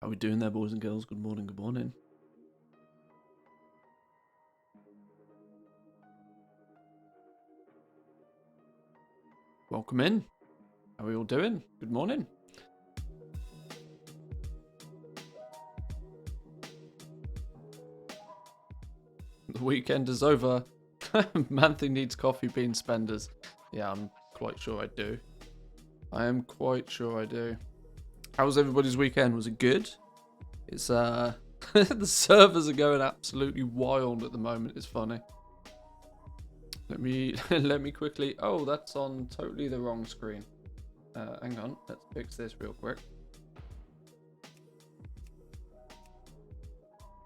How we doing there, boys and girls? Good morning, good morning. Welcome in. How are we all doing? Good morning. The weekend is over. Manthe needs coffee bean spenders. Yeah, I'm quite sure I do. I am quite sure I do. How was everybody's weekend? Was it good? It's the servers are going absolutely wild at the moment. It's funny. Let me quickly. Oh, that's on totally the wrong screen. Hang on, let's fix this real quick.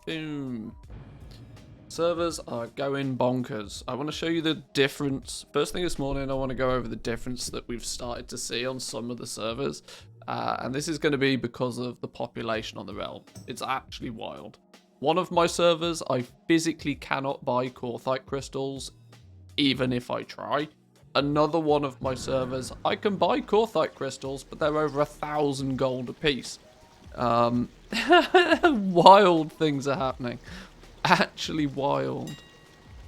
Boom. Servers are going bonkers. I want to show you the difference. First thing this morning, I want to go over the difference that we've started to see on some of the servers. And this is going to be because of the population on the realm. It's actually wild. One of my servers, I physically cannot buy Korthite crystals, even if I try. Another one of my servers, I can buy Korthite crystals, but they're over 1,000 gold a piece. Wild things are happening. Actually wild.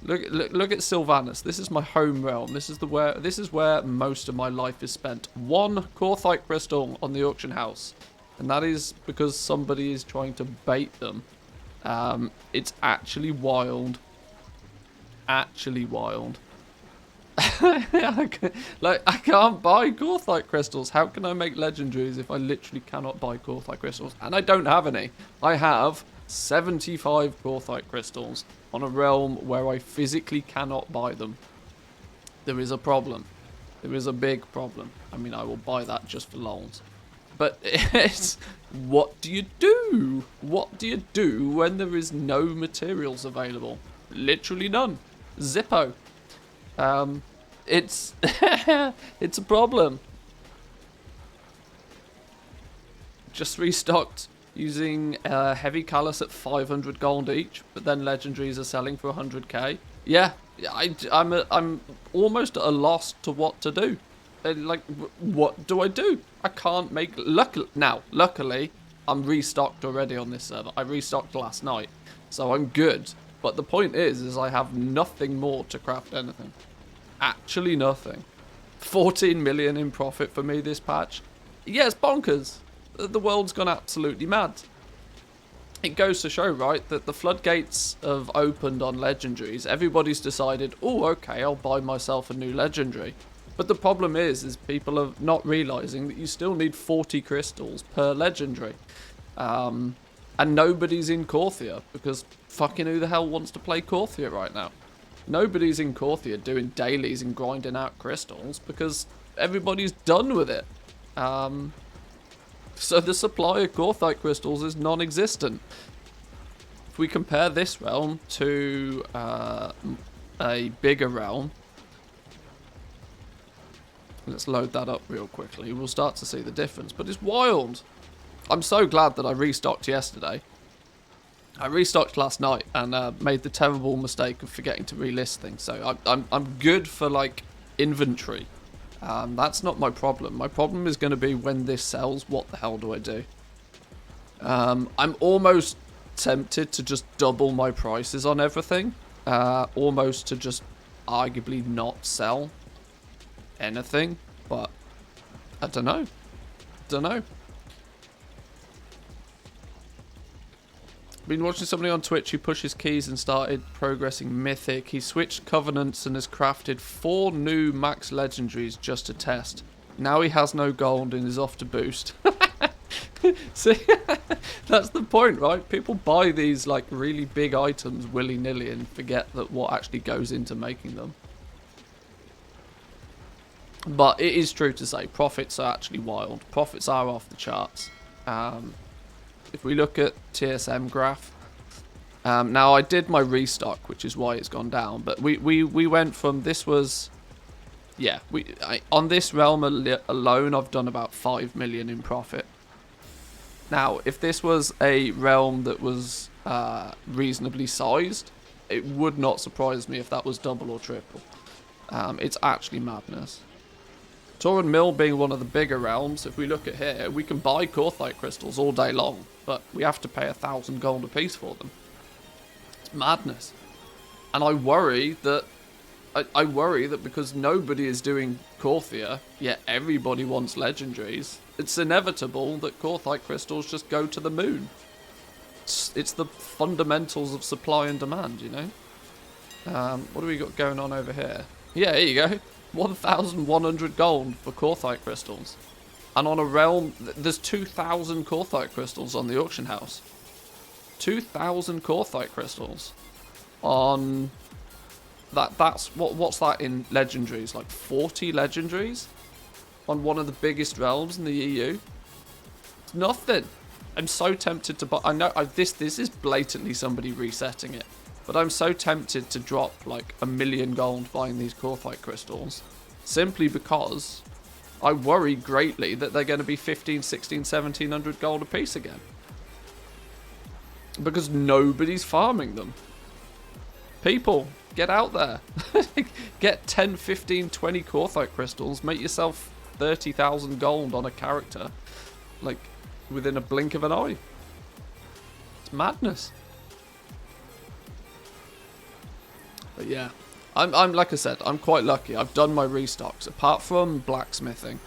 Look at Sylvanas. This is my home realm. This is where most of my life is spent. One Korthite crystal on the auction house, and that is because somebody is trying to bait them. It's actually wild. Actually wild. Like, I can't buy Korthite crystals. How can I make legendaries if I literally cannot buy Korthite crystals? And I don't have any. I have 75 Korthite crystals on a realm where I physically cannot buy them. There is a problem. There is a big problem. I mean, I will buy that just for lols. But it's, what do you do? What do you do when there is no materials available? Literally none. Zippo. It's it's a problem. Just restocked using heavy callus at 500 gold each, but then legendaries are selling for 100k. Yeah, I'm almost at a loss to what to do. Like, what do I do? I can't make. Luckily, I'm restocked already on this server. I restocked last night, so I'm good. But the point is I have nothing more to craft anything. Actually nothing. 14 million in profit for me this patch. Yeah, it's bonkers. The world's gone absolutely mad. It goes to show, right, that the floodgates have opened on legendaries. Everybody's decided, oh, okay, I'll buy myself a new legendary. But the problem is people are not realizing that you still need 40 crystals per legendary. And nobody's in Korthia, because fucking who the hell wants to play Korthia right now? Nobody's in Korthia doing dailies and grinding out crystals, because everybody's done with it. So the supply of Korthite crystals is non-existent. If we compare this realm to a bigger realm, let's load that up real quickly. We'll start to see the difference, but it's wild. I'm so glad that I restocked yesterday. I restocked last night and made the terrible mistake of forgetting to relist things. So I'm good for like inventory. That's not my problem. My problem is going to be when this sells, what the hell do I do? I'm almost tempted to just double my prices on everything. Almost to just arguably not sell anything. But I don't know. Don't know. Been watching somebody on Twitch who pushes keys and started progressing Mythic. He switched Covenants and has crafted 4 new max legendaries just to test. Now he has no gold and is off to boost. See, that's the point, right? People buy these like really big items willy-nilly and forget that what actually goes into making them. But it is true to say profits are actually wild. Profits are off the charts. If we look at TSM graph, now I did my restock, which is why it's gone down. But we went from, this was, yeah, on this realm alone, I've done about 5 million in profit. Now, if this was a realm that was reasonably sized, it would not surprise me if that was double or triple. It's actually madness. Tauren Mill being one of the bigger realms, if we look at here, we can buy Korthite crystals all day long, but we have to pay 1,000 gold apiece for them. It's madness. And I worry that because nobody is doing Korthia, yet everybody wants legendaries, it's inevitable that Korthite crystals just go to the moon. It's the fundamentals of supply and demand, you know? What do we got going on over here? Yeah, here you go. 1,100 gold for Korthite crystals. And on a realm, there's 2,000 Korthite crystals on the auction house. 2,000 Korthite crystals on... what's that in legendaries? Like 40 legendaries on one of the biggest realms in the EU. It's nothing. I'm so tempted to buy. I know this is blatantly somebody resetting it, but I'm so tempted to drop like 1,000,000 gold buying these Korthite crystals, simply because I worry greatly that they're going to be 15, 16, 1,700 gold a piece again, because nobody's farming them. People, get out there. Get 10, 15, 20 Korthite crystals. Make yourself 30,000 gold on a character. Like, within a blink of an eye. It's madness. But yeah. I'm like I said, I'm quite lucky. I've done my restocks. Apart from blacksmithing.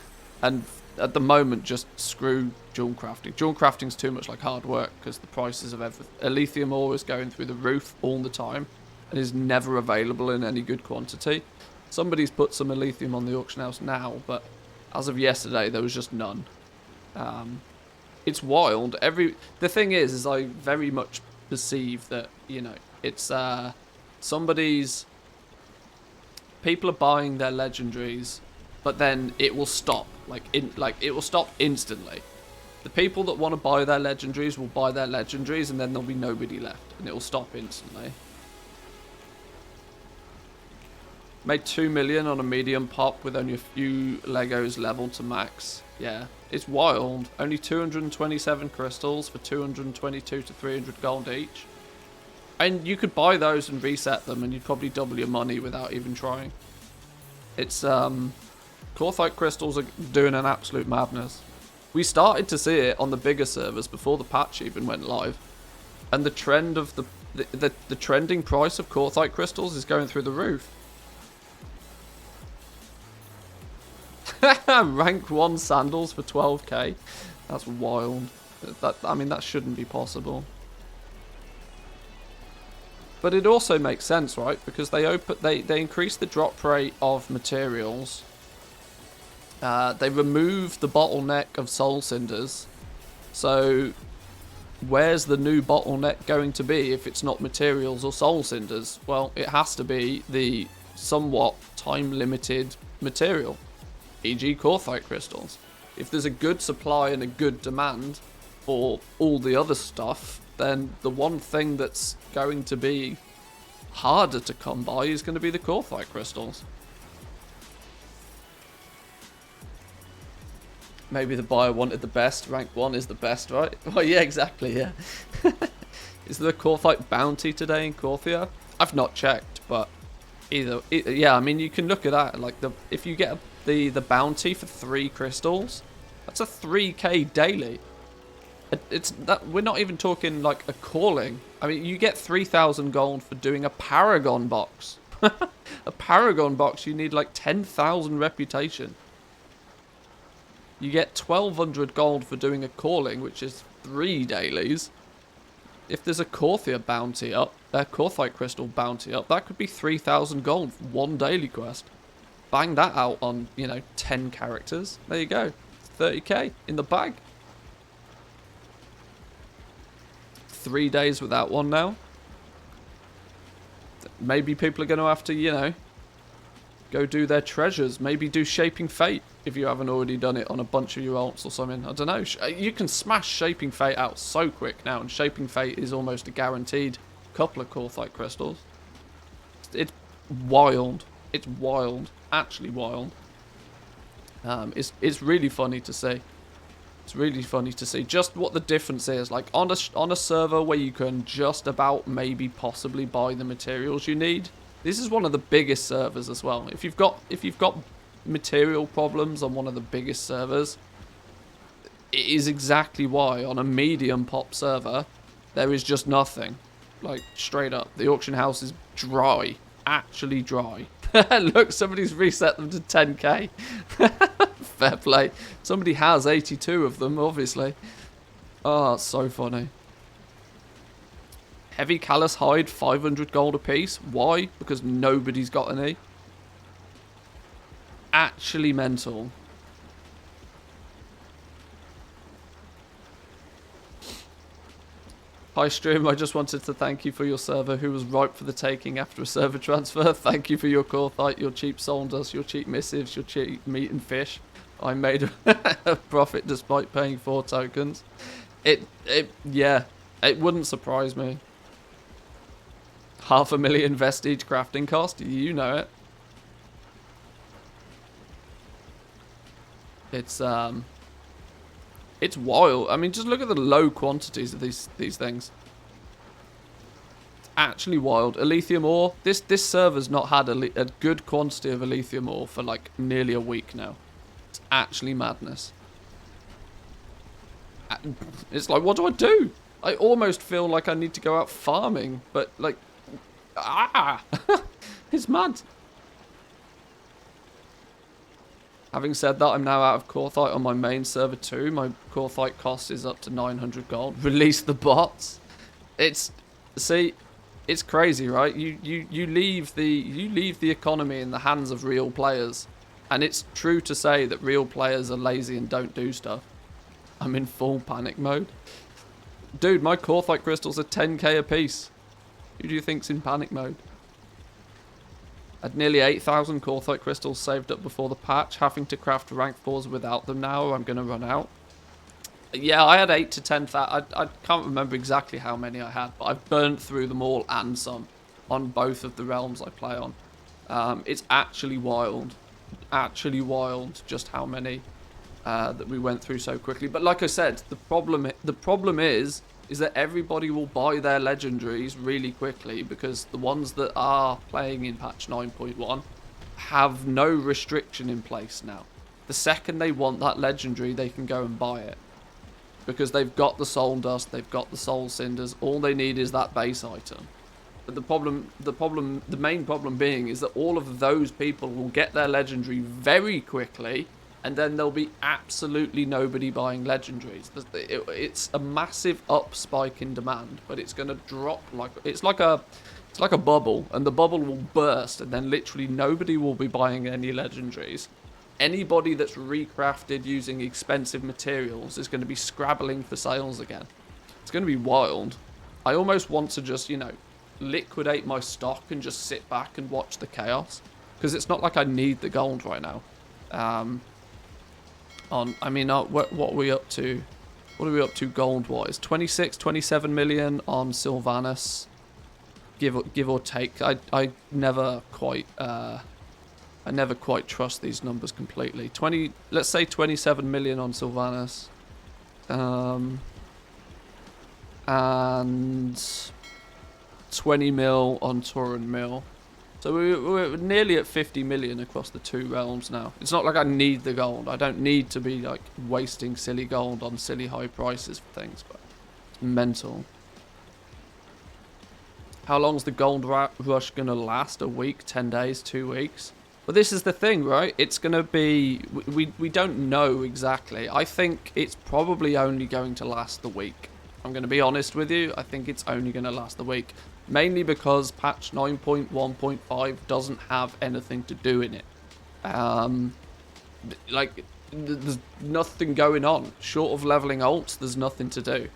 And at the moment, just screw jewel crafting. Jewel crafting's too much like hard work, because the prices of everything. Lithium ore is going through the roof all the time. And is never available in any good quantity. Somebody's put some lithium on the auction house now, but as of yesterday there was just none. It's wild. The thing is I very much perceive that, you know, it's people are buying their legendaries, but then it will stop. It will stop instantly. The people that want to buy their legendaries will buy their legendaries, and then there'll be nobody left, and it will stop instantly. Made 2 million on a medium pop with only a few Legos leveled to max. Yeah, it's wild. Only 227 crystals for 222 to 300 gold each. And you could buy those and reset them, and you'd probably double your money without even trying. It's, Korthite crystals are doing an absolute madness. We started to see it on the bigger servers before the patch even went live. And the trend of the trending price of Korthite crystals is going through the roof. Rank 1 sandals for 12k. That's wild. I mean, that shouldn't be possible. But it also makes sense, right? Because they increase the drop rate of materials. They remove the bottleneck of soul cinders. So where's the new bottleneck going to be if it's not materials or soul cinders? Well, it has to be the somewhat time-limited material. E.g. Korthite crystals. If there's a good supply and a good demand for all the other stuff, then the one thing that's going to be harder to come by is going to be the Korthite crystals. Maybe the buyer wanted the best. Rank 1 is the best, right? Well, yeah, exactly, yeah. Is there a Korthite bounty today in Korthia? I've not checked, but yeah, I mean, you can look at that. Like, if you get the bounty for 3 crystals, that's a 3k daily. We're not even talking like a calling. I mean, you get 3,000 gold for doing a paragon box. A paragon box, you need like 10,000 reputation. You get 1,200 gold for doing a calling, which is 3 dailies. If there's a Korthia bounty up, a Korthite crystal bounty up, that could be 3,000 gold for 1 daily quest. Bang that out on, 10 characters. There you go. 30k in the bag. 3 days without one now. Maybe people are going to have to, go do their treasures. Maybe do Shaping Fate if you haven't already done it on a bunch of your alts or something. I don't know. You can smash Shaping Fate out so quick now, and Shaping Fate is almost a guaranteed couple of Korthite crystals. It's wild. It's wild. Actually wild. It's really funny to see. It's really funny to see just what the difference is. Like on a server where you can just about maybe possibly buy the materials you need. This is one of the biggest servers as well. If you've got material problems on one of the biggest servers. It is exactly why on a medium pop server, there is just nothing. Like, straight up. The auction house is dry. Actually dry. Look, somebody's reset them to 10k. Fair play. Somebody has 82 of them, obviously. Oh, it's so funny. Heavy callus hide, 500 gold apiece. Why? Because nobody's got any. Actually mental. Hi Stream, I just wanted to thank you for your server who was ripe for the taking after a server transfer. Thank you for your Corthite, your cheap soul dust, your cheap missives, your cheap meat and fish. I made a profit despite paying 4 tokens. Yeah, it wouldn't surprise me. 500,000 vestige crafting cost, you know it. It's wild. I mean, just look at the low quantities of these things. It's actually wild. Elithium ore. This server's not had a good quantity of Elithium ore for like nearly a week now. It's actually madness. It's like, what do I do? I almost feel like I need to go out farming, but like, it's mad. Having said that, I'm now out of Corthite on my main server too. My Corthite cost is up to 900 gold. Release the bots. See, it's crazy, right? You leave the economy in the hands of real players, and it's true to say that real players are lazy and don't do stuff. I'm in full panic mode. Dude, my Corthite crystals are 10k a piece. Who do you think's in panic mode? Had nearly 8,000 Corthite crystals saved up before the patch, having to craft rank 4s without them now, or I'm going to run out. Yeah, I had 8 to 10,000. I can't remember exactly how many I had, but I've burnt through them all and some on both of the realms I play on. It's actually wild. Actually wild just how many that we went through so quickly. But like I said, the problem is that everybody will buy their legendaries really quickly because the ones that are playing in patch 9.1 have no restriction in place now. The second they want that legendary, they can go and buy it because they've got the soul dust, they've got the soul cinders. All they need is that base item. But the main problem being is that all of those people will get their legendary very quickly, and then there'll be absolutely nobody buying legendaries. It's a massive up spike in demand, but it's going to drop it's like a bubble, and the bubble will burst, and then literally nobody will be buying any legendaries. Anybody that's recrafted using expensive materials is going to be scrabbling for sales again. It's going to be wild. I almost want to just, you know, liquidate my stock and just sit back and watch the chaos, because it's not like I need the gold right now. What are we up to? What are we up to gold wise? 26, 27 million on Sylvanas, give or take. I never quite trust these numbers completely. Let's say 27 million on Sylvanas, and 20 mil on Tauren Mill. So we're nearly at 50 million across the two realms now. It's not like I need the gold. I don't need to be like wasting silly gold on silly high prices for things, but it's mental. How long's the gold rush going to last? A week, 10 days, 2 weeks? But this is the thing, right? It's going to be... We don't know exactly. I think it's probably only going to last the week. I'm going to be honest with you. I think it's only going to last the week. Mainly because patch 9.1.5 doesn't have anything to do in it. There's nothing going on. Short of leveling ults, there's nothing to do.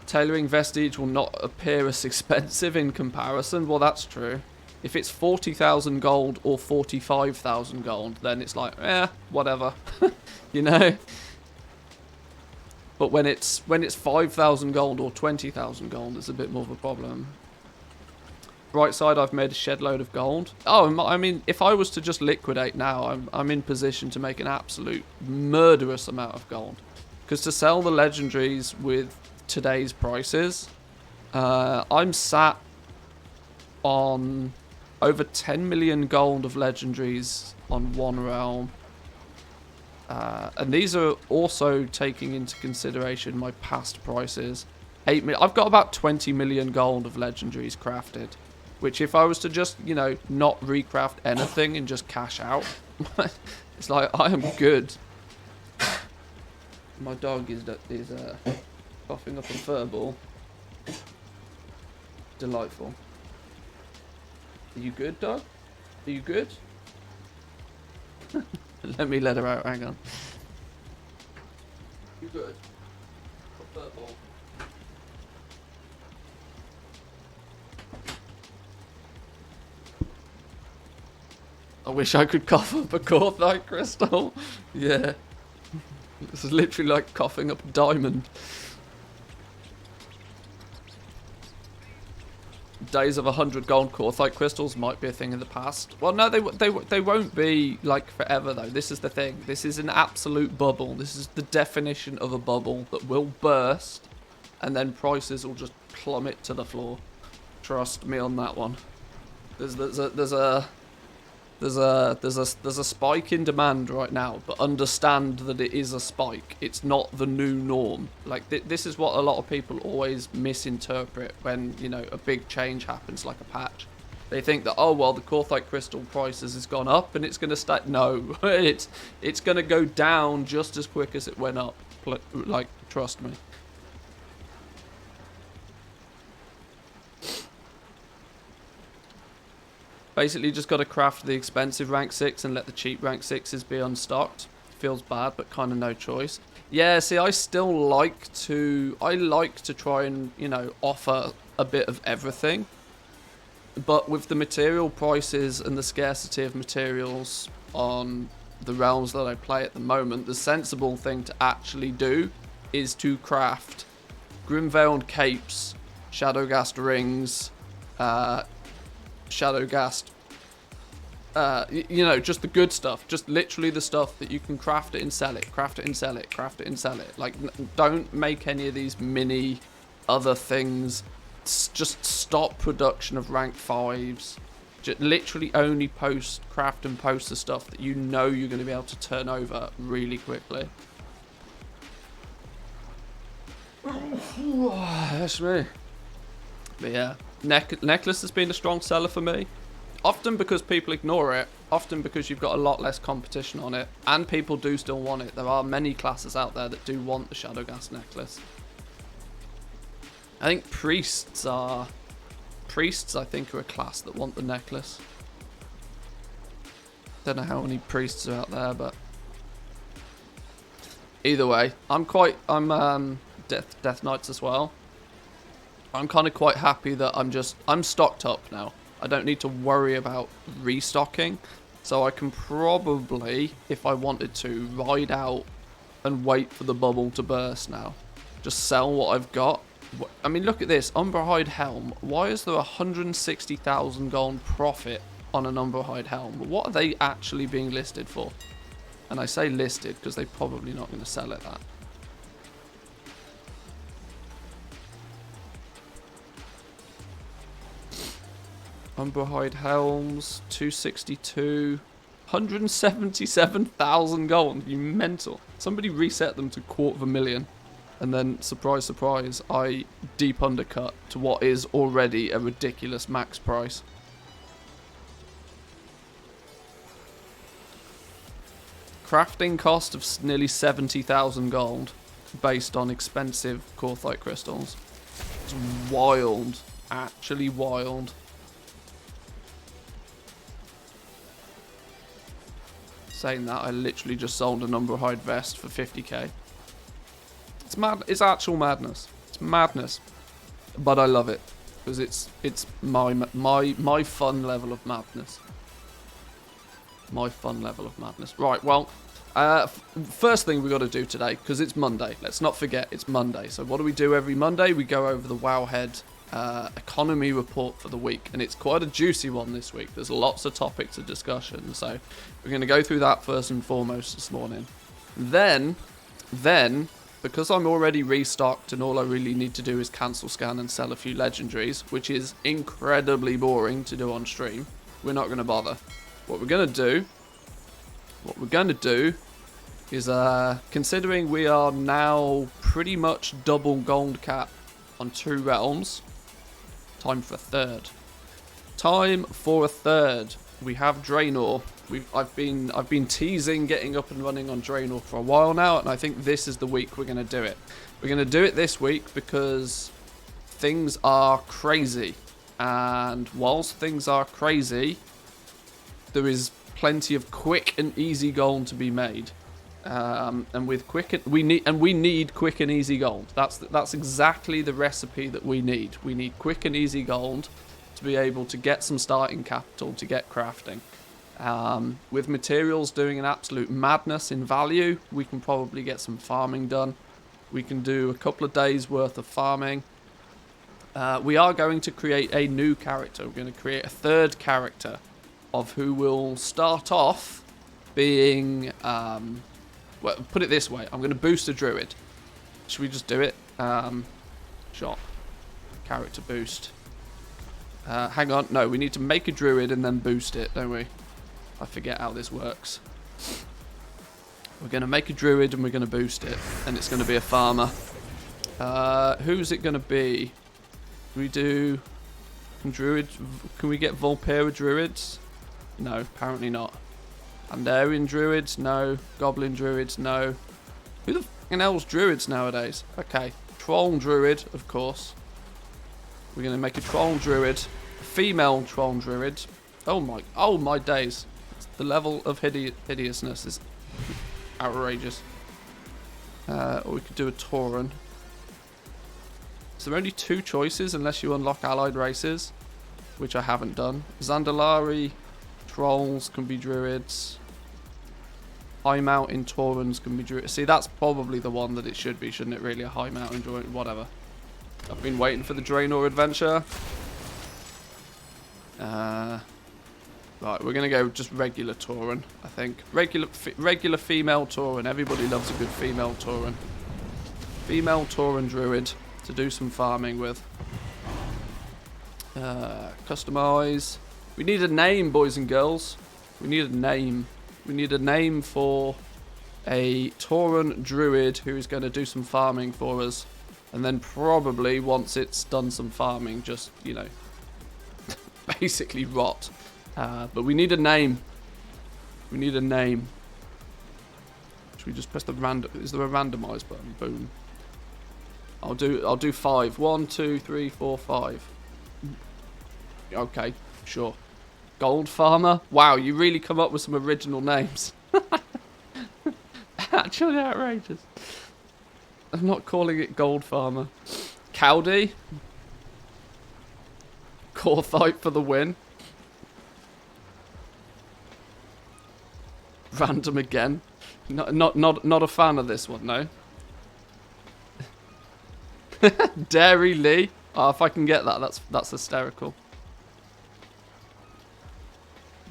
Tailoring vestige will not appear as expensive in comparison. Well, that's true. If it's 40,000 gold or 45,000 gold, then it's like, whatever. You know? But when it's 5,000 gold or 20,000 gold, it's a bit more of a problem. Bright side, I've made a shed load of gold. Oh, I mean, if I was to just liquidate now, I'm in position to make an absolute murderous amount of gold. Because to sell the legendaries with today's prices, I'm sat on over 10 million gold of legendaries on one realm. And these are also taking into consideration my past prices. I've got about 20 million gold of legendaries crafted, which if I was to just, you know, not recraft anything and just cash out, it's like I am good. My dog is coughing up a furball. Delightful. Are you good, dog? Are you good? Let me let her out. Hang on. You good? Furball. I wish I could cough up a Corthite crystal. Yeah. This is literally like coughing up a diamond. Days of 100 gold Corthite crystals might be a thing in the past. Well, no, they won't be like forever though. This is the thing. This is an absolute bubble. This is the definition of a bubble that will burst, and then prices will just plummet to the floor. Trust me on that one. There's a spike in demand right now, but understand that it is a spike. It's not the new norm. Like this is what a lot of people always misinterpret when, you know, a big change happens, like a patch. They think that, oh well, the Corthite crystal prices has gone up and it's gonna stay. No, it's gonna go down just as quick as it went up. Like, trust me. Basically, just got to craft the expensive rank 6 and let the cheap rank 6s be unstocked. Feels bad, but kind of no choice. Yeah, see, I like to try and, you know, offer a bit of everything. But with the material prices and the scarcity of materials on the realms that I play at the moment, the sensible thing to actually do is to craft Grimveiled capes, Shadowgast rings, Shadowgast, you know, just the good stuff, just literally the stuff that you can craft it and sell it, craft it and sell it, craft it and sell it. Like, don't make any of these mini other things. Just stop production of rank 5s. Just literally only craft and post the stuff that you know you're going to be able to turn over really quickly. That's me. But yeah, necklace has been a strong seller for me. Often because people ignore it, often because you've got a lot less competition on it, and people do still want it. There are many classes out there that do want the Shadowgast necklace. I think priests, I think, are a class that want the necklace. Don't know how many priests are out there, but either way, I'm Death Knights as well. I'm kind of quite happy that I'm stocked up now. I don't need to worry about restocking, so I can probably, if I wanted to, ride out and wait for the bubble to burst now. Just sell what I've got. I mean, look at this, Umberhide Helm. Why is there 160,000 gold profit on an Umberhide Helm? What are they actually being listed for? And I say listed because they're probably not going to sell it that. Umberhide Helms, 262, 177,000 gold. You mental. Somebody reset them to 250,000. And then, surprise, surprise, I deep undercut to what is already a ridiculous max price. Crafting cost of nearly 70,000 gold based on expensive Corthite crystals. It's wild. Actually wild. Saying that, I literally just sold an Umberhide vest for 50k. It's mad. It's actual madness. It's madness, but I love it because it's my fun level of madness. My fun level of madness. Right. Well, first thing we got to do today, because it's Monday. Let's not forget it's Monday. So what do we do every Monday? We go over the Wowhead economy report for the week, and it's quite a juicy one this week. There's lots of topics of discussion, so we're going to go through that first and foremost this morning. Then because I'm already restocked and all I really need to do is cancel scan and sell a few legendaries, which is incredibly boring to do on stream, we're not going to bother. What we're going to do is, considering we are now pretty much double gold cap on 2 realms, time for a third. Time for a third. We have Draenor. I've been teasing getting up and running on Draenor for a while now, and I think this is the week we're going to do it. We're going to do it this week because things are crazy, and whilst things are crazy, there is plenty of quick and easy gold to be made. And with we need quick and easy gold. That's exactly the recipe that we need. We need quick and easy gold to be able to get some starting capital to get crafting. With materials doing an absolute madness in value, we can probably get some farming done. We can do a couple of days worth of farming. We are going to create a new character. We're going to create a third character of who will start off being, well, put it this way, I'm going to boost a druid. Should we just do it? Shop. Character boost. Hang on, no, we need to make a druid and then boost it, don't we? I forget how this works. We're going to make a druid and we're going to boost it, and it's going to be a farmer. Who's it going to be? We do druid. Can we get Volpera druids? No, apparently not. Andarian druids? No. Goblin druids? No. Who the fucking hell's druids nowadays? Okay, troll druid, of course. We're going to make a troll druid, female troll druid. Oh my days. The level of hideousness is outrageous. Or we could do a Tauren. So there are only 2 choices unless you unlock allied races, which I haven't done. Zandalari trolls can be druids. High mountain Taurens can be druids. See, that's probably the one that it should be, shouldn't it? Really, a high mountain druid, whatever. I've been waiting for the Draenor adventure. Right, we're gonna go just regular Tauren, I think. Regular female Tauren. Everybody loves a good female Tauren. Female Tauren druid to do some farming with. Customize. We need a name, boys and girls. We need a name. We need a name for a Tauren druid who is going to do some farming for us. And then probably, once it's done some farming, just, you know, basically rot. But we need a name. We need a name. Should we just press the random? Is there a randomize button? Boom. I'll do 5. 1, 2, 3, 4, 5. Okay, sure. Gold farmer. Wow, you really come up with some original names. Actually outrageous. I'm not calling it gold farmer. Cowdy. Corthite for the win. Random again. Not a fan of this one, no. Dairy Lee. Oh, if I can get that, that's hysterical.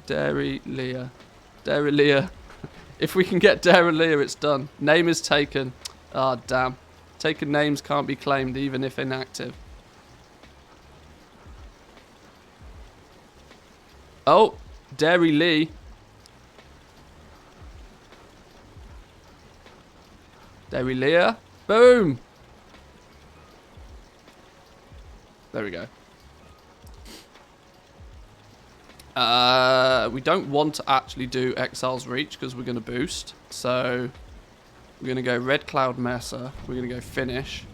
Dairy Leah. Dairy Leah. If we can get Dairy Leah, it's done. Name is taken. Ah, oh, damn. Taken names can't be claimed even if inactive. Oh, Dairy Lee. Dairy Leah. Boom. There we go. We don't want to actually do Exile's Reach because we're going to boost. So we're going to go Red Cloud Mesa. We're going to go Finish.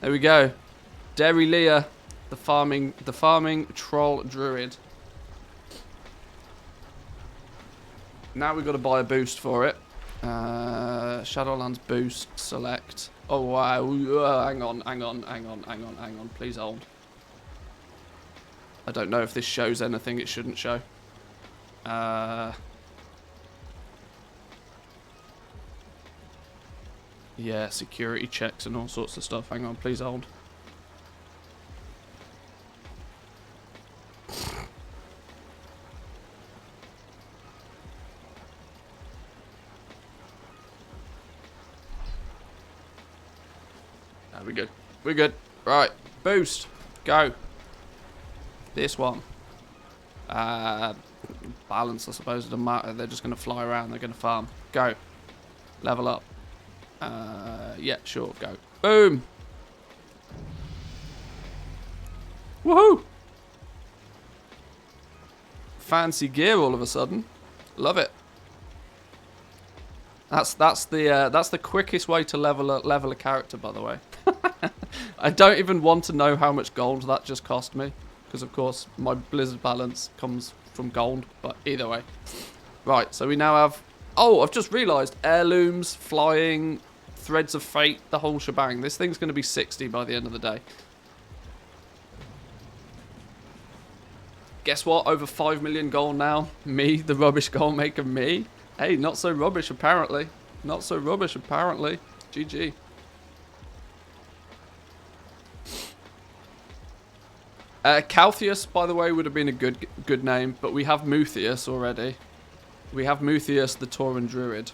There we go. Dairy Leah, the farming troll druid. Now we've got to buy a boost for it. Shadowlands boost, select. Oh wow, hang on, please hold. I don't know if this shows anything it shouldn't show. Yeah, security checks and all sorts of stuff. Hang on, please hold. we're good. We're good. Right. Boost. Go. This one. Balance, I suppose, it doesn't matter. They're just going to fly around. They're going to farm. Go. Level up. Yeah, sure. Go. Boom. Woohoo. Fancy gear all of a sudden. Love it. That's the quickest way to level a character, by the way. I don't even want to know how much gold that just cost me, because of course my blizzard balance comes from gold. But either way, right. So we now have. Oh, I've just realised heirlooms, flying, threads of fate, the whole shebang. This thing's going to be 60 by the end of the day. Guess what? Over 5 million gold now. Me, the rubbish gold maker. Me. Hey, not so rubbish apparently. Not so rubbish apparently. GG. Caltheus, by the way, would have been a good name, but we have Mutheus already. We have Mutheus, the Tauran Druid.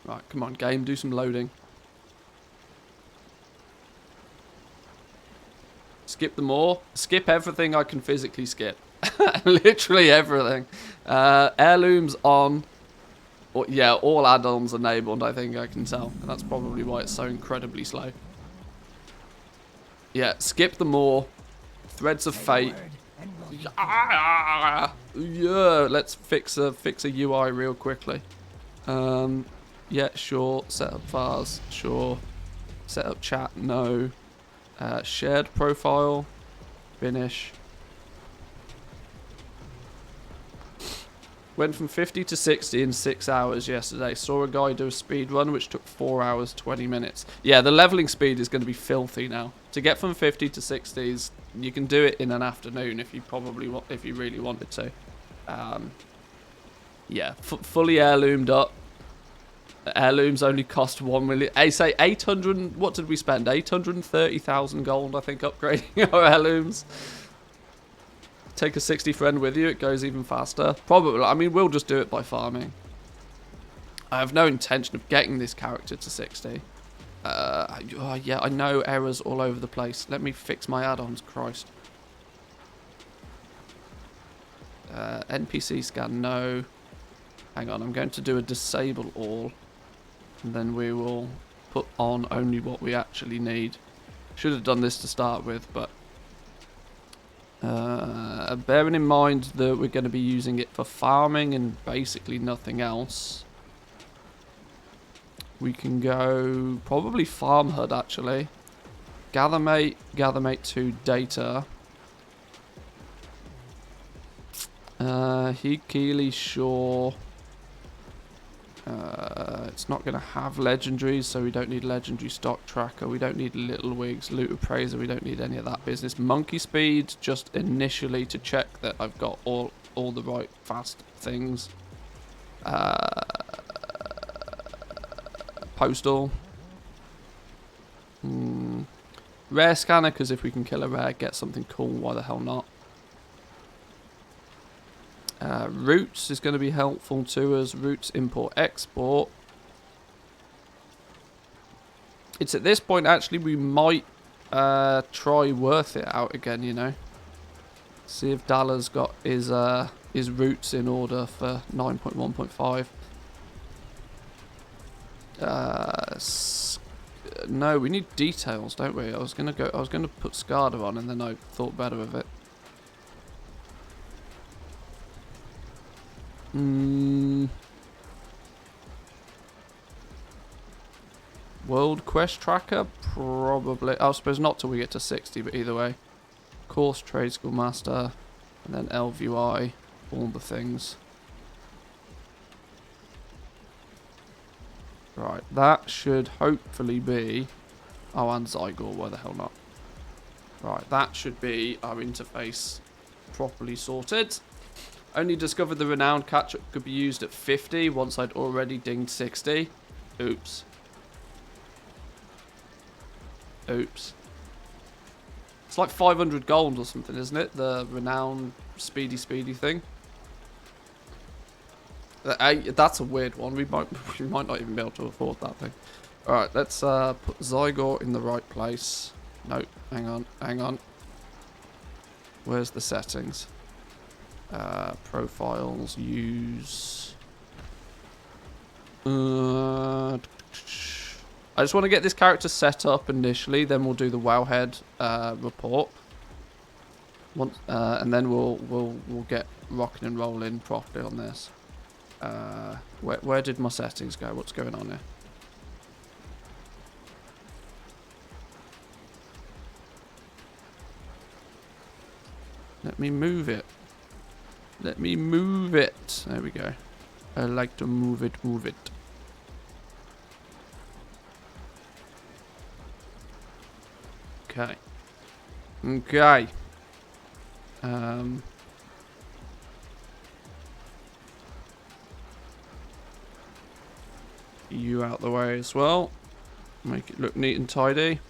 Right, come on, game, do some loading. Skip them all. Skip everything I can physically skip. Literally everything. Heirlooms on. Or, yeah, all add-ons enabled, I think I can tell. And that's probably why it's so incredibly slow. Yeah, skip them all. Threads of fate. Yeah, let's fix a UI real quickly. Yeah, sure. Set up vars. Sure. Set up chat. No. Shared profile. Finish. Went from 50 to 60 in 6 hours yesterday. Saw a guy do a speed run which took 4 hours 20 minutes. Yeah, the leveling speed is going to be filthy now. To get from 50 to 60s, you can do it in an afternoon if you really wanted to. Yeah, fully heirloomed up. Heirlooms only cost 1 million. I say 800. What did we spend? 830,000 gold, I think, upgrading our heirlooms. Take a 60 friend with you, it goes even faster. Probably, I mean, we'll just do it by farming. I have no intention of getting this character to 60. Oh, yeah, I know errors all over the place. Let me fix my add-ons, Christ. NPC scan, no. Hang on, I'm going to do a disable all. And then we will put on only what we actually need. Should have done this to start with, but... bearing in mind that we're going to be using it for farming and basically nothing else, we can go probably farm HUD actually. Gathermate 2 data. Keely, sure. It's not going to have legendaries, so we don't need legendary stock tracker. We don't need little wigs, loot appraiser. We don't need any of that business. Monkey speed, just initially to check that I've got all the right fast things. Postal. Rare scanner, because if we can kill a rare, get something cool, why the hell not? Routes is going to be helpful to us. Routes import export. It's at this point actually we might try worth it out again, you know. See if Dallas got his routes in order for 9.1.5. No, we need details, don't we? I was gonna put SCADA on, and then I thought better of it. World quest tracker, probably. I suppose not till we get to 60, but either way. Course, trade school master, and then LVI, all the things. Right, that should hopefully be... Oh, and Zygor, why the hell not? Right, that should be our interface properly sorted. Only discovered the renowned catch-up could be used at 50 once I'd already dinged 60. Oops. Oops. It's like 500 gold or something, isn't it? The renowned speedy thing. That's a weird one. We might not even be able to afford that thing. All right, let's put Zygor in the right place. No, hang on. Where's the settings? Profiles, use. I just want to get this character set up initially, then we'll do the Wowhead report. And then we'll get rocking and rolling properly on this. Where did my settings go? What's going on here? Let me move it. Let me move it. There we go. I like to move it, move it. Okay. Okay. You out the way as well. Make it look neat and tidy.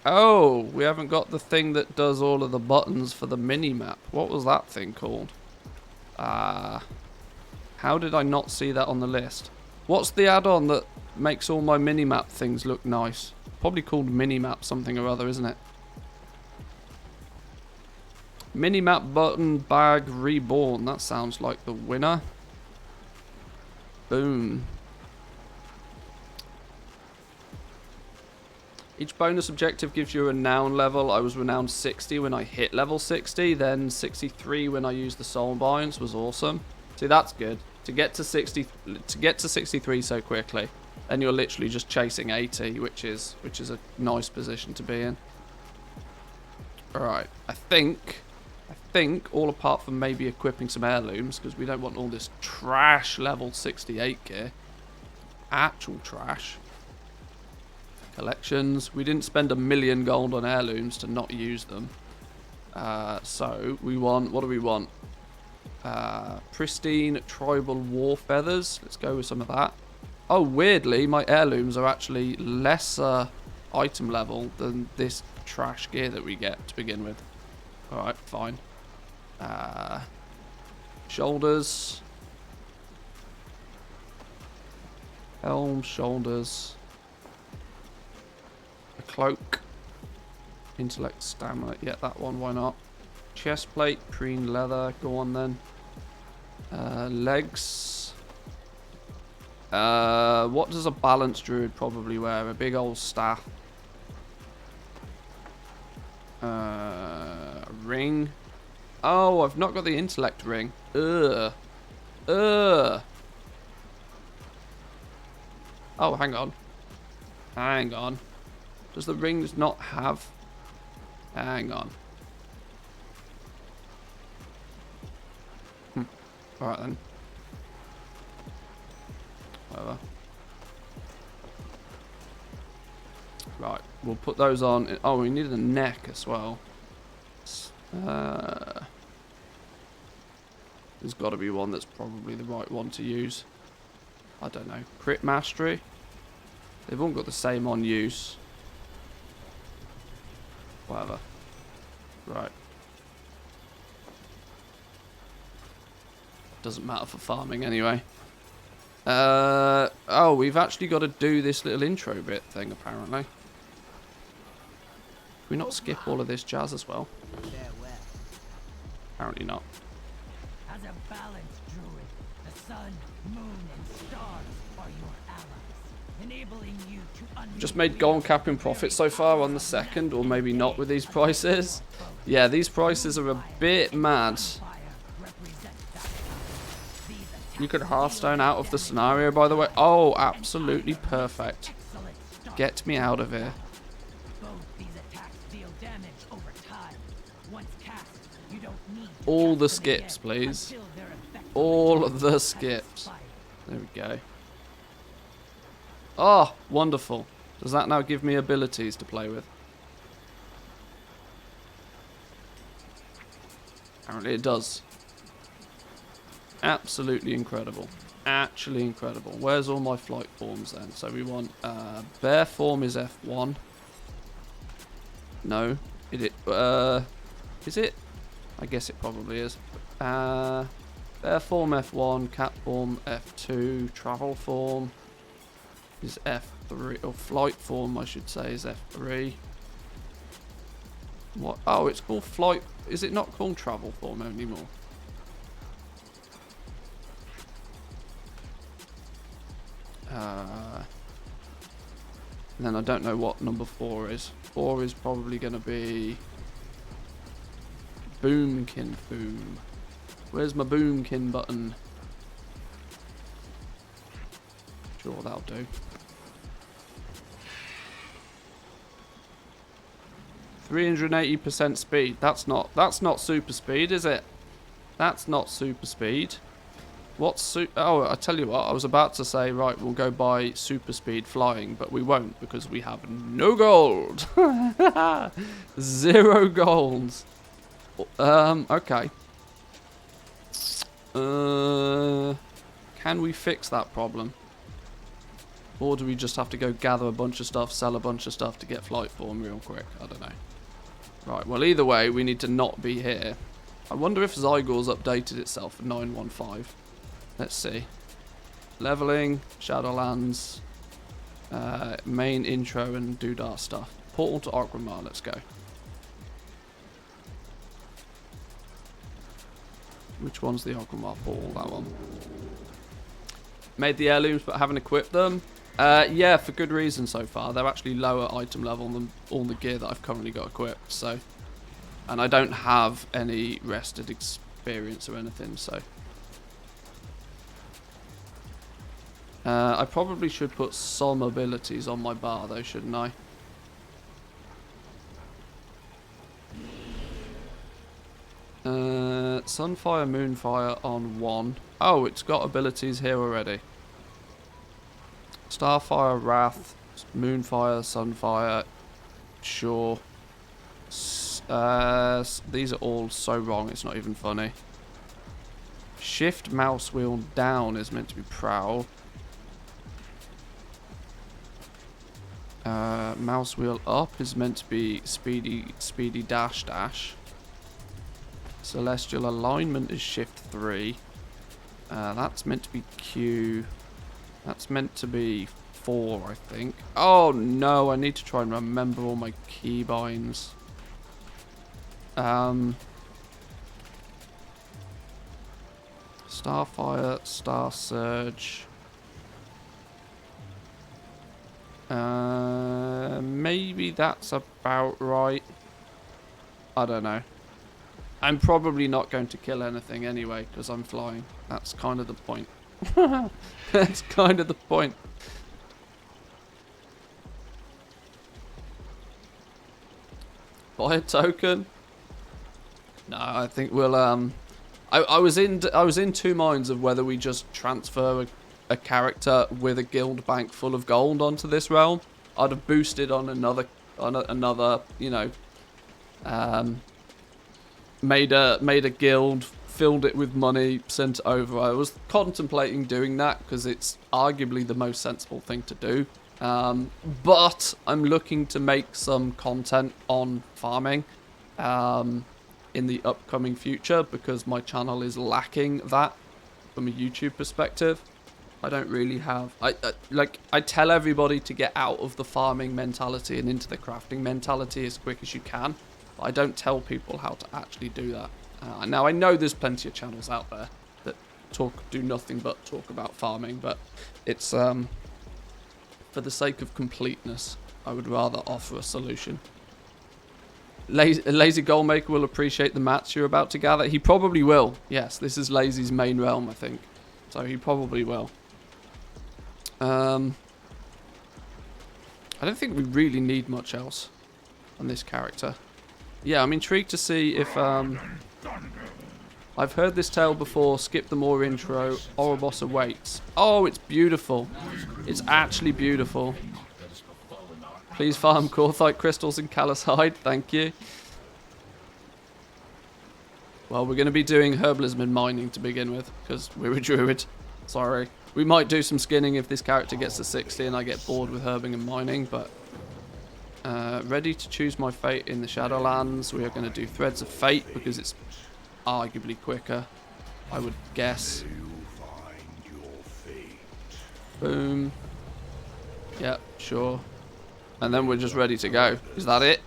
Oh, we haven't got the thing that does all of the buttons for the mini-map. What was that thing called? How did I not see that on the list? What's the add-on that makes all my mini-map things look nice? Probably called mini-map something or other, isn't it? Mini-map button bag reborn. That sounds like the winner. Boom. Each bonus objective gives you a renown level. I was renowned 60 when I hit level 60, then 63 when I used the soul binds. Was awesome. See, that's good. To get to 63 so quickly, and you're literally just chasing 80, which is a nice position to be in. All right, I think all apart from maybe equipping some heirlooms, because we don't want all this trash level 68 gear. Actual trash. Collections. We didn't spend 1 million gold on heirlooms to not use them. So we want, what do we want? Pristine tribal war feathers. Let's go with some of that. Oh, weirdly, my heirlooms are actually lesser item level than this trash gear that we get to begin with. Alright, fine. Shoulders. Helm, shoulders. A cloak. Intellect, stamina. Yeah, that one, why not? Chest plate, preen leather. Go on then. Legs. What does a balanced druid probably wear? A big old staff. Ring. Oh, I've not got the intellect ring. Ugh. Oh, hang on. Hang on. Does the rings not have... Hang on. Alright then. Whatever. Right, we'll put those on. Oh, we need a neck as well. There's got to be one that's probably the right one to use. I don't know. Crit mastery. They've all got the same on use. Whatever. Right. Doesn't matter for farming anyway. Oh, we've actually got to do this little intro bit thing apparently. Can we not skip all of this jazz as well? Apparently not. As a balanced druid, the sun, moon, and stars are your allies, enabling you to just made gold capping profit so far on the second, or maybe not with these prices. Yeah, these prices are a bit mad. You could Hearthstone out of the scenario, by the way. Oh, absolutely perfect. Get me out of here. All the skips, please. All of the skips. There we go. Oh, wonderful. Does that now give me abilities to play with? Apparently it does. Absolutely incredible. Actually incredible. Where's all my flight forms then? So we want bear form is F1. No. Is it? I guess it probably is. Bear form F1, cat form F2, travel form is F3, or flight form I should say is F3. What? Oh, it's called flight. Is it not called travel form anymore? And then I don't know what number 4 is. 4 is probably going to be Boomkin Boom. Where's my Boomkin button? Sure, that'll do. 380% speed. That's not super speed, is it? That's not super speed. What's oh, I tell you what, I was about to say, right, we'll go buy super speed flying, but we won't because we have no gold. 0 golds. Okay. Can we fix that problem? Or do we just have to go gather a bunch of stuff, sell a bunch of stuff to get flight form real quick? I don't know. Right, well, either way, we need to not be here. I wonder if Zygor's updated itself for 915. Let's see. Leveling, Shadowlands, main intro and doodah stuff. Portal to Orgrimmar, let's go. Which one's the Orgrimmar portal? That one. Made the heirlooms but haven't equipped them. Yeah, for good reason so far. They're actually lower item level than all the gear that I've currently got equipped. So, and I don't have any rested experience or anything, so. I probably should put some abilities on my bar though, shouldn't I? Sunfire, Moonfire on 1. Oh, it's got abilities here already. Starfire, Wrath, Moonfire, Sunfire, sure. These are all so wrong, it's not even funny. Shift mouse wheel down is meant to be Prowl. Mouse wheel up is meant to be speedy dash dash. Celestial alignment is shift 3. That's meant to be Q. That's meant to be 4, I think. Oh no, I need to try and remember all my keybinds. Starfire, Star Surge. Maybe that's about right. I don't know. I'm probably not going to kill anything anyway because I'm flying. That's kind of the point. That's kind of the point. Buy a token? No, I think we'll I was in two minds of whether we just transfer a character with a guild bank full of gold onto this realm. I'd have boosted on another you know, made a guild, filled it with money, sent it over. I was contemplating doing that because it's arguably the most sensible thing to do. But I'm looking to make some content on farming in the upcoming future because my channel is lacking that from a YouTube perspective. I don't really have... I tell everybody to get out of the farming mentality and into the crafting mentality as quick as you can. But I don't tell people how to actually do that. Now, I know there's plenty of channels out there that do nothing but talk about farming, but it's... for the sake of completeness, I would rather offer a solution. Lazy Goalmaker will appreciate the mats you're about to gather. He probably will. Yes, this is Lazy's main realm, I think. So he probably will. I don't think we really need much else on this character. Yeah, I'm intrigued to see if... I've heard this tale before. Skip the more intro. Ouroboros awaits. Oh, it's beautiful. It's actually beautiful. Please farm Corthite crystals and Callicite. Thank you. Well, we're going to be doing herbalism and mining to begin with, because we're a druid. Sorry. We might do some skinning if this character gets to 60 and I get bored with herbing and mining, but... ready to choose my fate in the Shadowlands. We are going to do Threads of Fate, because it's arguably quicker. I would guess. Boom. Yep, sure. And then we're just ready to go. Is that it?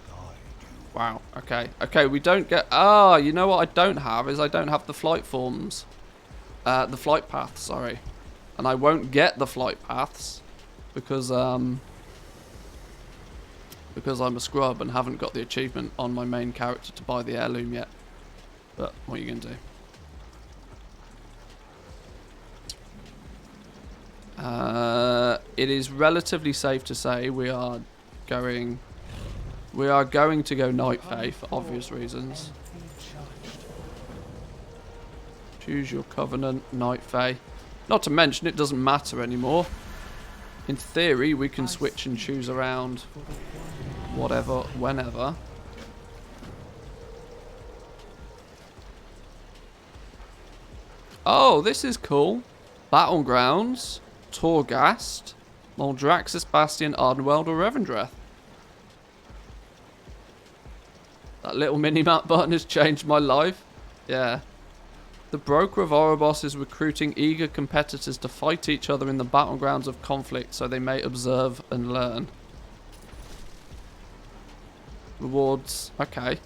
Wow, okay. Okay, we don't get... Ah, you know what I don't have is I don't have the flight forms. The flight paths, sorry. And I won't get the flight paths because I'm a scrub and haven't got the achievement on my main character to buy the heirloom yet. But what are you going to do? It is relatively safe to say we are going to go Night Fae for obvious reasons. Choose your Covenant, Night Fae. Not to mention it doesn't matter anymore. In theory we can switch and choose around whatever, whenever. Oh, this is cool. Battlegrounds, Torghast, Moldraxis, Bastion, Ardenweld or Revendreth. That little mini-map button has changed my life. Yeah. The Broker of Oribos is recruiting eager competitors to fight each other in the battlegrounds of conflict so they may observe and learn. Rewards. Okay.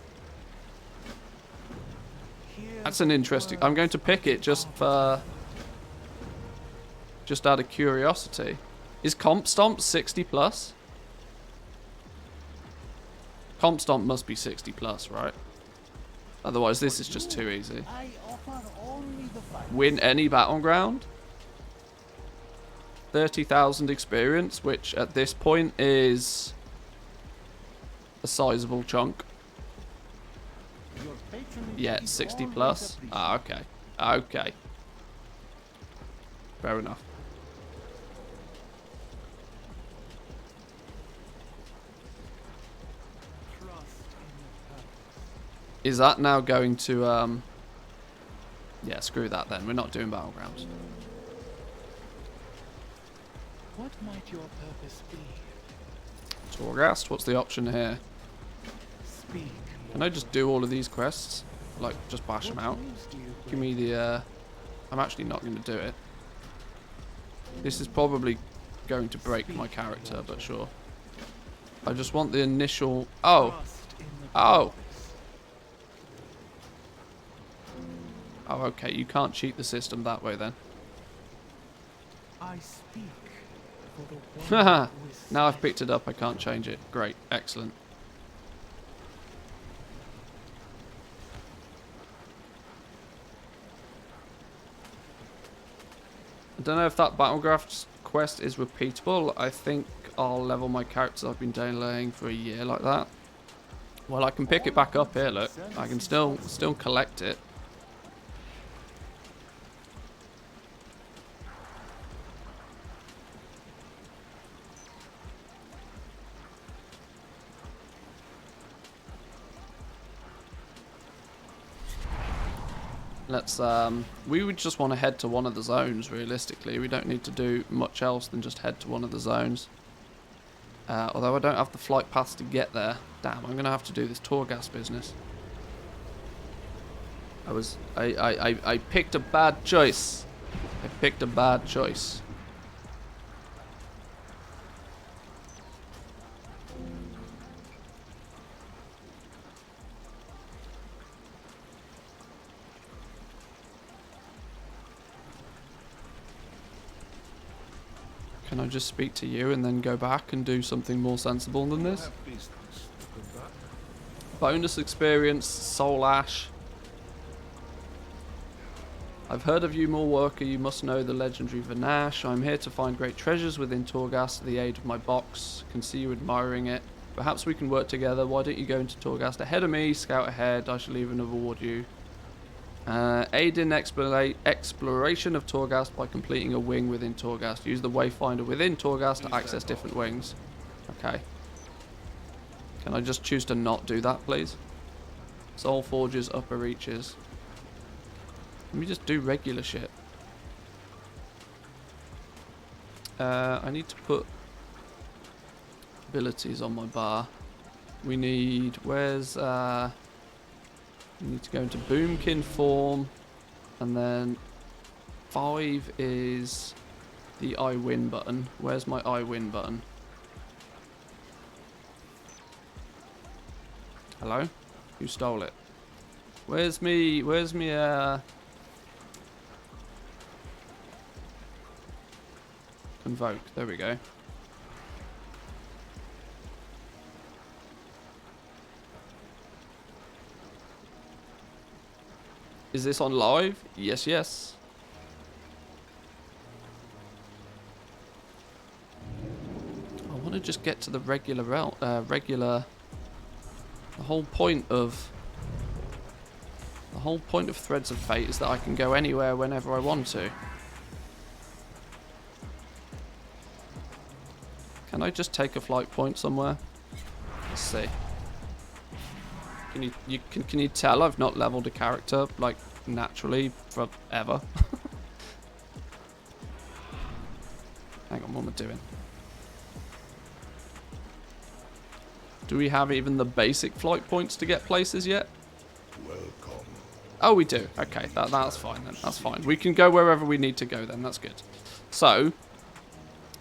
That's an interesting... I'm going to pick it just out of curiosity. Is Comp Stomp 60 plus? Comp Stomp must be 60 plus, right? Otherwise this is just too easy. Win any battleground. 30,000 experience, which at this point is a sizable chunk. Yeah, 60 plus. Ah, okay. Okay. Fair enough. Is that now going to, yeah, screw that then. We're not doing battlegrounds. What might your purpose be? Torghast, what's the option here? Speak. Can I just do all of these quests? Like, just bash them out? Give me the, I'm actually not going to do it. This is probably going to break my character, but sure. I just want the initial... Oh! Oh! Oh, okay. You can't cheat the system that way then. I speak for the Haha! one who is Now I've picked it up, I can't change it. Great. Excellent. I don't know if that Battlegrounds quest is repeatable. I think I'll level my characters I've been delaying for a year like that. Well, I can pick it back up here, look. I can still collect it. Let's, we would just want to head to one of the zones, realistically. We don't need to do much else than just head to one of the zones. Although I don't have the flight paths to get there. Damn, I'm going to have to do this Torghast business. I picked a bad choice. I picked a bad choice. Can I just speak to you and then go back and do something more sensible than this? Bonus experience, Soul Ash. I've heard of you, more worker. You must know the legendary Vanash. I'm here to find great treasures within Torghast. The aid of my box. Can see you admiring it. Perhaps we can work together. Why don't you go into Torghast ahead of me? Scout ahead. I shall even reward you. Aid in exploration of Torghast by completing a wing within Torghast. Use the wayfinder within Torghast to access different wings. Okay. Can I just choose to not do that, please? Soul Forges, Upper Reaches. Let me just do regular shit. I need to put abilities on my bar. We need... Where's... we need to go into Boomkin form. And then 5 is the I win button. Where's my I win button? Hello? Who stole it? Where's me convoke? There we go. Is this on live? Yes, yes. I want to just get to the regular route. The whole point of Threads of Fate is that I can go anywhere whenever I want to. Can I just take a flight point somewhere? Let's see. Can you tell I've not leveled a character like naturally forever? Hang on, what am I doing? Do we have even the basic flight points to get places yet? Welcome. Oh, we do. Okay, that's fine then. That's fine. We can go wherever we need to go then. That's good. So,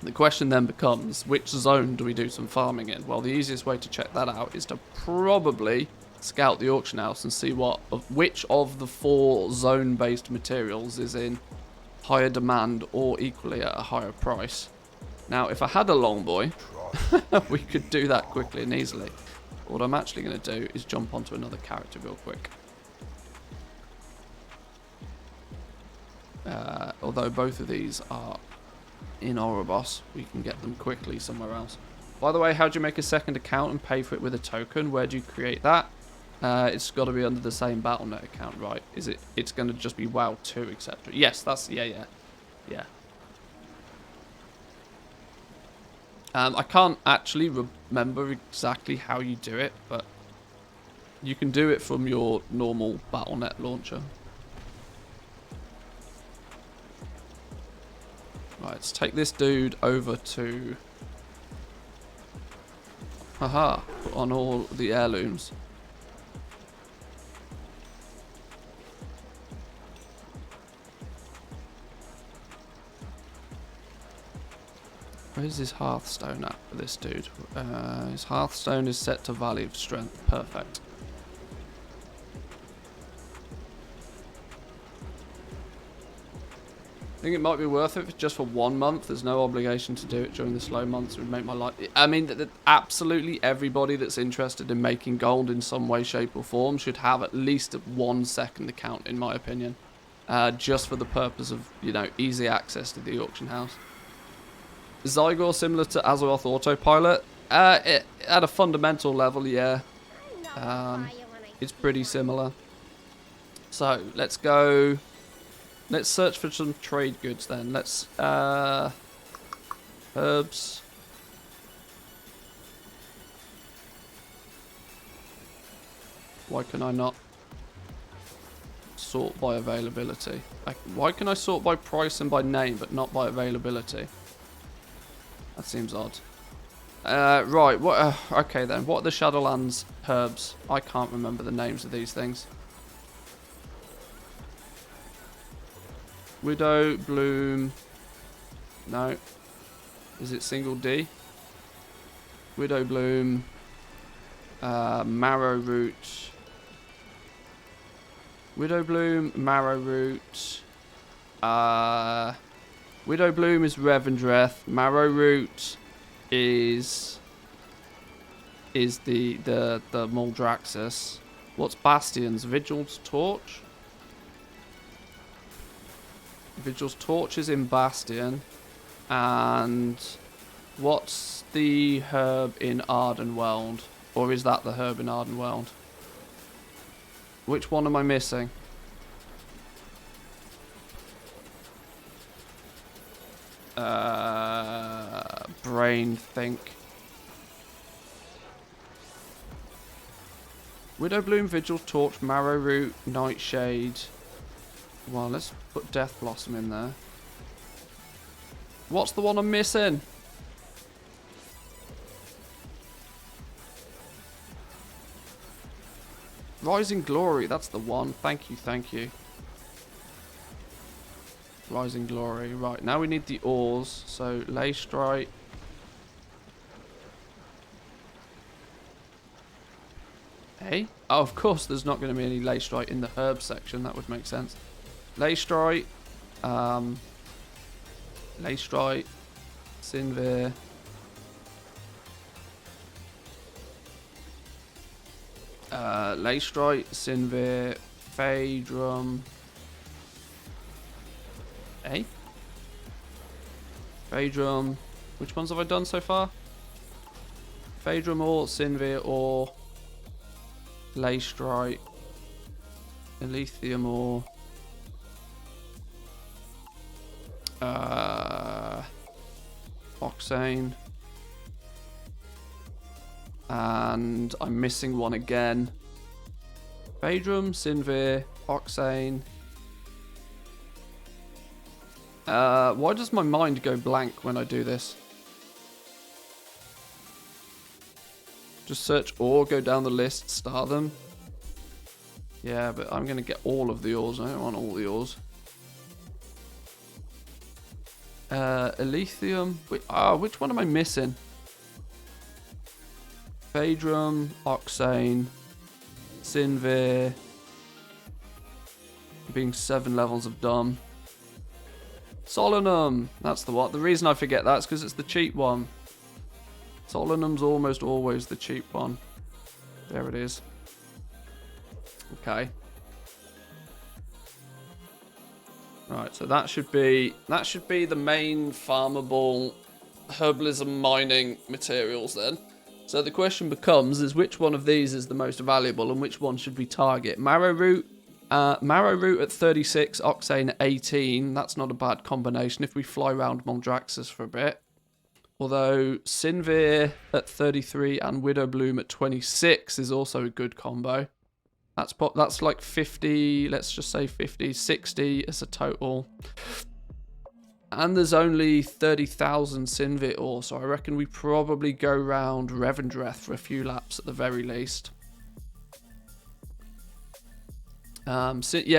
the question then becomes, which zone do we do some farming in? Well, the easiest way to check that out is to probably scout the auction house and see which of the 4 zone-based materials is in higher demand or equally at a higher price. Now, if I had a longboy, we could do that quickly and easily. What I'm actually going to do is jump onto another character real quick. Although both of these are in Oribos, we can get them quickly somewhere else. By the way, how do you make a second account and pay for it with a token? Where do you create that? It's got to be under the same Battle.net account, right? Is it? It's going to just be WoW 2, etc. Yes, that's yeah. I can't actually remember exactly how you do it, but you can do it from your normal Battle.net launcher. Right, let's take this dude over to... Haha, put on all the heirlooms. Where's his Hearthstone at for this dude? His Hearthstone is set to Valley of Strength. Perfect. I think it might be worth it just for 1 month. There's no obligation to do it during the slow months. It would make my life... I mean, absolutely everybody that's interested in making gold in some way, shape or form should have at least a 1 second account, in my opinion. Just for the purpose of, you know, easy access to the auction house. Zygor similar to Azeroth Autopilot? At a fundamental level, yeah. It's pretty similar. So, let's go... Let's search for some trade goods then. Let's... herbs. Why can I not sort by availability? Why can I sort by price and by name, but not by availability? That seems odd. Right, what? Okay then, what are the Shadowlands herbs? I can't remember the names of these things. Widow, Bloom... No. Is it single D? Widow Bloom... Marrow Root... Widow Bloom, Marrow Root... Widow Bloom is Revendreth. Marrow Root is the Maldraxxus. What's Bastion's? Vigil's Torch? Vigil's Torch is in Bastion. And what's the herb in Ardenweld? Or is that the herb in Ardenweld? Which one am I missing? Brain think. Widow Bloom, Vigil Torch, Marrow Root, Nightshade. Well, let's put Death Blossom in there. What's the one I'm missing? Rising Glory, that's the one. Thank you, thank you. Rising Glory. Right, now we need the ores. So, Ley Strike. Hey? Oh, of course there's not going to be any Ley Strike in the herb section. That would make sense. Ley Strike. Ley Strike. Sinvir. Ley Strike. Sinvir. Phaedrum. Hey? Phaedrum. Which ones have I done so far? Phaedrum or Sinvir or Ley Strike. Elithium or Oxane. And I'm missing one again. Phaedrum, Sinvir, Oxane. Why does my mind go blank when I do this? Just search ore, go down the list, star them. Yeah, but I'm going to get all of the ores. I don't want all the ores. Elithium. Which one am I missing? Phaedrum, Oxane, Sinvir. Being 7 levels of dumb. Solanum. That's the one. The reason I forget that is because it's the cheap one. Solanum's almost always the cheap one. There it is. Okay. Right, so that should be the main farmable herbalism mining materials then. So the question becomes is which one of these is the most valuable and which one should we target? Marrow root at 36, Oxane at 18. That's not a bad combination if we fly around Moldraxxus for a bit. Although Sinvir at 33 and Widowbloom at 26 is also a good combo. That's like 50, let's just say 50, 60 as a total. And there's only 30,000 Sinvir ore, so I reckon we probably go round Revendreth for a few laps at the very least. Yeah,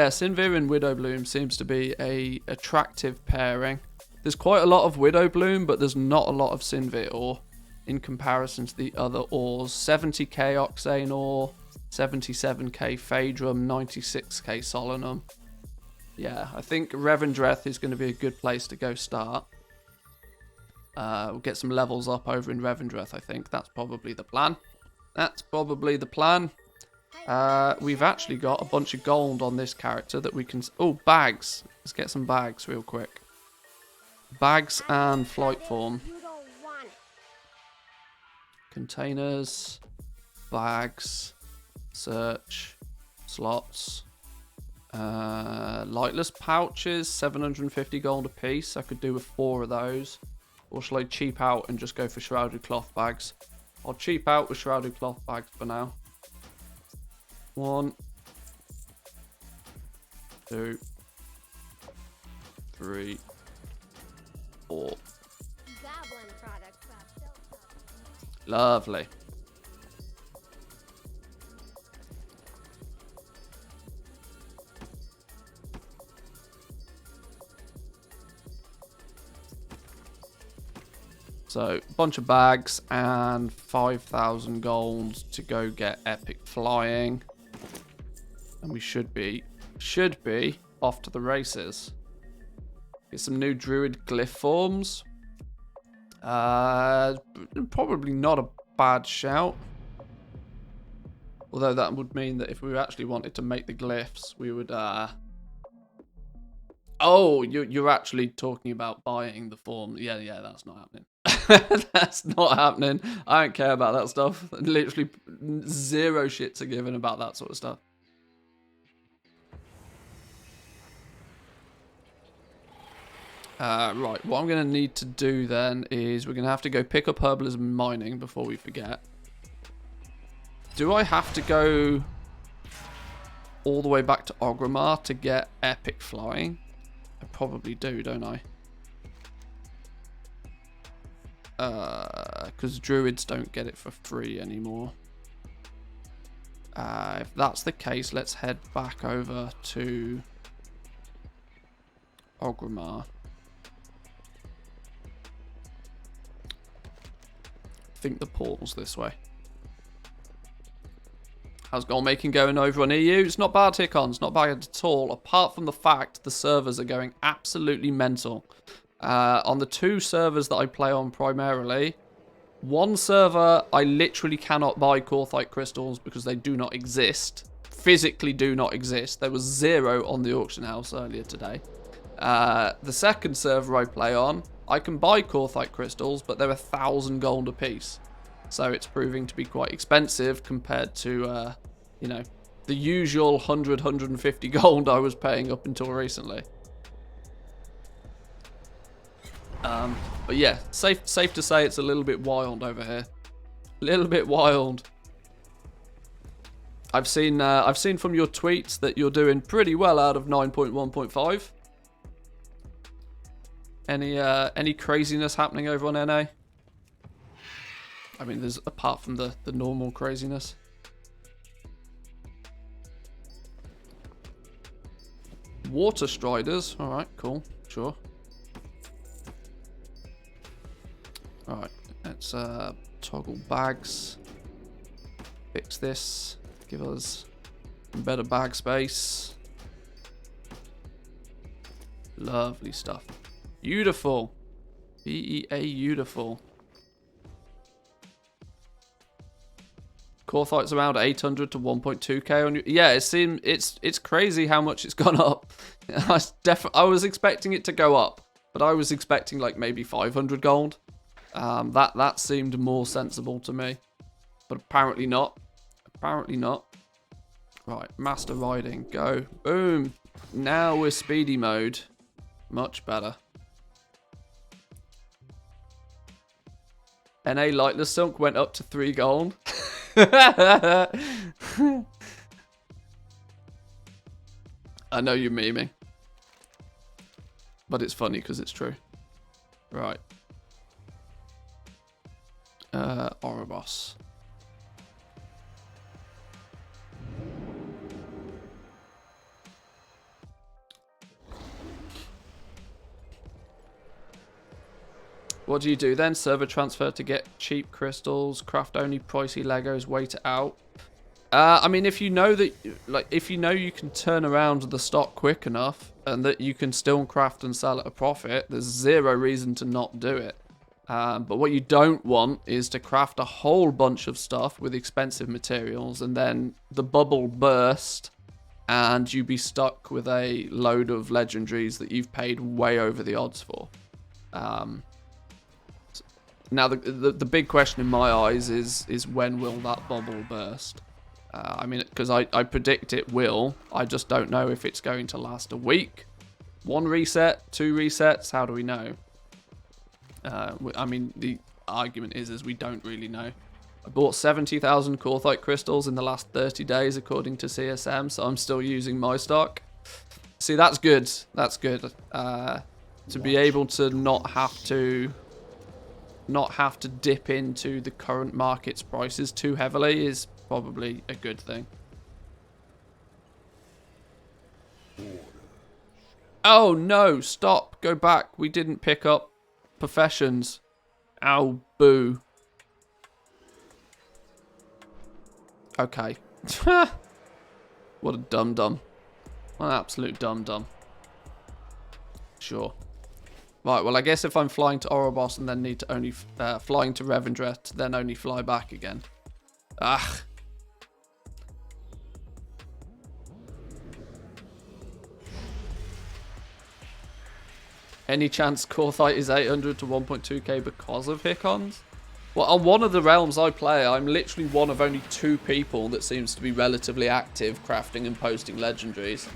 Sinvir and Widowbloom seems to be a attractive pairing. There's quite a lot of Widowbloom, but there's not a lot of Sinvir ore in comparison to the other ores. 70k Oxane ore, 77k Phaedrum, 96k Solanum. Yeah, I think Revendreth is going to be a good place to go start. We'll get some levels up over in Revendreth, I think. That's probably the plan. That's probably the plan. We've actually got a bunch of gold on this character that we can... Oh, bags. Let's get some bags real quick. Bags and flight form. Containers. Bags. Search. Slots. Lightless pouches. 750 gold a piece. I could do with 4 of those. Or shall I cheap out and just go for shrouded cloth bags? I'll cheap out with shrouded cloth bags for now. 1, 2, 3, 4. Lovely. So, bunch of bags and 5,000 gold to go get epic flying. And we should be off to the races. Get some new Druid glyph forms. Probably not a bad shout. Although that would mean that if we actually wanted to make the glyphs, we would... Oh, you're actually talking about buying the form. Yeah, that's not happening. That's not happening. I don't care about that stuff. Literally 0 shits are given about that sort of stuff. Right, what I'm going to need to do then is we're going to have to go pick up herbalism and mining before we forget. Do I have to go all the way back to Orgrimmar to get epic flying? I probably do, don't I? Because druids don't get it for free anymore. If that's the case, let's head back over to Orgrimmar. I think the portal's this way. How's goal making going over on EU? It's not bad, Hickons. Not bad at all. Apart from the fact the servers are going absolutely mental. On the 2 servers that I play on primarily, one server I literally cannot buy Corthite crystals because they do not exist. Physically do not exist. There was 0 on the auction house earlier today. The second server I play on, I can buy Corthite crystals, but they're 1,000 gold a piece. So it's proving to be quite expensive compared to, you know, the usual 100, 150 gold I was paying up until recently. But yeah, safe to say it's a little bit wild over here. A little bit wild. I've seen from your tweets that you're doing pretty well out of 9.1.5. Any craziness happening over on NA? I mean, there's apart from the normal craziness. Water Striders. All right, cool, sure. All right, let's toggle bags. Fix this. Give us better bag space. Lovely stuff. Beautiful. BEA beautiful. Corthite's around 800 to 1.2k on you. Yeah, it's crazy how much it's gone up. I was expecting it to go up, but I was expecting like maybe 500 gold. That seemed more sensible to me, but apparently not. Apparently not. Right, master riding, go, boom. Now we're speedy mode. Much better. NA Lightless Silk went up to 3 gold. I know you're memeing, but it's funny because it's true. Right. Oribos. What do you do then? Server transfer to get cheap crystals, craft only pricey Legos, wait it out. I mean, if you know that, like, if you know you can turn around the stock quick enough and that you can still craft and sell at a profit, there's 0 reason to not do it. But what you don't want is to craft a whole bunch of stuff with expensive materials and then the bubble burst and you be stuck with a load of legendaries that you've paid way over the odds for. Now, the big question in my eyes is when will that bubble burst? I mean, because I predict it will. I just don't know if it's going to last a week. 1 reset, 2 resets, how do we know? I mean, the argument is we don't really know. I bought 70,000 Corthite crystals in the last 30 days, according to CSM, so I'm still using my stock. See, that's good. That's good. To be able to not have to dip into the current market's prices too heavily is probably a good thing. Oh no, stop, go back. We didn't pick up professions. Ow, boo. Okay. What a dum-dum. What an absolute dum-dum. Sure. Right, well, I guess if I'm flying to Oribos and then need to only... flying to Revendra to then only fly back again. Ah. Any chance Corthite is 800 to 1.2k because of Hickons? Well, on one of the realms I play, I'm literally one of only 2 people that seems to be relatively active crafting and posting legendaries.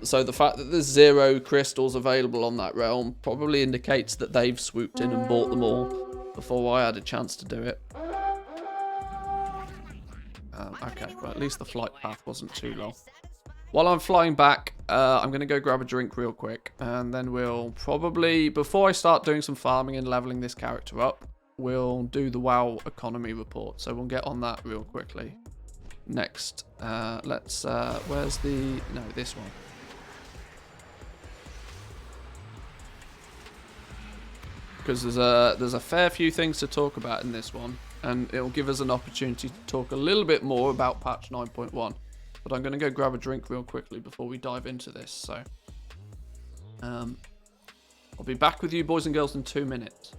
So the fact that there's 0 crystals available on that realm probably indicates that they've swooped in and bought them all before I had a chance to do it. Okay, well, at least the flight path wasn't too long. While I'm flying back, I'm going to go grab a drink real quick, and then we'll probably, before I start doing some farming and leveling this character up, we'll do the WoW economy report. So we'll get on that real quickly. Next, let's, where's the, no, this one. because there's a fair few things to talk about in this one, and it'll give us an opportunity to talk a little bit more about patch 9.1. But I'm going to go grab a drink real quickly before we dive into this. So I'll be back with you boys and girls in 2 minutes.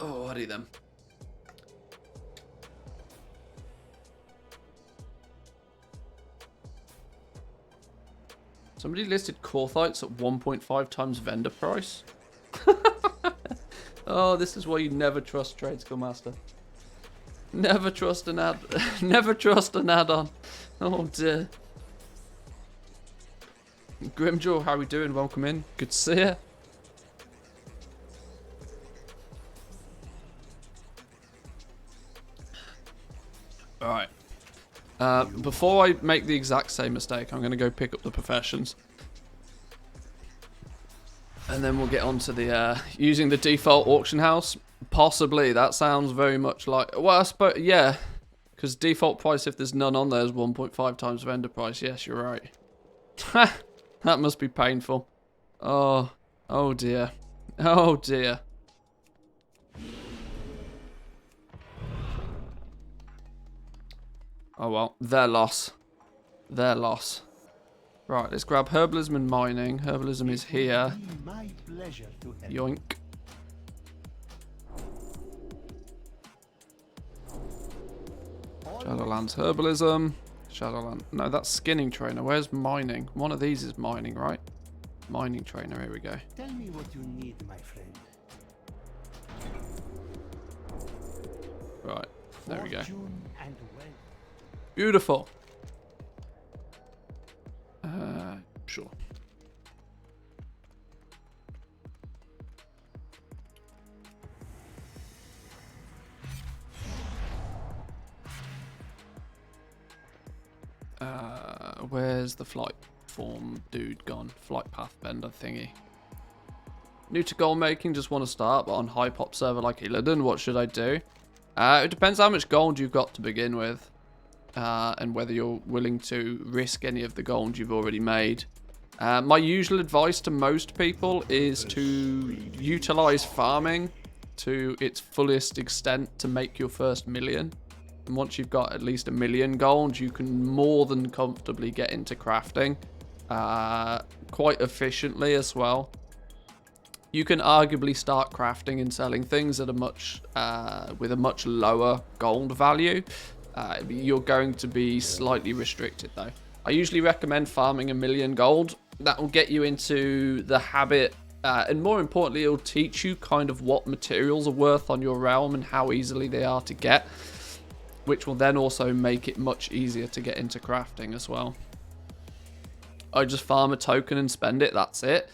Alrighty then. Somebody listed Corthites at 1.5 times vendor price. Oh, this is why you never trust Trade Skill Master. Never trust an never trust an add-on. Oh dear. Grimjaw, how are we doing? Welcome in. Good to see you. Alright. Before I make the exact same mistake, I'm going to go pick up the professions. And then we'll get on to the using the default auction house. Possibly. That sounds very much like... Well, I suppose... Yeah. Because default price, if there's none on there, is 1.5 times vendor price. Yes, you're right. That must be painful. Oh. Oh, dear. Oh, dear. Oh well, their loss. Their loss. Right, let's grab herbalism and mining. Herbalism is here. My pleasure to help. Yoink. Shadowlands herbalism. Shadowland. No, that's skinning trainer. Where's mining? One of these is mining, right? Mining trainer, here we go. Tell me what you need, my friend. Right, there we go. Fortune and wealth. Beautiful. Sure. Where's the flight form dude gone? Flight path bender thingy. New to goal making, just want to start, but on high pop server like Illidan, what should I do? It depends how much gold you've got to begin with. And whether you're willing to risk any of the gold you've already made. My usual advice to most people is to utilize farming to its fullest extent to make your first million. And once you've got at least 1 million gold, you can more than comfortably get into crafting. Quite efficiently as well. You can arguably start crafting and selling things at with a much lower gold value. You're going to be slightly restricted though. I usually recommend farming 1 million gold. That will get you into the habit, and more importantly, it'll teach you kind of what materials are worth on your realm and how easily they are to get, which will then also make it much easier to get into crafting as well. I just farm a token and spend it, that's it.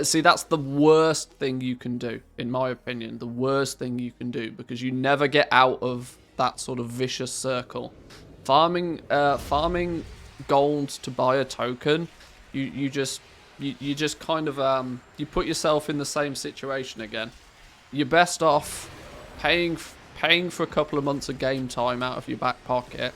See, that's the worst thing you can do, in my opinion. The worst thing you can do, because you never get out of that sort of vicious circle. Farming gold to buy a token, you just kind of you put yourself in the same situation again. You're best off paying for a couple of months of game time out of your back pocket,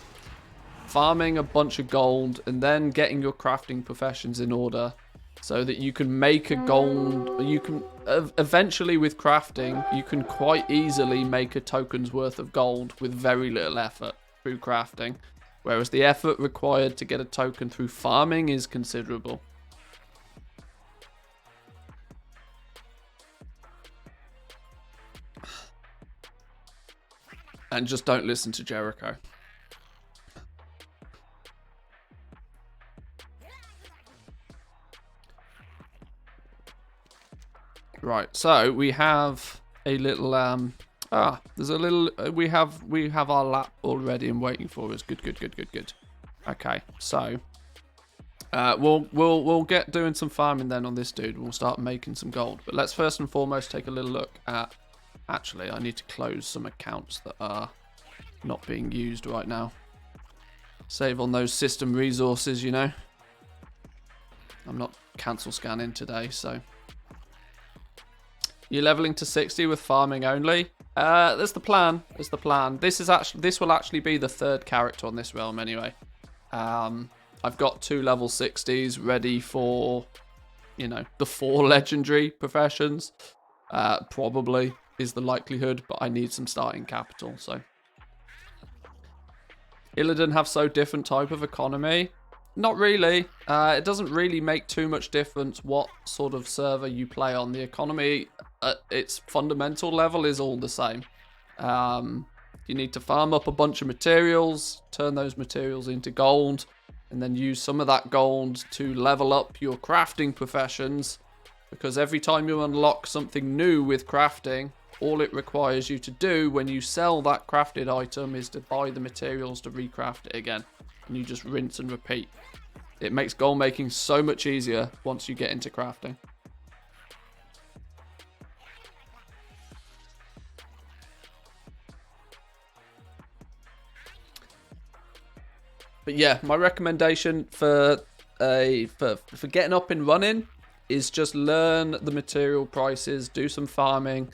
farming a bunch of gold, and then getting your crafting professions in order, so that you can make a gold. You can eventually, with crafting, you can quite easily make a token's worth of gold with very little effort through crafting, whereas the effort required to get a token through farming is considerable. And just don't listen to Jericho. Right, so we have a little there's a little we have our lap already and waiting for us. Good. Okay, so we'll get doing some farming then on this dude. We'll start making some gold. But let's first and foremost take a little look at, actually, I need to close some accounts that are not being used right now. Save on those system resources, you know. I'm not cancel scanning today, so. You're leveling to 60 with farming only. That's the plan. That's the plan. This will actually be the 3rd character on this realm anyway. I've got 2 level 60s ready for, you know, the 4 legendary professions. Probably is the likelihood, but I need some starting capital. So, Illidan have so different type of economy. Not really. It doesn't really make too much difference what sort of server you play on. The economy at its fundamental level is all the same. You need to farm up a bunch of materials, turn those materials into gold, and then use some of that gold to level up your crafting professions, because every time you unlock something new with crafting, all it requires you to do when you sell that crafted item is to buy the materials to recraft it again. And you just rinse and repeat. It makes gold making so much easier once you get into crafting. But yeah, my recommendation for getting up and running is just learn the material prices, do some farming,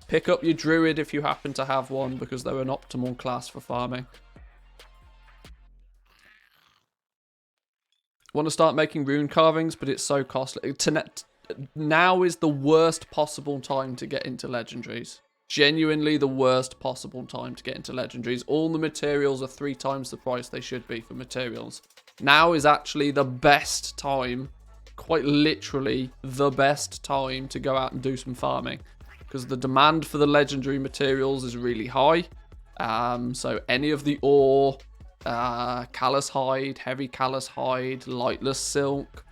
pick up your Druid if you happen to have one, because they're an optimal class for farming. Want to start making rune carvings, but it's so costly. Now is the worst possible time to get into legendaries. Genuinely the worst possible time to get into legendaries. All the materials are 3 times the price they should be for materials. Now is actually the best time, quite literally the best time to go out and do some farming, because the demand for the legendary materials is really high. So any of the ore, callous hide, heavy callous hide, lightless silk,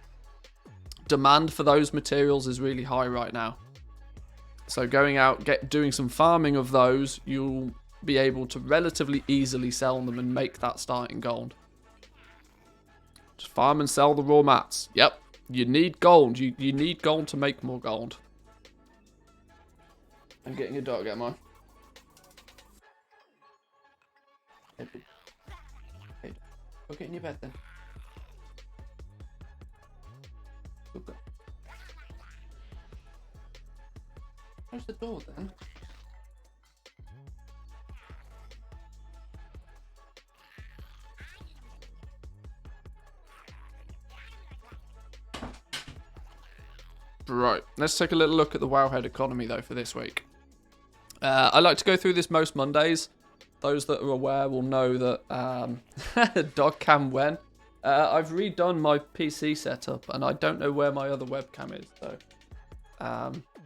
demand for those materials is really high right now. So going out, doing some farming of those, you'll be able to relatively easily sell them and make that starting gold. Just farm and sell the raw mats. Yep, you need gold. You need gold to make more gold. I'm getting a dog, am I? Hey, go get in your bed then. Good girl. Close the door then. Right, let's take a little look at the Wowhead economy though for this week. I like to go through this most Mondays. those that are aware will know that dog cam when. I've redone my PC setup, and I don't know where my other webcam is, so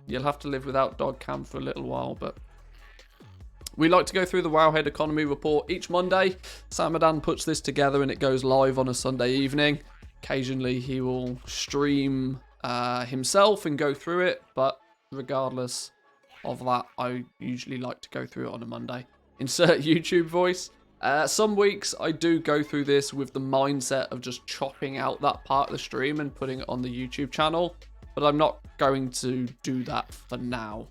you'll have to live without dog cam for a little while, but we like to go through the Wowhead economy report each Monday. Samadan puts this together and it goes live on a Sunday evening. Occasionally he will stream himself and go through it, but regardless of that, I usually like to go through it on a Monday. Insert YouTube voice. Some weeks I do go through this with the mindset of just chopping out that part of the stream and putting it on the YouTube channel, but I'm not going to do that for now.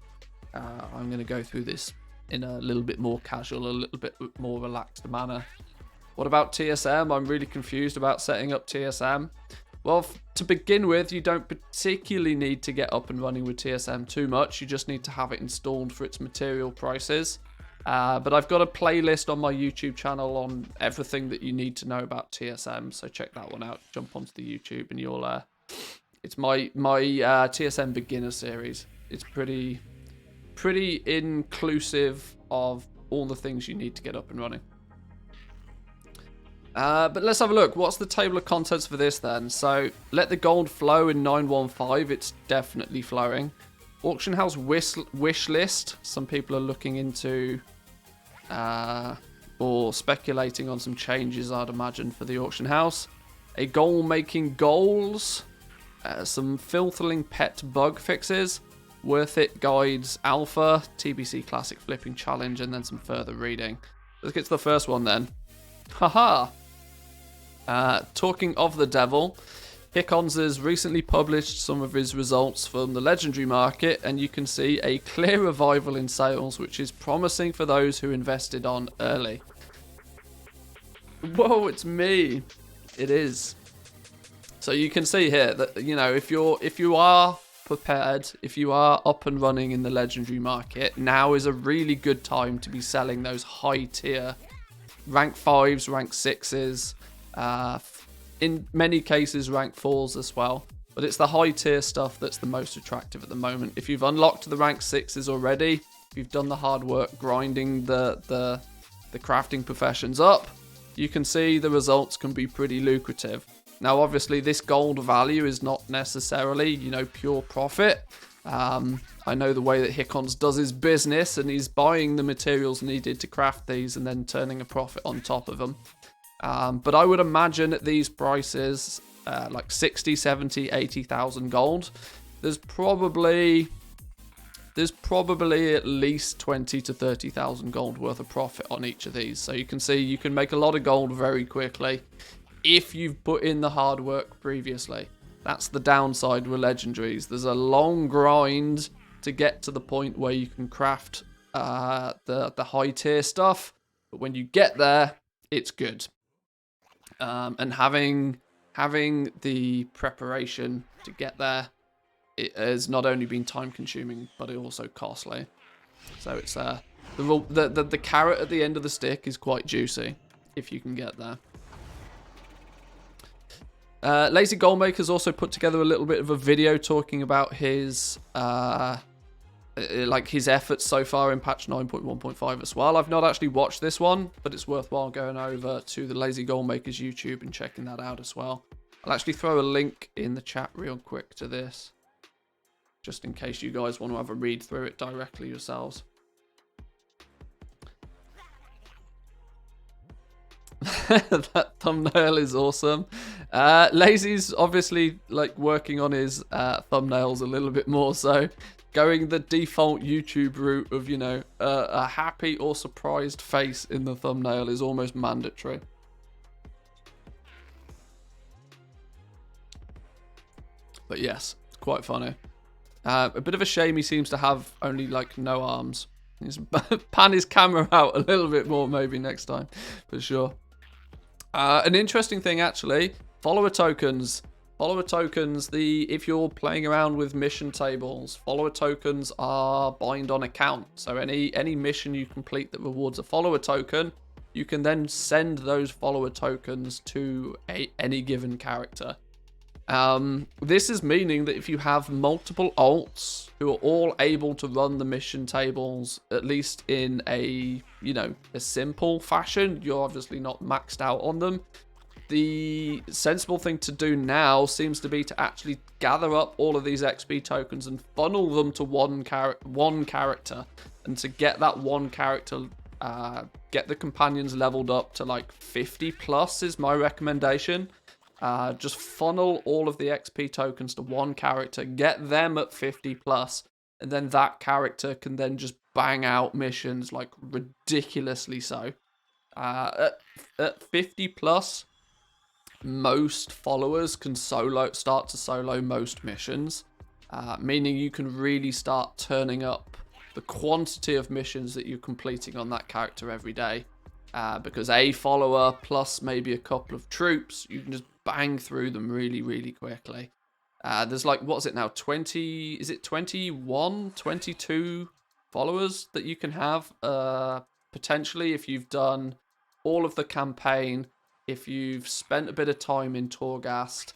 I'm going to go through this in a little bit more casual, a little bit more relaxed manner. What about TSM? I'm really confused about setting up TSM. Well, to begin with, you don't particularly need to get up and running with TSM too much. You just need to have it installed for its material prices. But I've got a playlist on my YouTube channel on everything that you need to know about TSM, so check that one out. Jump onto the YouTube and you'll... it's my TSM beginner series. It's pretty inclusive of all the things you need to get up and running. But let's have a look. What's the table of contents for this then? So, let the gold flow in 915. It's definitely flowing. Auction house wish list. Some people are looking into or speculating on some changes, I'd imagine, for the auction house. A goal making goals. Some filtering pet bug fixes. Worth It Guides Alpha, TBC Classic Flipping Challenge, and then some further reading. Let's get to the first one then. Haha! Talking of the devil, Hickons has recently published some of his results from the legendary market, and you can see a clear revival in sales, which is promising for those who invested on early. Whoa, it's me! It is. So you can see here that, you know, if you are prepared, if you are up and running in the legendary market, now is a really good time to be selling those high tier rank 5s, rank 6s, in many cases rank 4s as well, but it's the high tier stuff that's the most attractive at the moment. If you've unlocked the rank 6s already, if you've done the hard work grinding the crafting professions up, you can see the results can be pretty lucrative. Now, obviously, this gold value is not necessarily, you know, pure profit. I know the way that Hickons does his business, and he's buying the materials needed to craft these and then turning a profit on top of them. But I would imagine at these prices, like 60, 70, 80,000 gold, there's probably at least 20 to 30,000 gold worth of profit on each of these. So you can see you can make a lot of gold very quickly if you've put in the hard work previously. That's the downside with legendaries. There's a long grind to get to the point where you can craft the high tier stuff, but when you get there, it's good. And having the preparation to get there, it has not only been time consuming, but it also costly. So it's the carrot at the end of the stick is quite juicy if you can get there. Lazy Goalmaker's also put together a little bit of a video talking about his his efforts so far in patch 9.1.5 as well. I've not actually watched this one, but it's worthwhile going over to the Lazy Goalmaker's YouTube and checking that out as well. I'll actually throw a link in the chat real quick to this, just in case you guys want to have a read through it directly yourselves. That thumbnail is awesome. Lazy's obviously like working on his thumbnails a little bit more, so going the default YouTube route of, you know, a happy or surprised face in the thumbnail is almost mandatory. But yes, it's quite funny. A bit of a shame he seems to have only like no arms. He's pan his camera out a little bit more maybe next time, for sure. An interesting thing actually, follower tokens. Follower tokens, if you're playing around with mission tables, follower tokens are bind on account. So any mission you complete that rewards a follower token, you can then send those follower tokens to any given character. This is meaning that if you have multiple alts who are all able to run the mission tables, at least in a, you know, a simple fashion, you're obviously not maxed out on them. The sensible thing to do now seems to be to actually gather up all of these XP tokens and funnel them to one character. And to get that one character, get the companions leveled up to like 50 plus is my recommendation. Just funnel all of the XP tokens to one character, get them at 50 plus, and then that character can then just bang out missions like ridiculously so. At 50 plus, most followers can start to solo most missions, meaning you can really start turning up the quantity of missions that you're completing on that character every day. Because a follower plus maybe a couple of troops, you can just bang through them really, really quickly. There's like, what's it now, 20, is it 21, 22 followers that you can have, potentially, if you've done all of the campaign, if you've spent a bit of time in Torghast,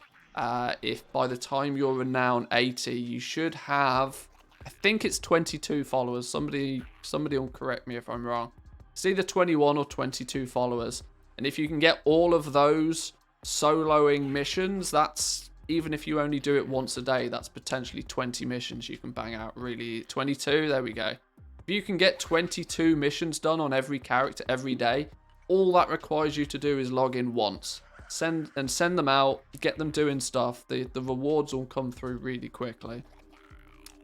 if by the time you're renown 80, you should have, I think it's 22 followers. Somebody will correct me if I'm wrong. It's either 21 or 22 followers. And if you can get all of those soloing missions, that's, even if you only do it once a day, that's potentially 20 missions you can bang out, really. 22, there we go. If you can get 22 missions done on every character every day, all that requires you to do is log in once. Send them out, get them doing stuff. The rewards will come through really quickly.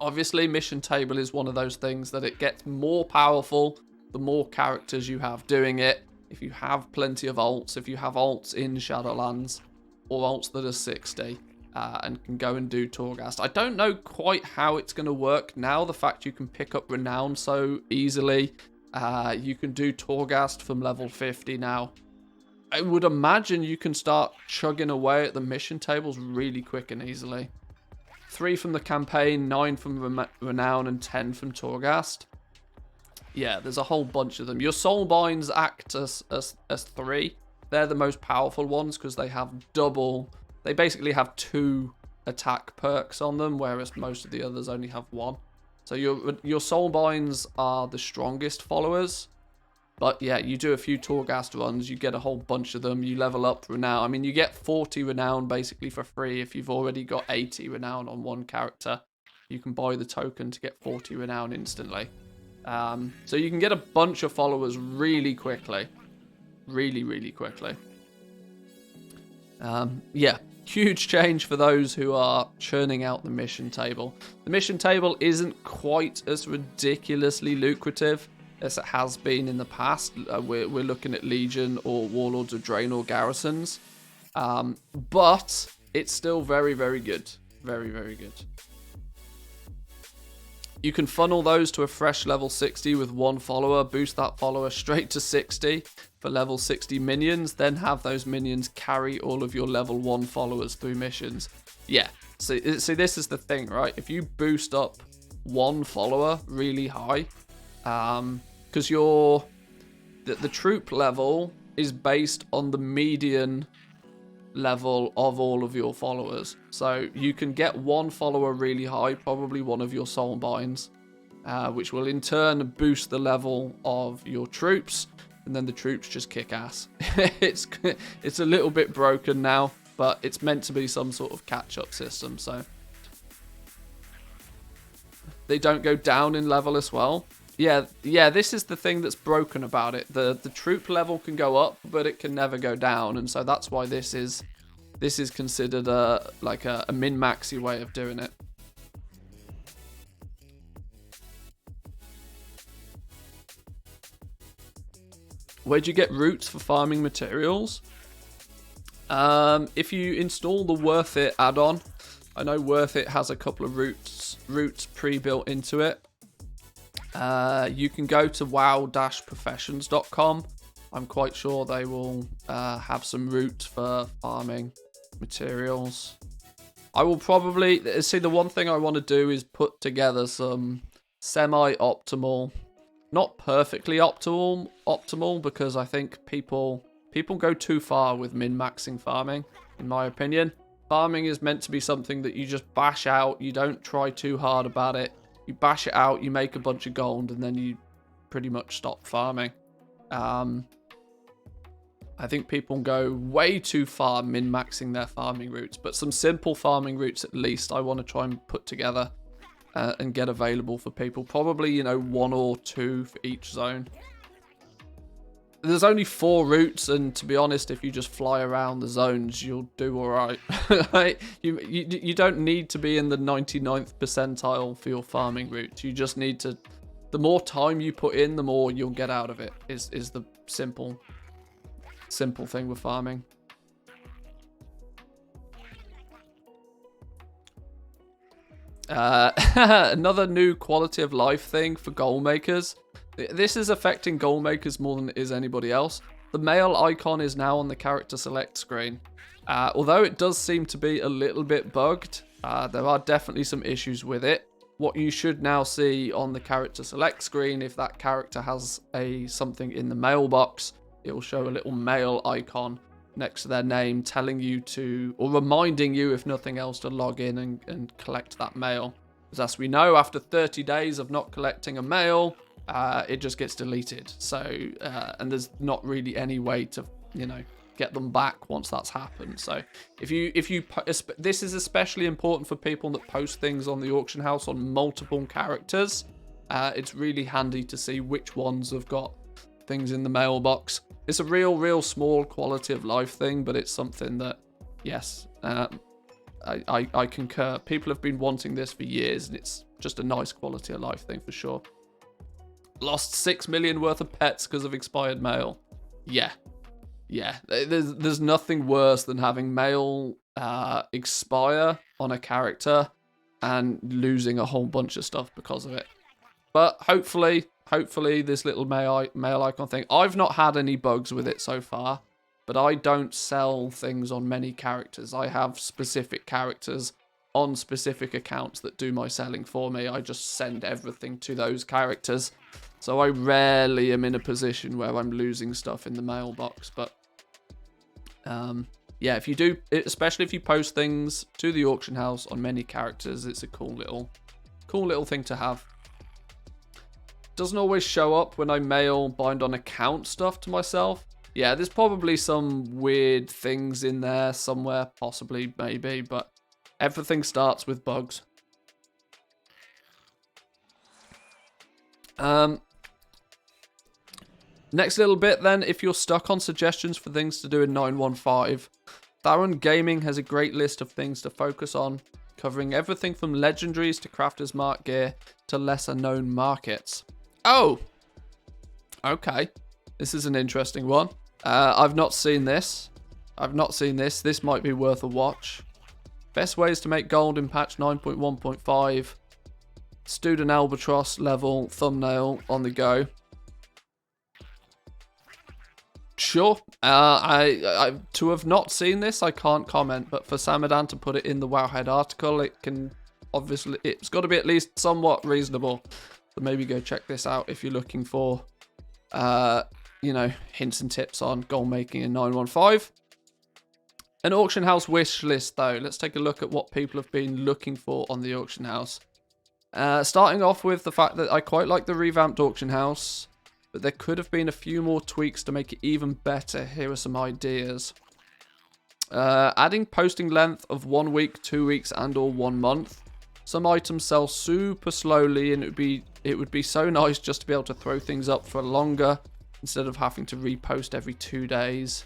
Obviously, mission table is one of those things that it gets more powerful the more characters you have doing it. If you have plenty of alts, if you have alts in Shadowlands, or alts that are 60, and can go and do Torghast. I don't know quite how it's going to work now, the fact you can pick up Renown so easily. You can do Torghast from level 50 now. I would imagine you can start chugging away at the mission tables really quick and easily. 3 from the campaign, 9 from Renown, and 10 from Torghast. Yeah, there's a whole bunch of them. Your Soulbinds act as 3. They're the most powerful ones because they have double. They basically have 2 attack perks on them, whereas most of the others only have 1. So your Soulbinds are the strongest followers. But yeah, you do a few Torghast runs, you get a whole bunch of them, you level up Renown. I mean, you get 40 Renown basically for free if you've already got 80 Renown on one character. You can buy the token to get 40 Renown instantly. So you can get a bunch of followers really quickly. Really, really quickly. Yeah, huge change for those who are churning out the mission table. The mission table isn't quite as ridiculously lucrative as it has been in the past. We're looking at Legion or Warlords of Draenor garrisons. But it's still very, very good. Very, very good. You can funnel those to a fresh level 60 with 1 follower, boost that follower straight to 60 for level 60 minions, then have those minions carry all of your level 1 followers through missions. Yeah, see, this is the thing, right? If you boost up 1 follower really high, because the troop level is based on the median level of all of your followers. So you can get 1 follower really high, probably one of your Soulbinds, which will in turn boost the level of your troops, and then the troops just kick ass. It's a little bit broken now, but it's meant to be some sort of catch-up system, so they don't go down in level as well. Yeah, this is the thing that's broken about it. The troop level can go up, but it can never go down, and so that's why this is considered a min-maxy way of doing it. Where'd you get roots for farming materials? If you install the Worth It add-on, I know Worth It has a couple of roots pre-built into it. You can go to wow-professions.com. I'm quite sure they will have some roots for farming materials. I will probably see, the one thing I want to do is put together some semi-optimal, not perfectly optimal, because I think people go too far with min-maxing farming, in my opinion. Farming is meant to be something that you just bash out. You don't try too hard about it. You bash it out, you make a bunch of gold, and then you pretty much stop farming. I think people go way too far min-maxing their farming routes, but some simple farming routes at least I want to try and put together and get available for people. Probably, you know, 1 or 2 for each zone. There's only 4 routes, and to be honest, if you just fly around the zones, you'll do all right. Right? You don't need to be in the 99th percentile for your farming route. You just need to... The more time you put in, the more you'll get out of it, is the simple thing with farming. Another new quality of life thing for goal makers. This is affecting goal makers more than it is anybody else. The male icon is now on the character select screen. Although it does seem to be a little bit bugged, there are definitely some issues with it. What you should now see on the character select screen, if that character has something in the mailbox, it will show a little mail icon next to their name telling you to, or reminding you if nothing else, to log in and collect that mail. Because as we know, after 30 days of not collecting a mail, it just gets deleted. So, and there's not really any way to, you know, get them back once that's happened. So if you this is especially important for people that post things on the auction house on multiple characters. It's really handy to see which ones have got things in the mailbox. It's a real small quality of life thing, but it's something that, yes, I concur. People have been wanting this for years, and it's just a nice quality of life thing for sure. Lost 6 million worth of pets because of expired mail. Yeah. There's nothing worse than having mail expire on a character and losing a whole bunch of stuff because of it. But hopefully this little mail icon thing, I've not had any bugs with it so far, but I don't sell things on many characters. I have specific characters on specific accounts that do my selling for me. I just send everything to those characters. So I rarely am in a position where I'm losing stuff in the mailbox. But yeah, if you do, especially if you post things to the auction house on many characters, it's a cool little thing to have. Doesn't always show up when I mail bind on account stuff to myself. Yeah, there's probably some weird things in there somewhere, possibly, maybe, but everything starts with bugs. Next little bit then, if you're stuck on suggestions for things to do in 915, Tharon Gaming has a great list of things to focus on, covering everything from legendaries to crafter's mark gear to lesser known markets. Oh! Okay. This is an interesting one. I've not seen this. This might be worth a watch. Best ways to make gold in patch 9.1.5. Student Albatross level thumbnail on the go. Sure. I to have not seen this, I can't comment, but for Samadan to put it in the Wowhead article, it's got to be at least somewhat reasonable. So maybe go check this out if you're looking for, you know, hints and tips on gold making in 915. An auction house wish list, though. Let's take a look at what people have been looking for on the auction house. Starting off with the fact that I quite like the revamped auction house, but there could have been a few more tweaks to make it even better. Here are some ideas. Adding posting length of 1 week, 2 weeks, and or 1 month. Some items sell super slowly, and it would be so nice just to be able to throw things up for longer instead of having to repost every 2 days.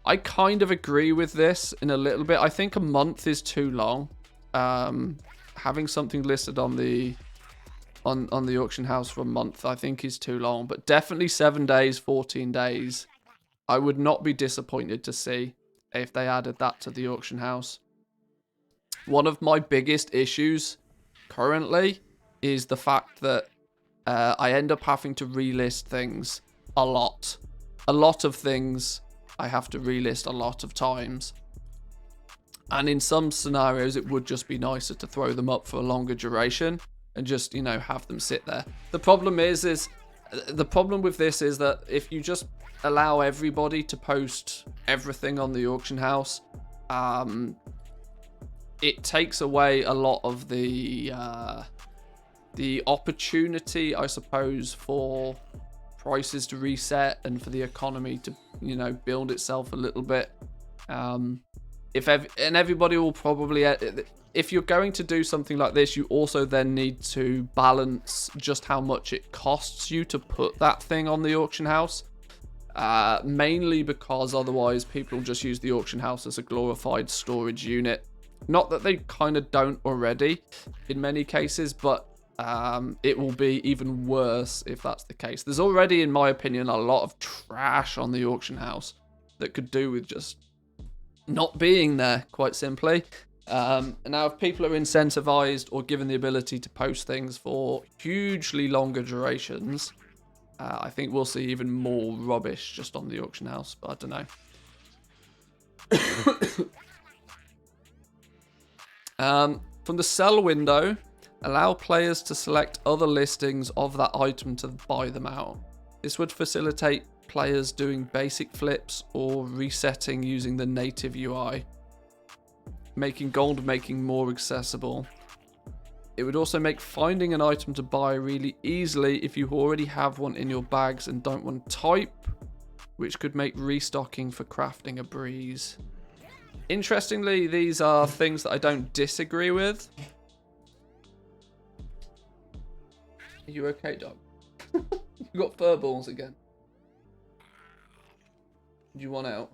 I kind of agree with this in a little bit. I think a month is too long. Having something listed on the auction house for a month, I think, is too long. But definitely 7 days, 14 days. I would not be disappointed to see if they added that to the auction house. One of my biggest issues currently is the fact that I end up having to relist things a lot. A lot of things I have to relist a lot of times. And in some scenarios, it would just be nicer to throw them up for a longer duration and just, you know, have them sit there. The problem with this is that if you just allow everybody to post everything on the auction house, it takes away a lot of the opportunity, I suppose, for prices to reset and for the economy to, you know, build itself a little bit. Everybody will probably, if you're going to do something like this, you also then need to balance just how much it costs you to put that thing on the auction house. Mainly because otherwise people just use the auction house as a glorified storage unit. Not that they kind of don't already in many cases, but it will be even worse if that's the case. There's already, in my opinion, a lot of trash on the auction house that could do with just not being there, quite simply. And now if people are incentivized or given the ability to post things for hugely longer durations, I think we'll see even more rubbish just on the auction house, but I don't know. From the sell window, allow players to select other listings of that item to buy them out. This would facilitate players doing basic flips or resetting using the native UI, making gold making more accessible. It would also make finding an item to buy really easily if you already have one in your bags and don't want to type, which could make restocking for crafting a breeze. Interestingly, these are things that I don't disagree with. Are you okay, dog? You got fur balls again. Do you want out?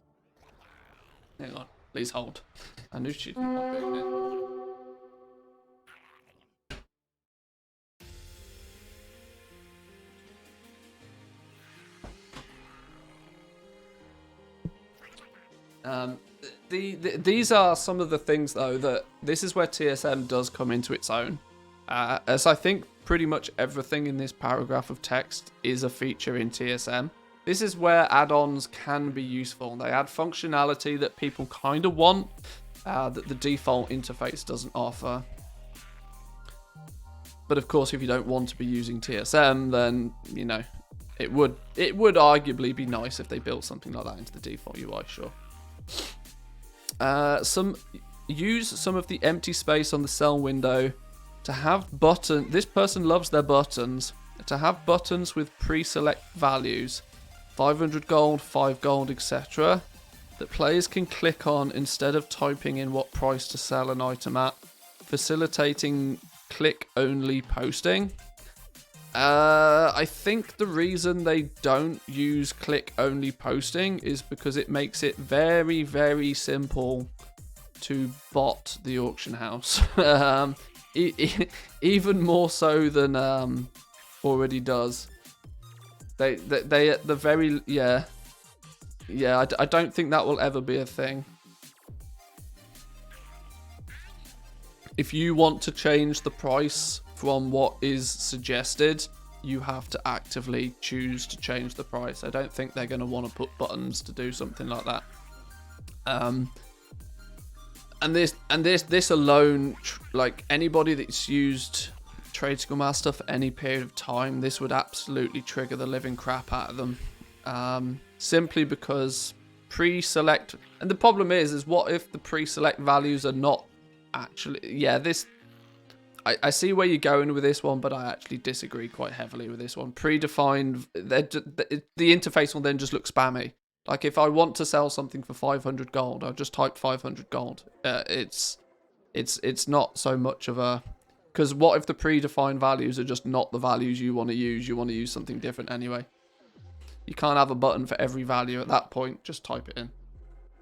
Hang on, please hold. I knew she'd be popping in. These are some of the things, though, that this is where TSM does come into its own. As I think pretty much everything in this paragraph of text is a feature in TSM. This is where add-ons can be useful. They add functionality that people kind of want, that the default interface doesn't offer. But of course, if you don't want to be using TSM, then, you know, it would arguably be nice if they built something like that into the default UI, sure. Use some of the empty space on the sell window to have this person loves their buttons. To have buttons with pre-select values, 500 gold, 5 gold, etc., that players can click on instead of typing in what price to sell an item at, facilitating click-only posting. I think the reason they don't use click-only posting is because it makes it very, very simple to bot the auction house. Even more so than already does. They at the very, yeah, I don't think that will ever be a thing. If you want to change the price from what is suggested, you have to actively choose to change the price. I don't think they're going to want to put buttons to do something like that. And this alone, like anybody that's used Trade Skill Master for any period of time, this would absolutely trigger the living crap out of them. Simply because pre-select, and the problem is what if the pre-select values are not actually, yeah, this, I see where you're going with this one, but I actually disagree quite heavily with this one. Predefined, the interface will then just look spammy. Like if I want to sell something for 500 gold, I'll just type 500 gold. It's not so much of a, because what if the predefined values are just not the values you want to use? You want to use something different anyway. You can't have a button for every value at that point. Just type it in.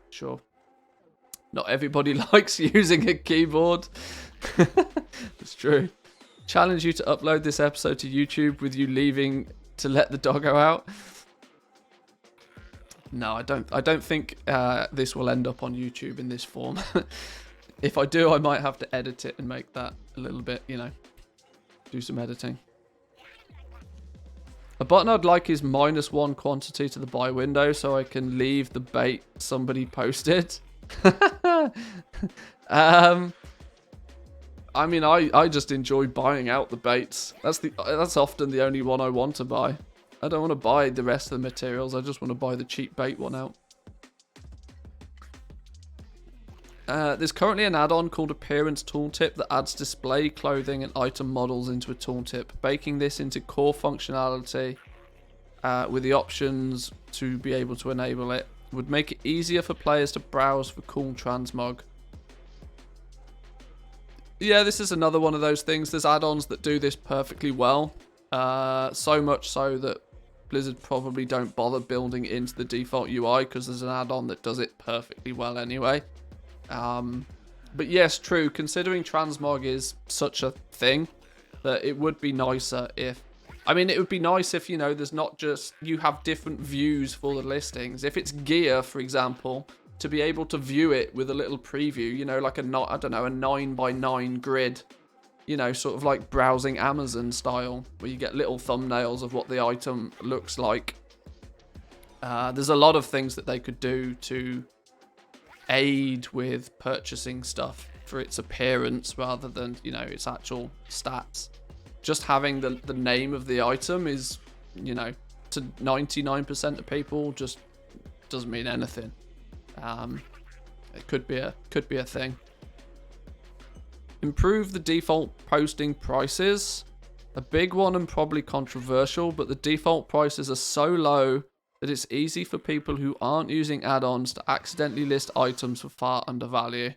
Sure. Not everybody likes using a keyboard. It's true. Challenge you to upload this episode to YouTube with you leaving to let the doggo out. No, I don't think this will end up on YouTube in this form. If I do, I might have to edit it and make that a little bit, you know, do some editing. A button I'd like is -1 quantity to the buy window so I can leave the bait somebody posted. I mean, I just enjoy buying out the baits. That's often the only one I want to buy. I don't want to buy the rest of the materials. I just want to buy the cheap bait one out. There's currently an add-on called Appearance Tooltip that adds display, clothing, and item models into a tooltip, baking this into core functionality with the options to be able to enable it. Would make it easier for players to browse for cool transmog. Yeah, this is another one of those things. There's add-ons that do this perfectly well. So much so that Blizzard probably don't bother building it into the default UI because there's an add-on that does it perfectly well anyway. But yes, true, considering transmog is such a thing, that it would be nicer if... I mean, it would be nice if, you know, there's not just... You have different views for the listings. If it's gear, for example, to be able to view it with a little preview, you know, like a 9x9 grid, you know, sort of like browsing Amazon style, where you get little thumbnails of what the item looks like. There's a lot of things that they could do to aid with purchasing stuff for its appearance rather than, you know, its actual stats. Just having the name of the item is, you know, to 99% of people just doesn't mean anything. It could be a thing. Improve the default posting prices. A big one and probably controversial, but the default prices are so low that it's easy for people who aren't using add-ons to accidentally list items for far under value.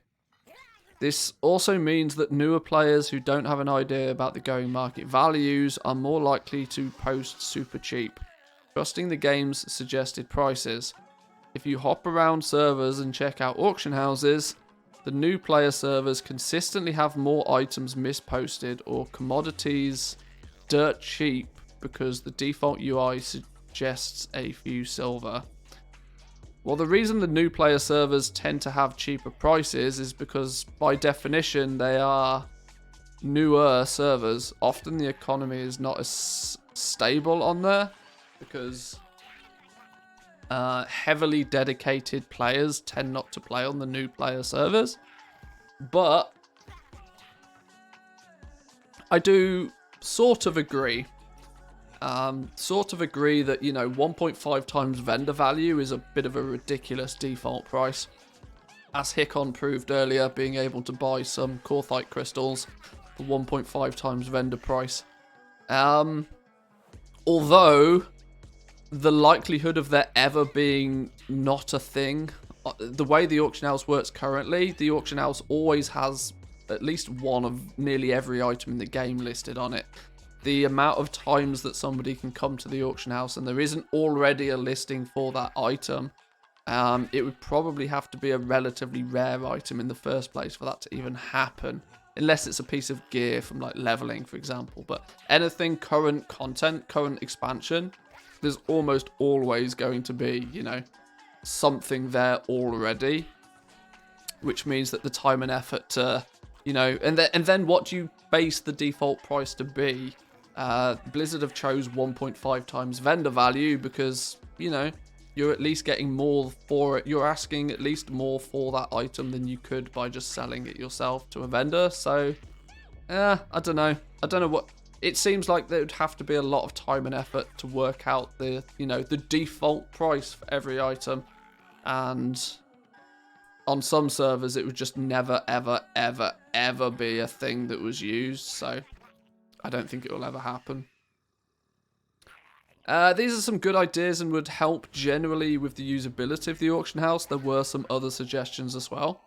This also means that newer players who don't have an idea about the going market values are more likely to post super cheap, trusting the game's suggested prices. If you hop around servers and check out auction houses, the new player servers consistently have more items misposted or commodities dirt cheap because the default UI suggests a few silver. Well, the reason the new player servers tend to have cheaper prices is because, by definition, they are newer servers. Often the economy is not as stable on there because heavily dedicated players tend not to play on the new player servers. But I do sort of agree. That, you know, 1.5 times vendor value is a bit of a ridiculous default price. As Hickon proved earlier, being able to buy some Korthite crystals for 1.5 times vendor price. Although, the likelihood of there ever being not a thing, the way the auction house works currently, the auction house always has at least one of nearly every item in the game listed on it. The amount of times that somebody can come to the auction house and there isn't already a listing for that item, it would probably have to be a relatively rare item in the first place for that to even happen. Unless it's a piece of gear from like leveling, for example. But anything current content, current expansion, there's almost always going to be, you know, something there already. Which means that the time and effort to, you know, and then what do you base the default price to be? Blizzard have chose 1.5 times vendor value because, you know, you're at least getting more for it. You're asking at least more for that item than you could by just selling it yourself to a vendor. So, I don't know. I don't know what... It seems like there would have to be a lot of time and effort to work out the, you know, the default price for every item. And on some servers, it would just never, ever, ever, ever be a thing that was used. So I don't think it will ever happen. These are some good ideas and would help generally with the usability of the auction house. There were some other suggestions as well.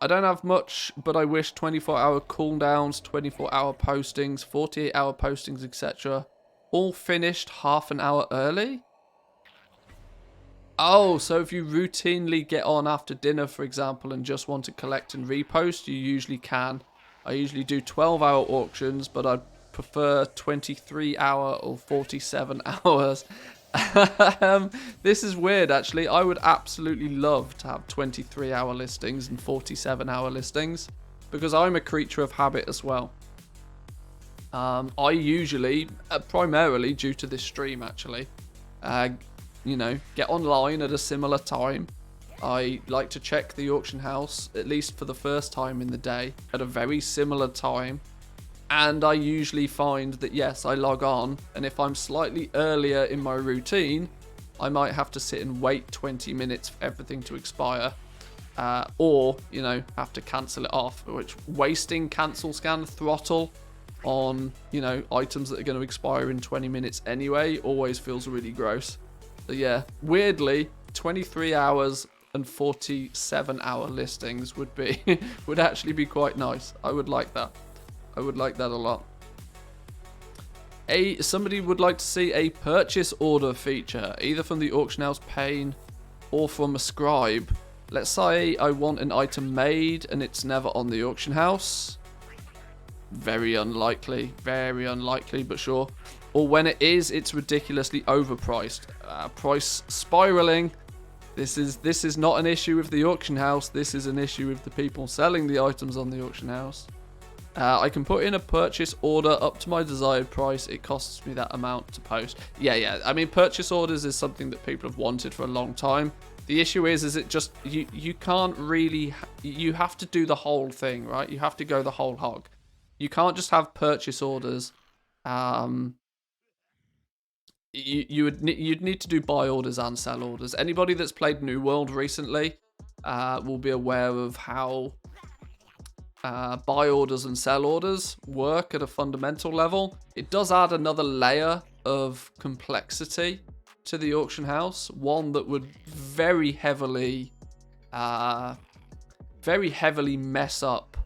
I don't have much, but I wish 24-hour cooldowns, 24-hour postings, 48-hour postings, etc. all finished half an hour early. Oh, so if you routinely get on after dinner, for example, and just want to collect and repost, you usually can. I usually do 12-hour auctions, but I'd prefer 23-hour or 47 hours. This is weird, actually. I would absolutely love to have 23-hour listings and 47-hour listings, because I'm a creature of habit as well. I usually, primarily due to this stream, actually, you know, get online at a similar time. I like to check the auction house, at least for the first time in the day, at a very similar time. And I usually find that, yes, I log on, and if I'm slightly earlier in my routine, I might have to sit and wait 20 minutes for everything to expire. or, you know, have to cancel it off, which wasting cancel scan throttle on, you know, items that are going to expire in 20 minutes anyway always feels really gross. So yeah, weirdly, 23 hours and 47-hour listings would be would actually be quite nice. I would like that. I would like that a lot. Somebody would like to see a purchase order feature, either from the auction house pane or from a scribe. Let's say I want an item made and it's never on the auction house. Very unlikely, but sure. Or when it is, it's ridiculously overpriced. Price spiraling. This is not an issue with the auction house. This is an issue with the people selling the items on the auction house. I can put in a purchase order up to my desired price. It costs me that amount to post. Yeah. I mean, purchase orders is something that people have wanted for a long time. The issue is it just, you can't really, you have to do the whole thing, right? You have to go the whole hog. You can't just have purchase orders. You'd need to do buy orders and sell orders. Anybody that's played New World recently will be aware of how buy orders and sell orders work at a fundamental level. It does add another layer of complexity to the auction house, one that would very heavily mess up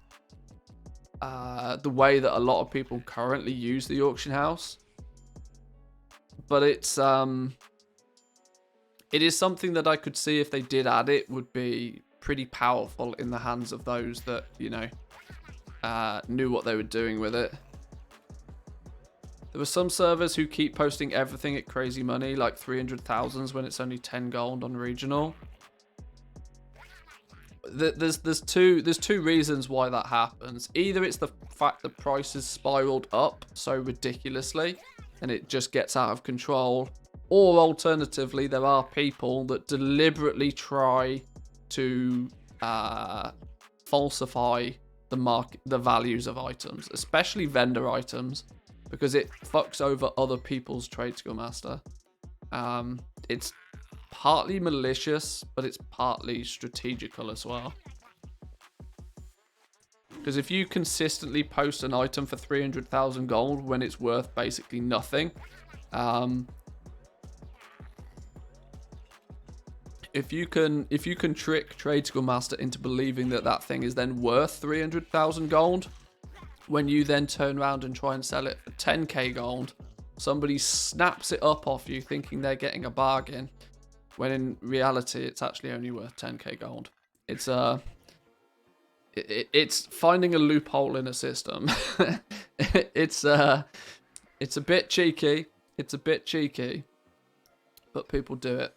the way that a lot of people currently use the auction house. But it is something that I could see, if they did add it, would be pretty powerful in the hands of those that, you know, knew what they were doing with it. There were some servers who keep posting everything at crazy money, like 300,000 when it's only 10 gold on regional. There's two reasons why that happens. Either it's the fact the prices spiraled up so ridiculously and it just gets out of control, or alternatively there are people that deliberately try to falsify the values of items, especially vendor items, because it fucks over other people's trade skill master. It's partly malicious, but it's partly strategical as well. Because if you consistently post an item for 300,000 gold when it's worth basically nothing, if you can trick Trade Skill Master into believing that that thing is then worth 300,000 gold, when you then turn around and try and sell it for 10k gold, somebody snaps it up off you thinking they're getting a bargain, when in reality it's actually only worth 10k gold. It's finding a loophole in a system. It's a bit cheeky. It's a bit cheeky, but people do it.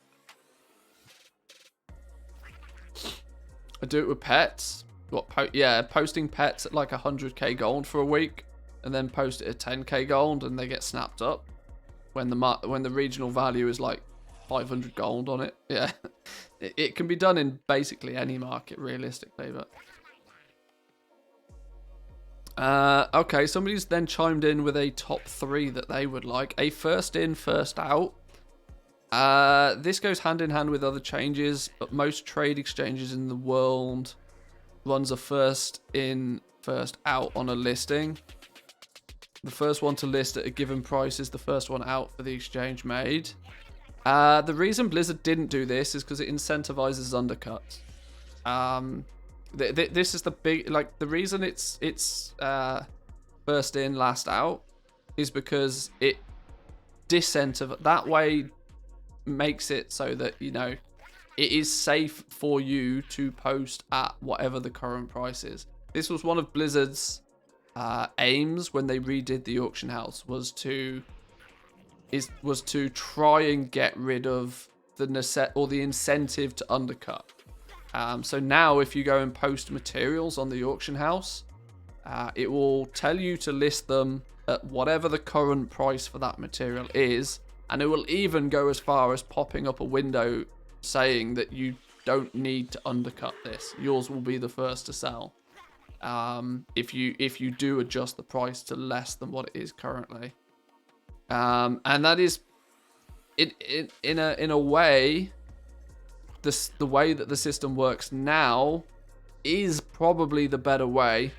I do it with pets. Posting pets at like 100k gold for a week, and then post it at 10k gold, and they get snapped up when the regional value is like 500 gold on it. Yeah, it can be done in basically any market realistically, but. Okay, somebody's then chimed in with a top 3 that they would like. A first in, first out. This goes hand in hand with other changes, but most trade exchanges in the world runs a first in, first out on a listing. The first one to list at a given price is the first one out for the exchange made. The reason Blizzard didn't do this is because it incentivizes undercuts. This is the big, like, the reason it's first in, last out is because it that way makes it so that, you know, it is safe for you to post at whatever the current price is. This was one of Blizzard's aims when they redid the auction house, was to try and get rid of the incentive to undercut. So now if you go and post materials on the auction house, it will tell you to list them at whatever the current price for that material is, and it will even go as far as popping up a window saying that you don't need to undercut this. Yours will be the first to sell. If you do adjust the price to less than what it is currently. And that is in a way, the way that the system works now is probably the better way.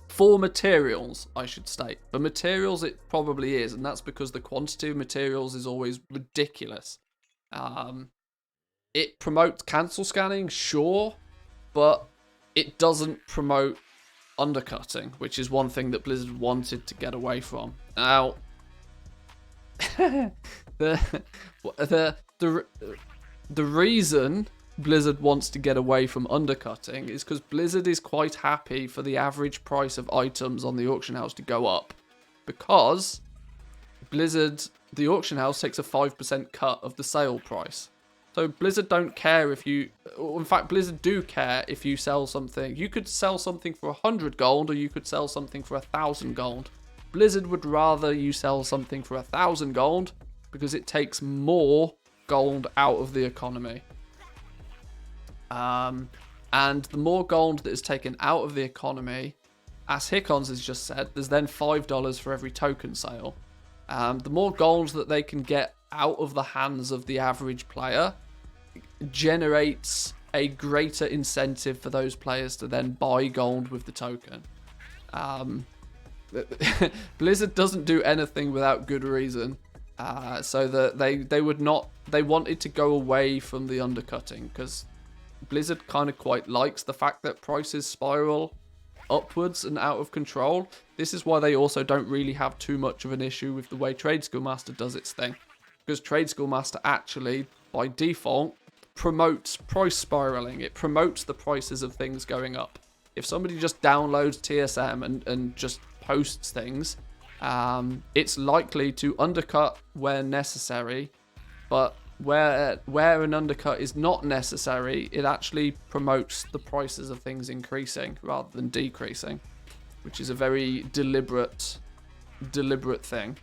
For materials, I should state. For materials, it probably is, and that's because the quantity of materials is always ridiculous. It promotes cancel scanning, sure, but it doesn't promote undercutting, which is one thing that Blizzard wanted to get away from. Now, the reason Blizzard wants to get away from undercutting is because Blizzard is quite happy for the average price of items on the auction house to go up, because Blizzard, the auction house, takes a 5% cut of the sale price. So Blizzard don't care if you, in fact Blizzard do care if you sell something. You could sell something for 100 gold, or you could sell something for 1,000 gold. Blizzard would rather you sell something for 1,000 gold because it takes more gold out of the economy. And the more gold that is taken out of the economy, as Hickons has just said, there's then $5 for every token sale. The more gold that they can get out of the hands of the average player generates a greater incentive for those players to then buy gold with the token. Blizzard doesn't do anything without good reason. So that they wanted to go away from the undercutting, because Blizzard kind of quite likes the fact that prices spiral upwards and out of control. This is why they also don't really have too much of an issue with the way Trade Skill Master does its thing, because Trade Skill Master actually, by default, promotes price spiraling. It promotes the prices of things going up. If somebody just downloads TSM and just posts things, it's likely to undercut where necessary, but where an undercut is not necessary, it actually promotes the prices of things increasing rather than decreasing, which is a very deliberate thing.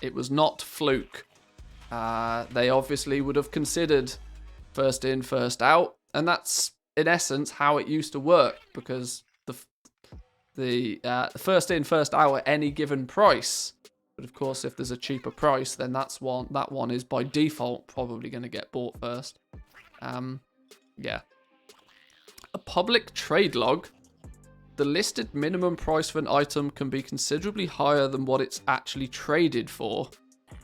It was not fluke. They obviously would have considered first in, first out, and that's in essence how it used to work, because the first in, first out at any given price. But of course, if there's a cheaper price, then that one is by default probably going to get bought first. Yeah. A public trade log. The listed minimum price for an item can be considerably higher than what it's actually traded for,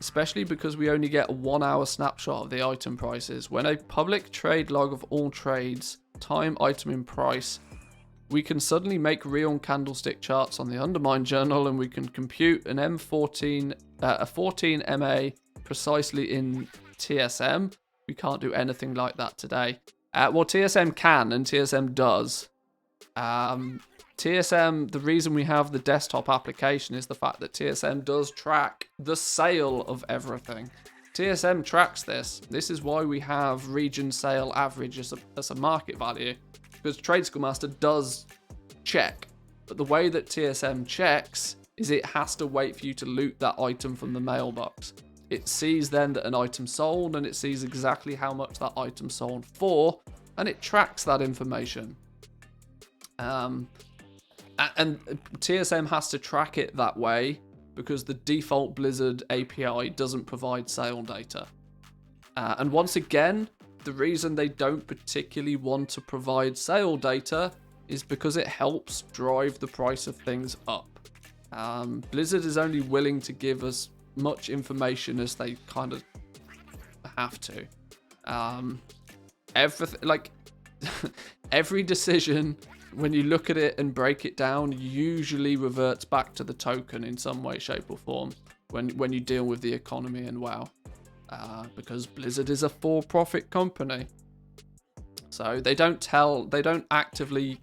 especially because we only get a 1 hour snapshot of the item prices. When a public trade log of all trades, time, item in price, we can suddenly make real candlestick charts on the Undermine journal, and we can compute an M14, a 14 MA precisely in TSM. We can't do anything like that today. Well, TSM can, and TSM does. TSM, the reason we have the desktop application is the fact that TSM does track the sale of everything. TSM tracks this. This is why we have region sale average as a market value. Because Trade Skill Master does check, but the way that TSM checks is it has to wait for you to loot that item from the mailbox. It sees then that an item sold, and it sees exactly how much that item sold for, and it tracks that information. And TSM has to track it that way because the default Blizzard API doesn't provide sale data. And once again, the reason they don't particularly want to provide sale data is because it helps drive the price of things up. Blizzard is only willing to give as much information as they kind of have to. Everything, like every decision, when you look at it and break it down, usually reverts back to the token in some way, shape, or form when you deal with the economy and WoW. Because Blizzard is a for-profit company, so they don't actively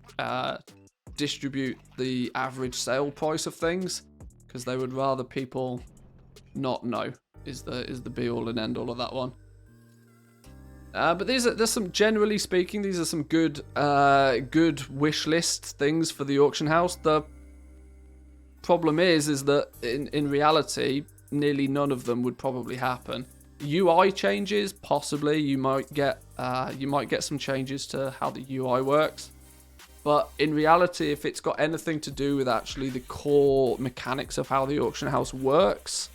distribute the average sale price of things, because they would rather people not know. Is the be-all and end-all of that one. But there's some, generally speaking, these are some good wish list things for the auction house. The problem is that in reality, nearly none of them would probably happen. UI changes, possibly. You might get some changes to how the UI works, but in reality, if it's got anything to do with actually the core mechanics of how the auction house works,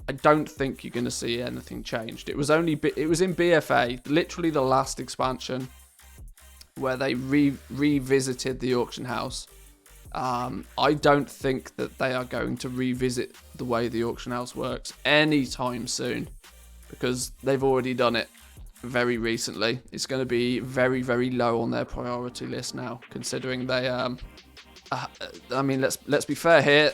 I don't think you're going to see anything changed. It was in BFA, literally the last expansion, where they revisited the auction house. I don't think that they are going to revisit the way the auction house works anytime soon, because they've already done it very recently. It's going to be very, very low on their priority list now, considering they I mean, let's be fair here.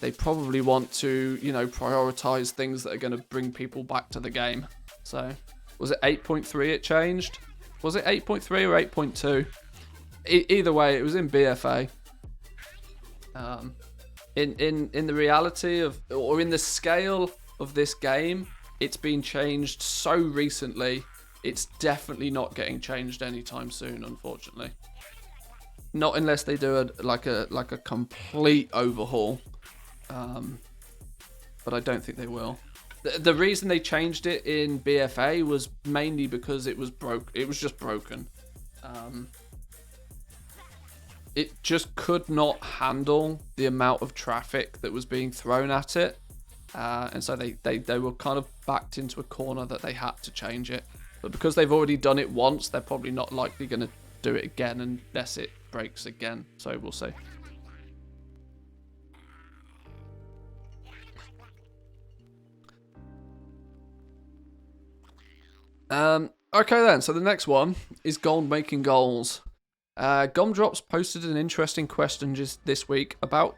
They probably want to, prioritize things that are going to bring people back to the game. So, was it 8.3 it changed? Was it 8.3 or 8.2? Either way, it was in BFA. In the reality of, or in the scale of this game, it's been changed so recently. It's definitely not getting changed anytime soon, unfortunately. Not unless they do a complete overhaul. But I don't think they will. The reason they changed it in BFA was mainly because it was just broken. It just could not handle the amount of traffic that was being thrown at it. And so they were kind of backed into a corner that they had to change it. But because they've already done it once, they're probably not likely going to do it again unless it breaks again. So we'll see. Okay then, so the next one is gold making goals. Gumdrops posted an interesting question just this week about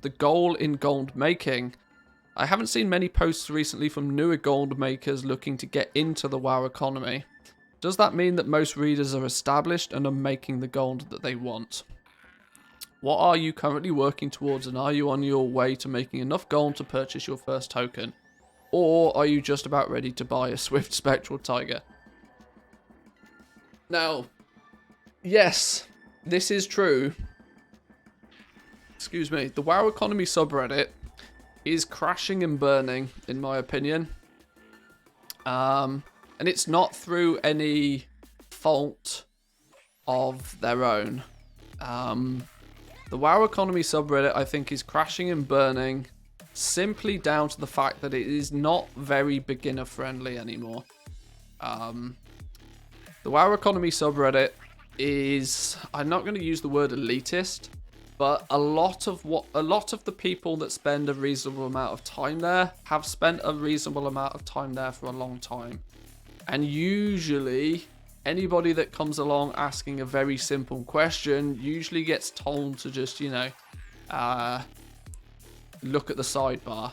the goal in gold making. I haven't seen many posts recently from newer gold makers looking to get into the WoW economy. Does that mean that most readers are established and are making the gold that they want? What are you currently working towards, and are you on your way to making enough gold to purchase your first token? Or are you just about ready to buy a Swift Spectral Tiger? Now, yes, this is true. Excuse me. The WoW economy subreddit is crashing and burning, in my opinion. And it's not through any fault of their own. The WoW economy subreddit, I think, is crashing and burning simply down to the fact that it is not very beginner friendly anymore. The WoW economy subreddit is, I'm not going to use the word elitist, but a lot of the people that spend a reasonable amount of time there have spent a reasonable amount of time there for a long time. And usually anybody that comes along asking a very simple question usually gets told to just, look at the sidebar.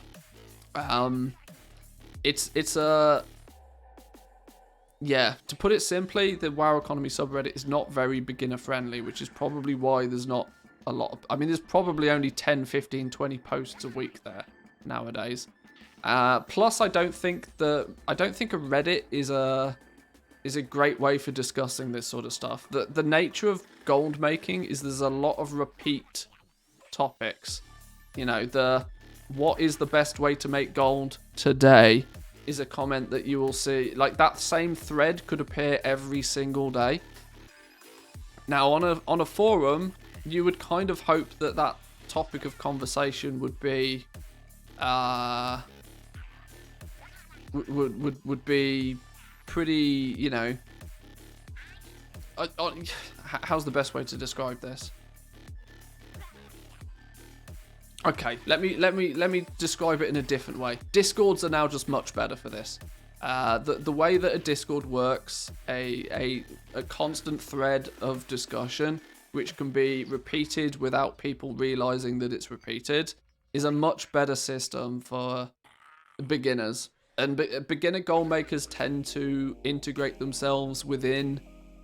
To put it simply, the WoW economy subreddit is not very beginner friendly, which is probably why there's not a lot of, there's probably only 10, 15, 20 posts a week there nowadays. Plus, I don't think a Reddit is a great way for discussing this sort of stuff. The nature of gold making is there's a lot of repeat topics. What is the best way to make gold today is a comment that you will see. Like, that same thread could appear every single day. Now, on a forum, you would kind of hope that that topic of conversation would be would be pretty, how's the best way to describe this? Okay, let me describe it in a different way. Discords are now just much better for this. The way that a Discord works, a constant thread of discussion, which can be repeated without people realizing that it's repeated, is a much better system for beginners. And beginner goal makers tend to integrate themselves within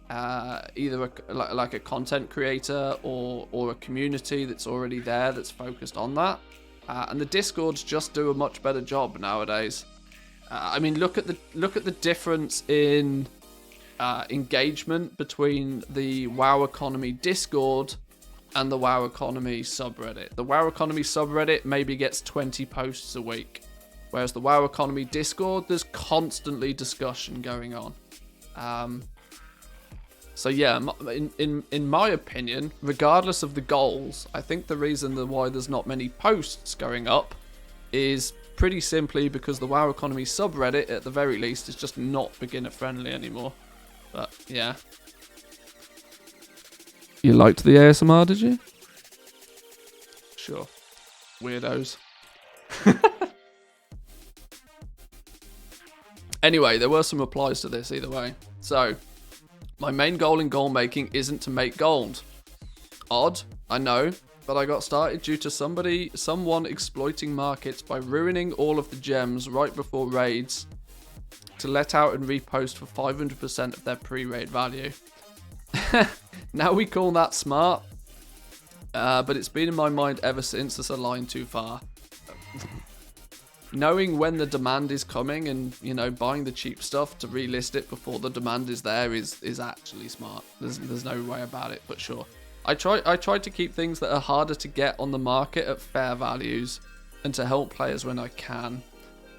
either a content creator or a community that's already there that's focused on that. And the Discords just do a much better job nowadays. Look at the difference in engagement between the WoW economy Discord and the WoW economy subreddit. The WoW economy subreddit maybe gets 20 posts a week, whereas the WoW economy Discord, there's constantly discussion going on. So yeah, in my opinion, regardless of the goals, I think the reason why there's not many posts going up is pretty simply because the WoW Economy subreddit, at the very least, is just not beginner friendly anymore. But yeah. You liked the ASMR, did you? Sure. Weirdos. Anyway, there were some replies to this either way. So, my main goal in gold making isn't to make gold. Odd, I know, but I got started due to someone exploiting markets by ruining all of the gems right before raids to let out and repost for 500% of their pre-raid value. Now we call that smart, but it's been in my mind ever since as a line too far. Knowing when the demand is coming and, you know, buying the cheap stuff to relist it before the demand is there is actually smart. There's no way about it, but sure. I try to keep things that are harder to get on the market at fair values and to help players when I can.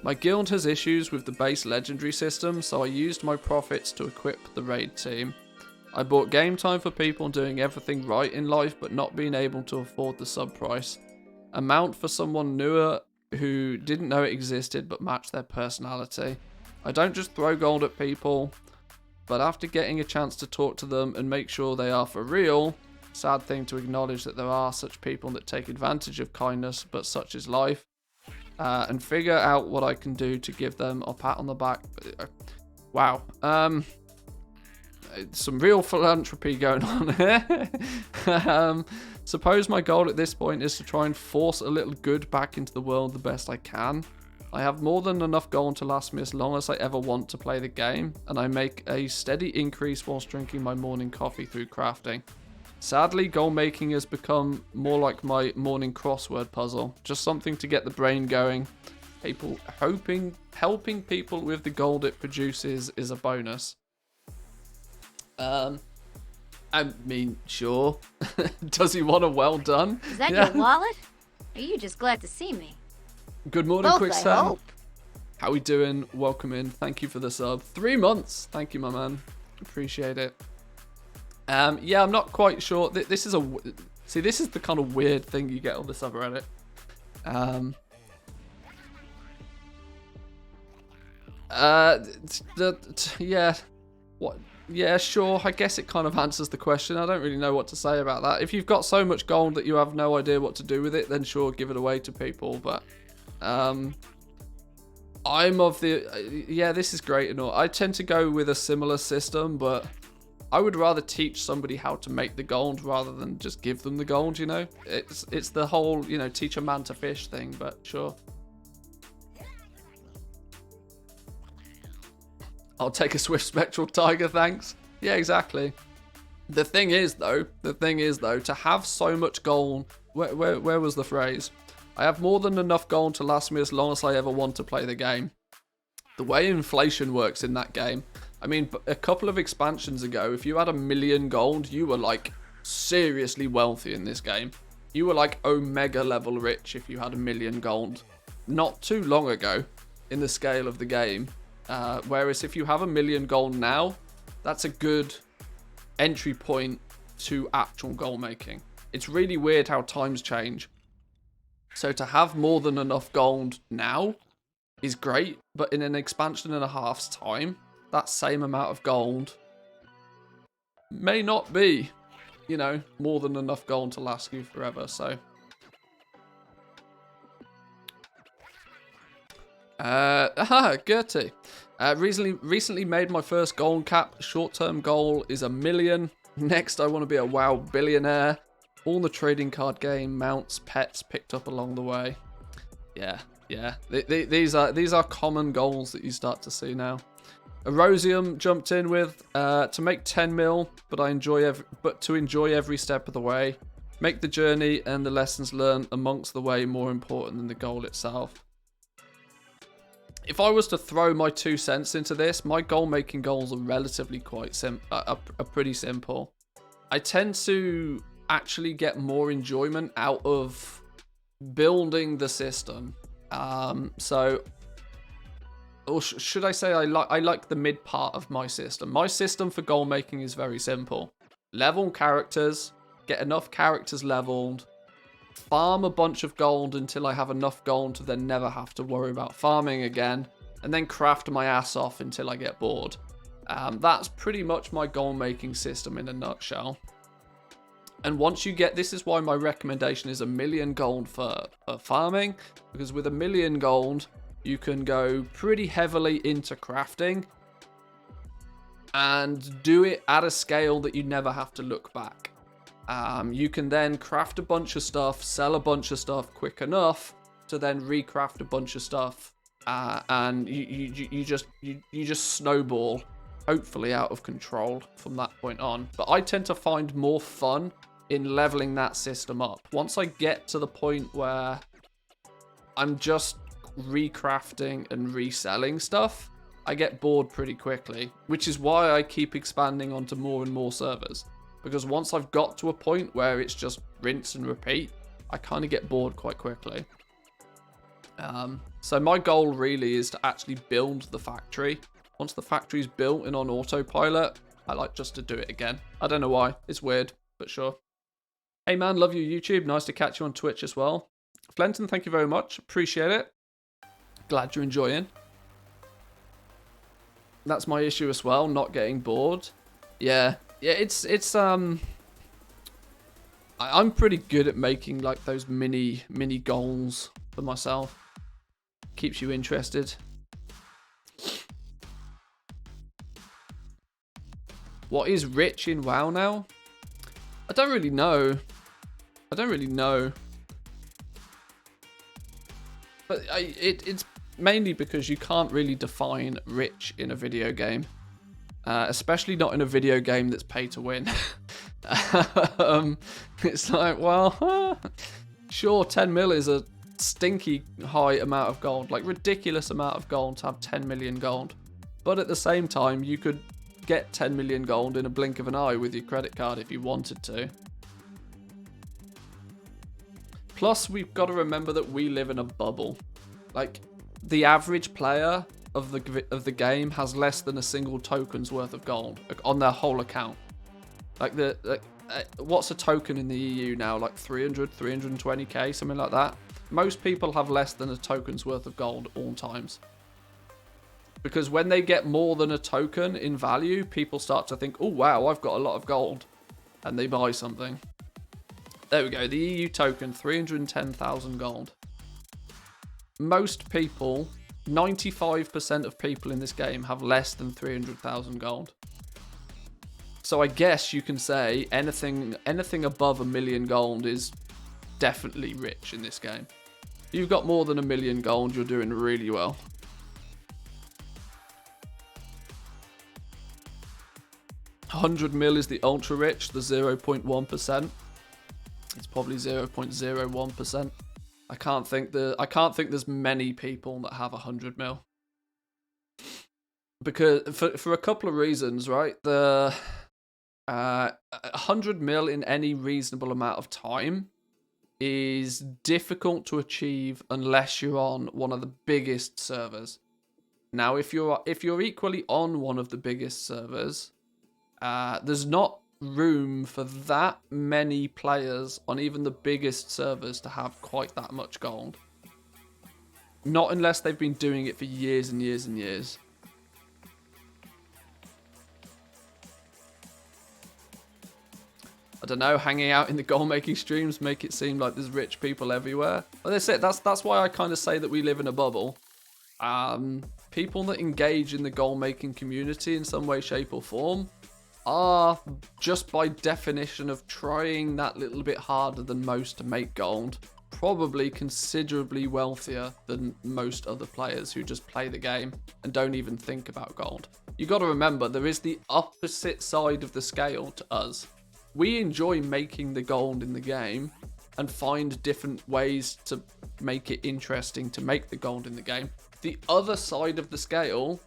My guild has issues with the base legendary system, so I used my profits to equip the raid team. I bought game time for people doing everything right in life but not being able to afford the sub price. A mount for someone newer who didn't know it existed but matched their personality. I don't just throw gold at people, but after getting a chance to talk to them and make sure they are for real, sad thing to acknowledge that there are such people that take advantage of kindness, but such is life, and figure out what I can do to give them a pat on the back. Wow. Some real philanthropy going on here. Suppose my goal at this point is to try and force a little good back into the world the best I can. I have more than enough gold to last me as long as I ever want to play the game, and I make a steady increase whilst drinking my morning coffee through crafting. Sadly, gold making has become more like my morning crossword puzzle, just something to get the brain going. Helping people with the gold it produces is a bonus. I mean, sure. Does he want a well done? Is that your wallet? Or are you just glad to see me? Good morning, Both, Quick I Sam. hope. How we doing? Welcome in. Thank you for the sub. 3 months. Thank you, my man. Appreciate it. Yeah, I'm not quite sure. This is this is the kind of weird thing you get on the subreddit. Yeah. What? Yeah, sure. I guess it kind of answers the question. I don't really know what to say about that. If you've got so much gold that you have no idea what to do with it, then sure, give it away to people. But I'm of the yeah, this is great and all. I tend to go with a similar system, but I would rather teach somebody how to make the gold rather than just give them the gold. You know, it's the whole, you know, teach a man to fish thing. But sure. I'll take a swift spectral tiger, thanks. Yeah, exactly. The thing is though, to have so much gold, where was the phrase? I have more than enough gold to last me as long as I ever want to play the game. The way inflation works in that game, I mean, a couple of expansions ago, if you had 1 million gold, you were like seriously wealthy in this game. You were like Omega level rich if you had 1 million gold. Not too long ago in the scale of the game. Whereas if you have 1 million gold now, that's a good entry point to actual gold making. It's really weird how times change. So to have more than enough gold now is great, but in an expansion and a half's time, that same amount of gold may not be, you know, more than enough gold to last you forever. So Gertie. Recently made my first gold cap. Short-term goal is 1 million. Next, I want to be a WoW billionaire. All the trading card game, mounts, pets picked up along the way. Yeah. These are common goals that you start to see now. Erosium jumped in with to make 10 mil, but to enjoy every step of the way. Make the journey and the lessons learned amongst the way more important than the goal itself. If I was to throw my 2 cents into this, my goal making goals are relatively quite pretty simple. I tend to actually get more enjoyment out of building the system. Or should I say I like the mid part of my system. My system for goal making is very simple. Level characters, get enough characters leveled, farm a bunch of gold until I have enough gold to then never have to worry about farming again, and then craft my ass off until I get bored. That's pretty much my gold making system in a nutshell. And once you get, this is why my recommendation is 1,000,000 gold for farming, because with 1,000,000 gold, you can go pretty heavily into crafting and do it at a scale that you never have to look back. You can then craft a bunch of stuff, sell a bunch of stuff quick enough to then recraft a bunch of stuff, and you just snowball, hopefully out of control from that point on. But I tend to find more fun in leveling that system up. Once I get to the point where I'm just recrafting and reselling stuff, I get bored pretty quickly, which is why I keep expanding onto more and more servers. Because once I've got to a point where it's just rinse and repeat, I kind of get bored quite quickly. So my goal really is to actually build the factory. Once the factory's built and on autopilot, I like just to do it again. I don't know why. It's weird, but sure. Hey man, love you YouTube. Nice to catch you on Twitch as well. Flenton, thank you very much. Appreciate it. Glad you're enjoying. That's my issue as well, not getting bored. Yeah, I'm pretty good at making like those mini goals for myself. Keeps you interested. What is rich in WoW now? I don't really know. But it's mainly because you can't really define rich in a video game. Especially not in a video game that's pay to win. It's like, well, sure, 10 mil is a stinky high amount of gold. Like, ridiculous amount of gold to have 10 million gold. But at the same time, you could get 10 million gold in a blink of an eye with your credit card if you wanted to. Plus, we've got to remember that we live in a bubble. Like, the average player of the game has less than a single token's worth of gold on their whole account. Like, what's a token in the EU now? Like 320k, something like that. Most people have less than a token's worth of gold all times. Because when they get more than a token in value, people start to think, oh wow, I've got a lot of gold. And they buy something. There we go, the EU token, 310,000 gold. Most people, 95% of people in this game have less than 300,000 gold. So I guess you can say anything above 1,000,000 gold is definitely rich in this game. If you've got more than 1,000,000 gold, you're doing really well. $100 mil is the ultra rich, the 0.1%. It's probably 0.01%. I can't think there's many people that have 100 mil. Because for a couple of reasons, right? The 100 mil in any reasonable amount of time is difficult to achieve unless you're on one of the biggest servers. Now, if you're equally on one of the biggest servers, there's not room for that many players on even the biggest servers to have quite that much gold. Not unless they've been doing it for years and years and years. I don't know, hanging out in the gold making streams make it seem like there's rich people everywhere. But that's why I kind of say that we live in a bubble. People that engage in the gold making community in some way, shape or form are, just by definition of trying that little bit harder than most to make gold, probably considerably wealthier than most other players who just play the game and don't even think about gold. You got to remember, there is the opposite side of the scale to us. We enjoy making the gold in the game and find different ways to make it interesting to make the gold in the game. The other side of the scale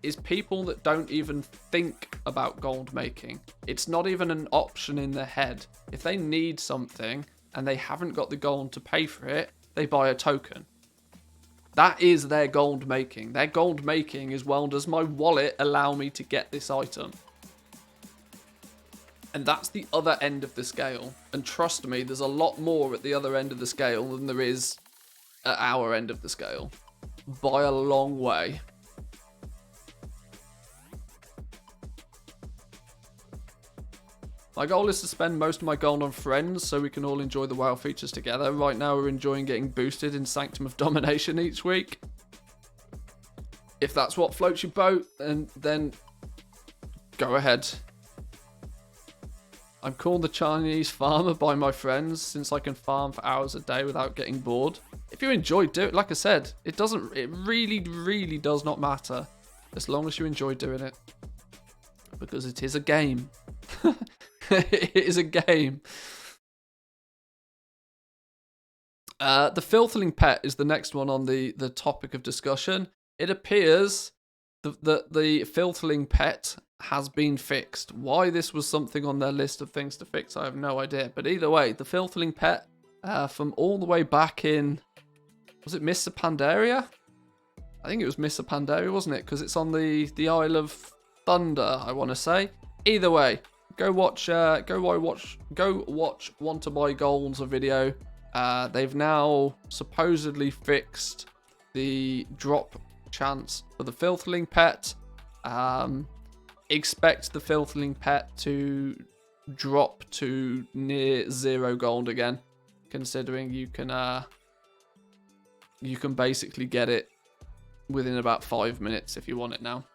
is people that don't even think about gold making. It's not even an option in their head. If they need something and they haven't got the gold to pay for it, they buy a token. That is their gold making. Their gold making is, well, does my wallet allow me to get this item? And that's the other end of the scale. And trust me, there's a lot more at the other end of the scale than there is at our end of the scale. By a long way. My goal is to spend most of my gold on friends so we can all enjoy the WoW features together. Right now we're enjoying getting boosted in Sanctum of Domination each week. If that's what floats your boat, then go ahead. I'm called the Chinese farmer by my friends since I can farm for hours a day without getting bored. If you enjoy doing it, like I said, it really does not matter as long as you enjoy doing it. Because it is a game. It is a game. The Filthling Pet is the next one on the topic of discussion. It appears that the Filthling Pet has been fixed. Why this was something on their list of things to fix, I have no idea. But either way, the Filthling Pet from all the way back in... Was it Mr. Pandaria? I think it was Mr. Pandaria, wasn't it? Because it's on the Isle of Thunder, I want to say. Either way, go watch Want to Buy Gold's video. They've now supposedly fixed the drop chance for the Filthling Pet. Expect the Filthling Pet to drop to near 0 gold again, considering you can basically get it within about 5 minutes if you want it now.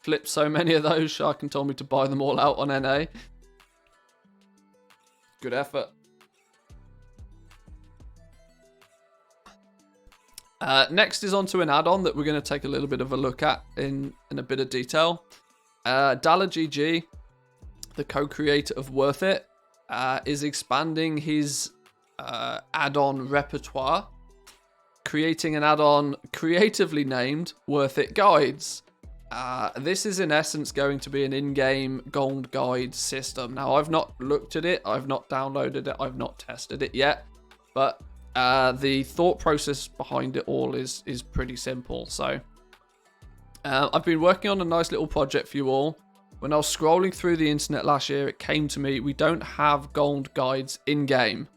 Flipped so many of those, Sharkin told me to buy them all out on NA. Good effort. Next is onto an add-on that we're going to take a little bit of a look at in a bit of detail. DalaGG, the co-creator of Worth It, is expanding his add-on repertoire, creating an add-on creatively named Worth It Guides. This is in essence going to be an in-game gold guide system. Now, I've not looked at it, I've not downloaded it, I've not tested it yet, but the thought process behind it all is pretty simple. So I've been working on a nice little project for you all. When I was scrolling through the internet last year, it came to me, we don't have gold guides in-game.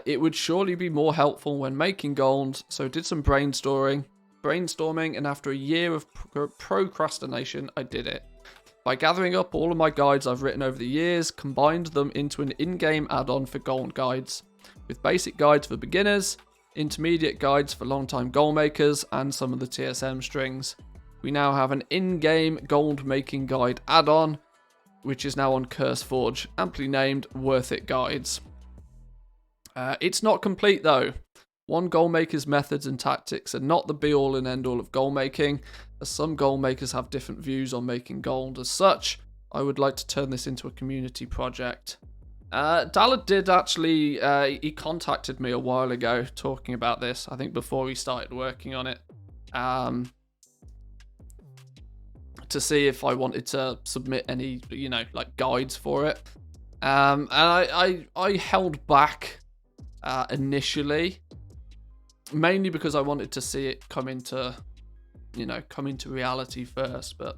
It would surely be more helpful when making gold, so I did some brainstorming, and after a year of procrastination, I did it. By gathering up all of my guides I've written over the years, combined them into an in-game add-on for gold guides, with basic guides for beginners, intermediate guides for long-time gold makers, and some of the TSM strings. We now have an in-game gold making guide add-on, which is now on CurseForge, amply named Worth It Guides. It's not complete though. One gold maker's methods and tactics are not the be-all and end-all of gold making, as some gold makers have different views on making gold. As such, I would like to turn this into a community project. Dalla did actually, he contacted me a while ago talking about this, I think before he started working on it, to see if I wanted to submit any, like guides for it. And I held back initially, mainly because I wanted to see it come into reality first. But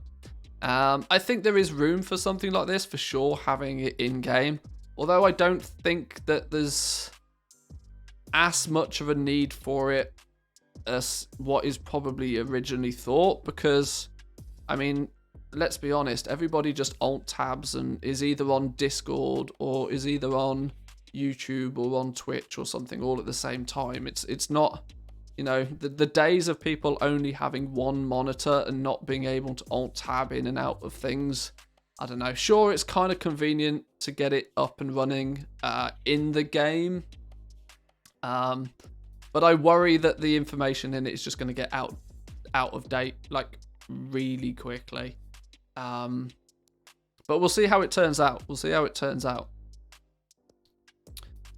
I think there is room for something like this for sure, having it in game. Although I don't think that there's as much of a need for it as what is probably originally thought, because, I mean, let's be honest, everybody just alt tabs and is either on Discord or is either on YouTube or on Twitch or something all at the same time. It's not, the days of people only having one monitor and not being able to alt tab in and out of things. I don't know. Sure, it's kind of convenient to get it up and running in the game. But I worry that the information in it is just going to get out of date, like, really quickly. But we'll see how it turns out.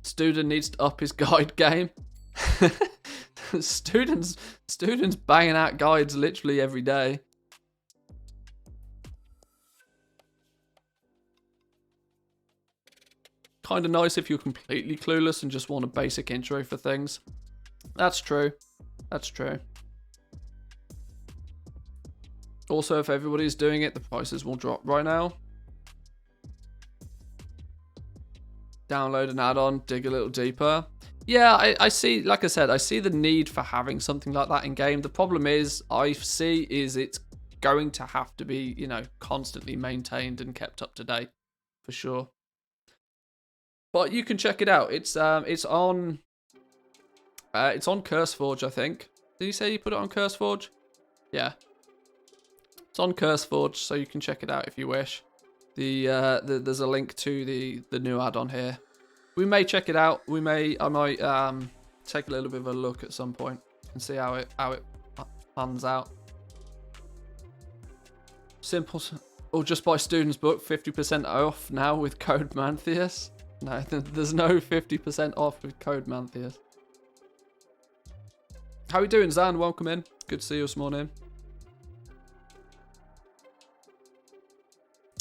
Student needs to up his guide game. Students banging out guides literally every day. Kind of nice if you're completely clueless and just want a basic intro for things. That's true. Also, if everybody's doing it, the prices will drop right now. download an add-on, dig a little deeper. Yeah, I see, like I said, I see the need for having something like that in game. The problem is, it's going to have to be, you know, constantly maintained and kept up to date, for sure. But you can check it out. It's on CurseForge, I think. Did you say you put it on CurseForge? Yeah. It's on CurseForge, so you can check it out if you wish. There's a link to the new add-on here. We may check it out. I might take a little bit of a look at some point and see how it pans out. Simple, or just buy Student's Book, 50% off now with code Mantheus. No, there's no 50% off with code Mantheus. How we doing, Zan? Welcome in. Good to see you this morning.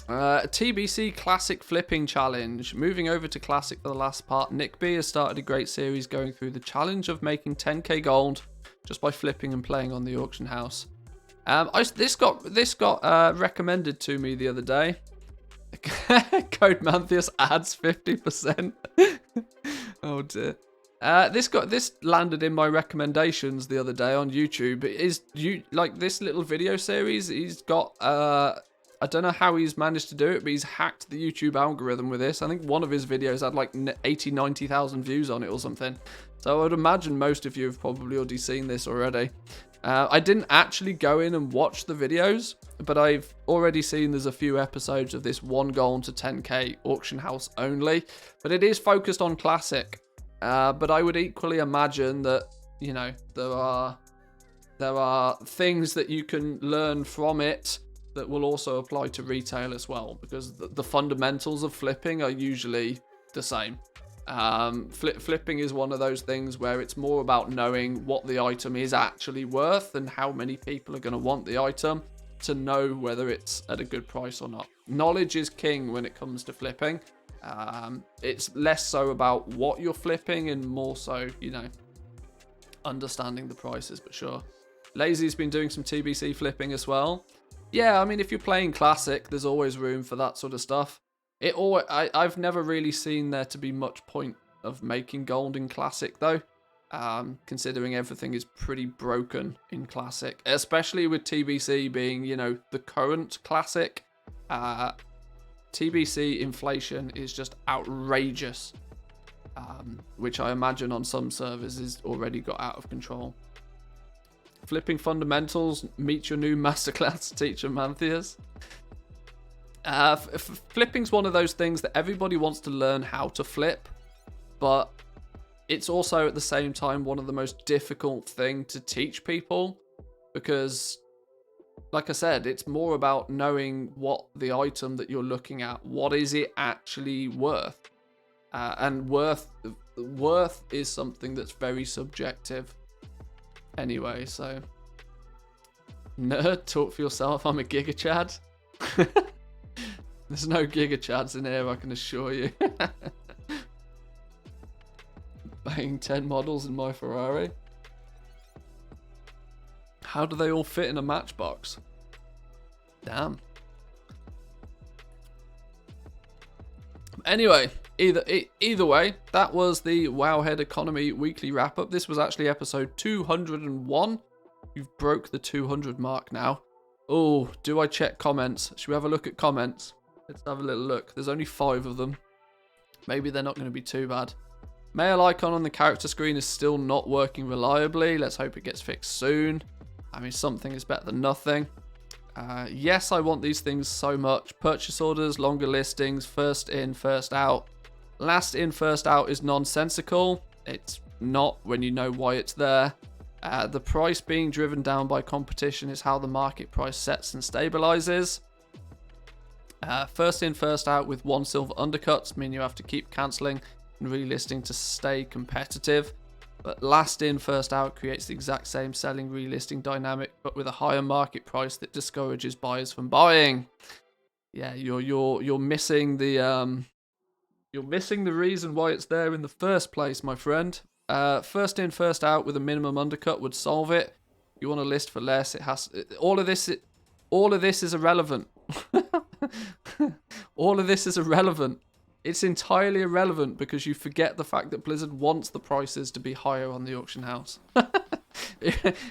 TBC Classic Flipping Challenge. Moving over to Classic for the last part. Nick B has started a great series going through the challenge of making 10k gold just by flipping and playing on the auction house. This got recommended to me the other day. Code Mantheus adds 50%. Oh dear. This landed in my recommendations the other day on YouTube. Like this little video series? He's got I don't know how he's managed to do it, but he's hacked the YouTube algorithm with this. I think one of his videos had like 90,000 views on it or something. So I would imagine most of you have probably already seen this already. I didn't actually go in and watch the videos, but I've already seen there's a few episodes of this 1 gold to 10k auction house only. But it is focused on Classic. But I would equally imagine that, you know, there are things that you can learn from it that will also apply to retail as well, because the fundamentals of flipping are usually the same. Flipping is one of those things where it's more about knowing what the item is actually worth and how many people are going to want the item to know whether it's at a good price or not. Knowledge is king when it comes to flipping. It's less so about what you're flipping and more so, you know, understanding the prices, but sure. Lazy's been doing some TBC flipping as well. Yeah, I mean, if you're playing Classic, there's always room for that sort of stuff. I've never really seen there to be much point of making gold in Classic, though, considering everything is pretty broken in Classic, especially with TBC being, you know, the current Classic. TBC inflation is just outrageous, which I imagine on some servers is already got out of control. Flipping fundamentals, meet your new masterclass teacher, Mantheus. Flipping's one of those things that everybody wants to learn how to flip, but it's also at the same time one of the most difficult thing to teach people, because, like I said, it's more about knowing what the item that you're looking at, what is it actually worth, and worth is something that's very subjective. Anyway, so nerd, talk for yourself. I'm a Giga Chad. There's no Giga Chads in here, I can assure you. Buying 10 models in my Ferrari. How do they all fit in a matchbox? Damn. Anyway, either way, that was the Wowhead Economy Weekly Wrap-Up. This was actually episode 201. You've broke the 200 mark now. Oh, do I check comments? Should we have a look at comments? Let's have a little look. There's only 5 of them. Maybe they're not going to be too bad. Mail icon on the character screen is still not working reliably. Let's hope it gets fixed soon. I mean, something is better than nothing. Yes, I want these things so much. Purchase orders, longer listings, first in, first out. Last in, first out is nonsensical. It's not when you know why it's there. The price being driven down by competition is how the market price sets and stabilizes. First in, first out with 1 silver undercuts mean you have to keep cancelling and relisting to stay competitive. But last in, first out creates the exact same selling relisting dynamic, but with a higher market price that discourages buyers from buying. Yeah, you're missing the reason why it's there in the first place, my friend. First in, first out with a minimum undercut would solve it. You want to list for less, all of this is irrelevant. All of this is irrelevant. It's entirely irrelevant because you forget the fact that Blizzard wants the prices to be higher on the auction house.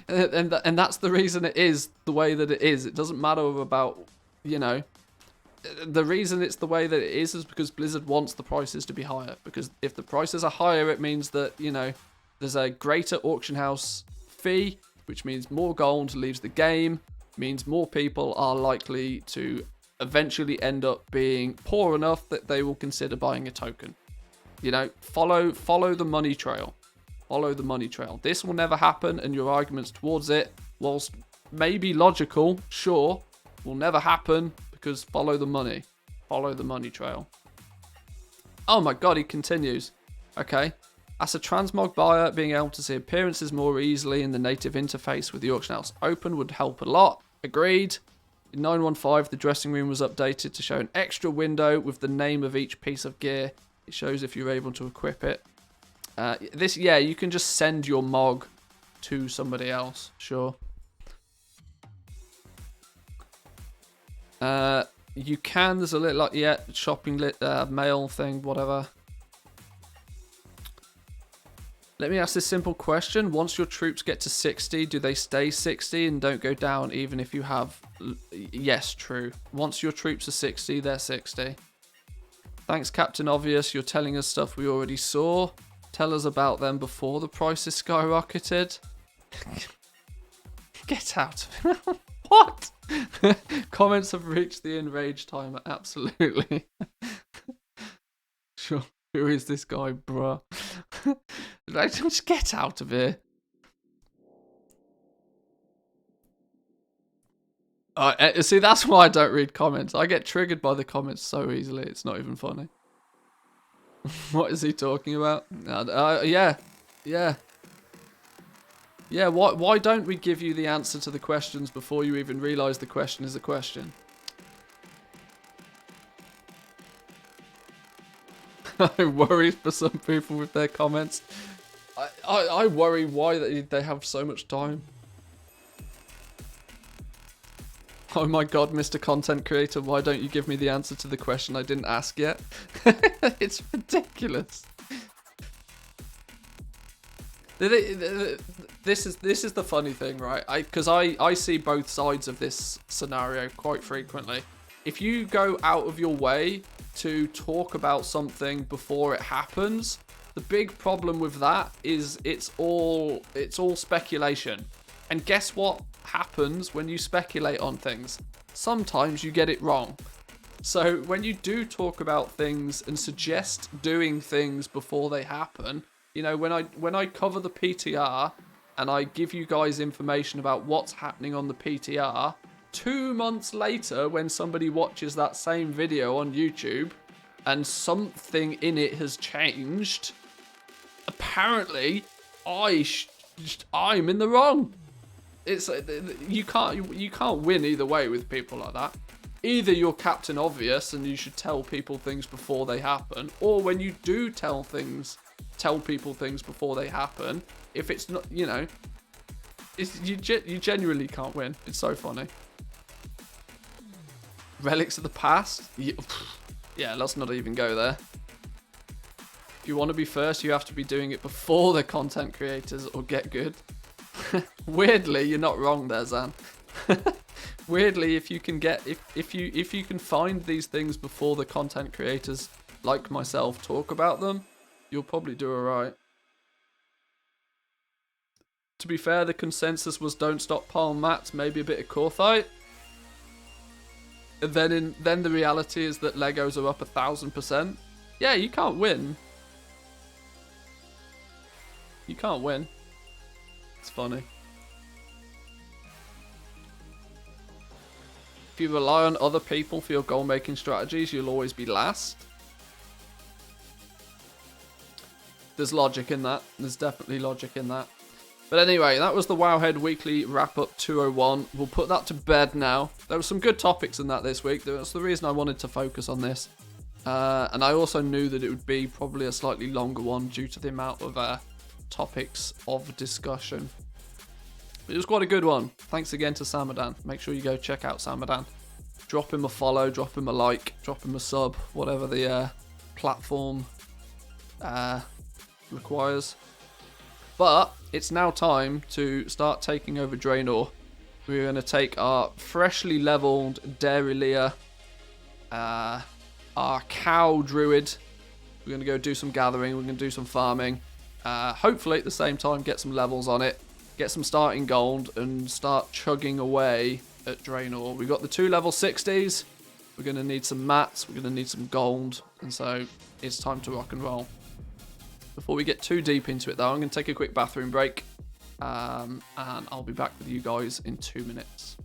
and that's the reason it is the way that it is. It doesn't matter about, you know, the reason it's the way that it is because Blizzard wants the prices to be higher. Because if the prices are higher, it means that, you know, there's a greater auction house fee, which means more gold leaves the game, means more people are likely to eventually end up being poor enough that they will consider buying a token. You know, follow the money trail. Follow the money trail. This will never happen, and your arguments towards it, whilst maybe logical, sure, will never happen because follow the money. Follow the money trail. Oh my god, he continues. Okay. As a transmog buyer, being able to see appearances more easily in the native interface with the auction house open would help a lot. Agreed. In 9.1.5, the dressing room was updated to show an extra window with the name of each piece of gear. It shows if you're able to equip it. Yeah, you can just send your mog to somebody else, sure. You can, there's a little, like, yeah, shopping mail thing, whatever. Let me ask this simple question. Once your troops get to 60, do they stay 60 and don't go down even if you have... Yes, true. Once your troops are 60, they're 60. Thanks, Captain Obvious. You're telling us stuff we already saw. Tell us about them before the prices skyrocketed. Get out. What? Comments have reached the enrage timer. Absolutely. Sure. Who is this guy, bruh? Like, just get out of here. See, that's why I don't read comments. I get triggered by the comments so easily. It's not even funny. What is he talking about? Yeah. Why don't we give you the answer to the questions before you even realise the question is a question? I worry for some people with their comments. I worry why they have so much time. Oh my god, Mr. Content Creator, why don't you give me the answer to the question I didn't ask yet? It's ridiculous. This is the funny thing, right? Because I see both sides of this scenario quite frequently. If you go out of your way to talk about something before it happens, the big problem with that is it's all speculation. And guess what happens when you speculate on things? Sometimes you get it wrong. So when you do talk about things and suggest doing things before they happen, you know, when I cover the PTR and I give you guys information about what's happening on the PTR, 2 months later when somebody watches that same video on YouTube and something in it has changed, apparently I'm in the wrong. It's you can't win either way with people like that. Either you're Captain Obvious and you should tell people things before they happen, or when you do tell people things before they happen, if it's not, you know, you genuinely can't win. It's so funny. Relics of the past? Yeah, let's not even go there. If you want to be first, you have to be doing it before the content creators or get good. Weirdly, you're not wrong there, Zan. Weirdly, if you can find these things before the content creators like myself talk about them, you'll probably do alright. To be fair, the consensus was don't stockpile mats, maybe a bit of Korthite. And then the reality is that Legos are up 1,000%. Yeah, you can't win. You can't win. It's funny. If you rely on other people for your goal-making strategies, you'll always be last. There's logic in that. There's definitely logic in that. But anyway, that was the Wowhead Weekly Wrap-Up 201. We'll put that to bed now. There were some good topics in that this week. That's the reason I wanted to focus on this. And I also knew that it would be probably a slightly longer one due to the amount of topics of discussion. It was quite a good one. Thanks again to Samadan. Make sure you go check out Samadan. Drop him a follow, drop him a like, drop him a sub, whatever the platform requires. But it's now time to start taking over Draenor. We're going to take our freshly leveled Dairy Lear, our cow Druid. We're going to go do some gathering. We're going to do some farming. Hopefully at the same time get some levels on it. Get some starting gold and start chugging away at Draenor. We've got the 2 level 60s. We're going to need some mats. We're going to need some gold. And so it's time to rock and roll. Before we get too deep into it though, I'm going to take a quick bathroom break. And I'll be back with you guys in 2 minutes.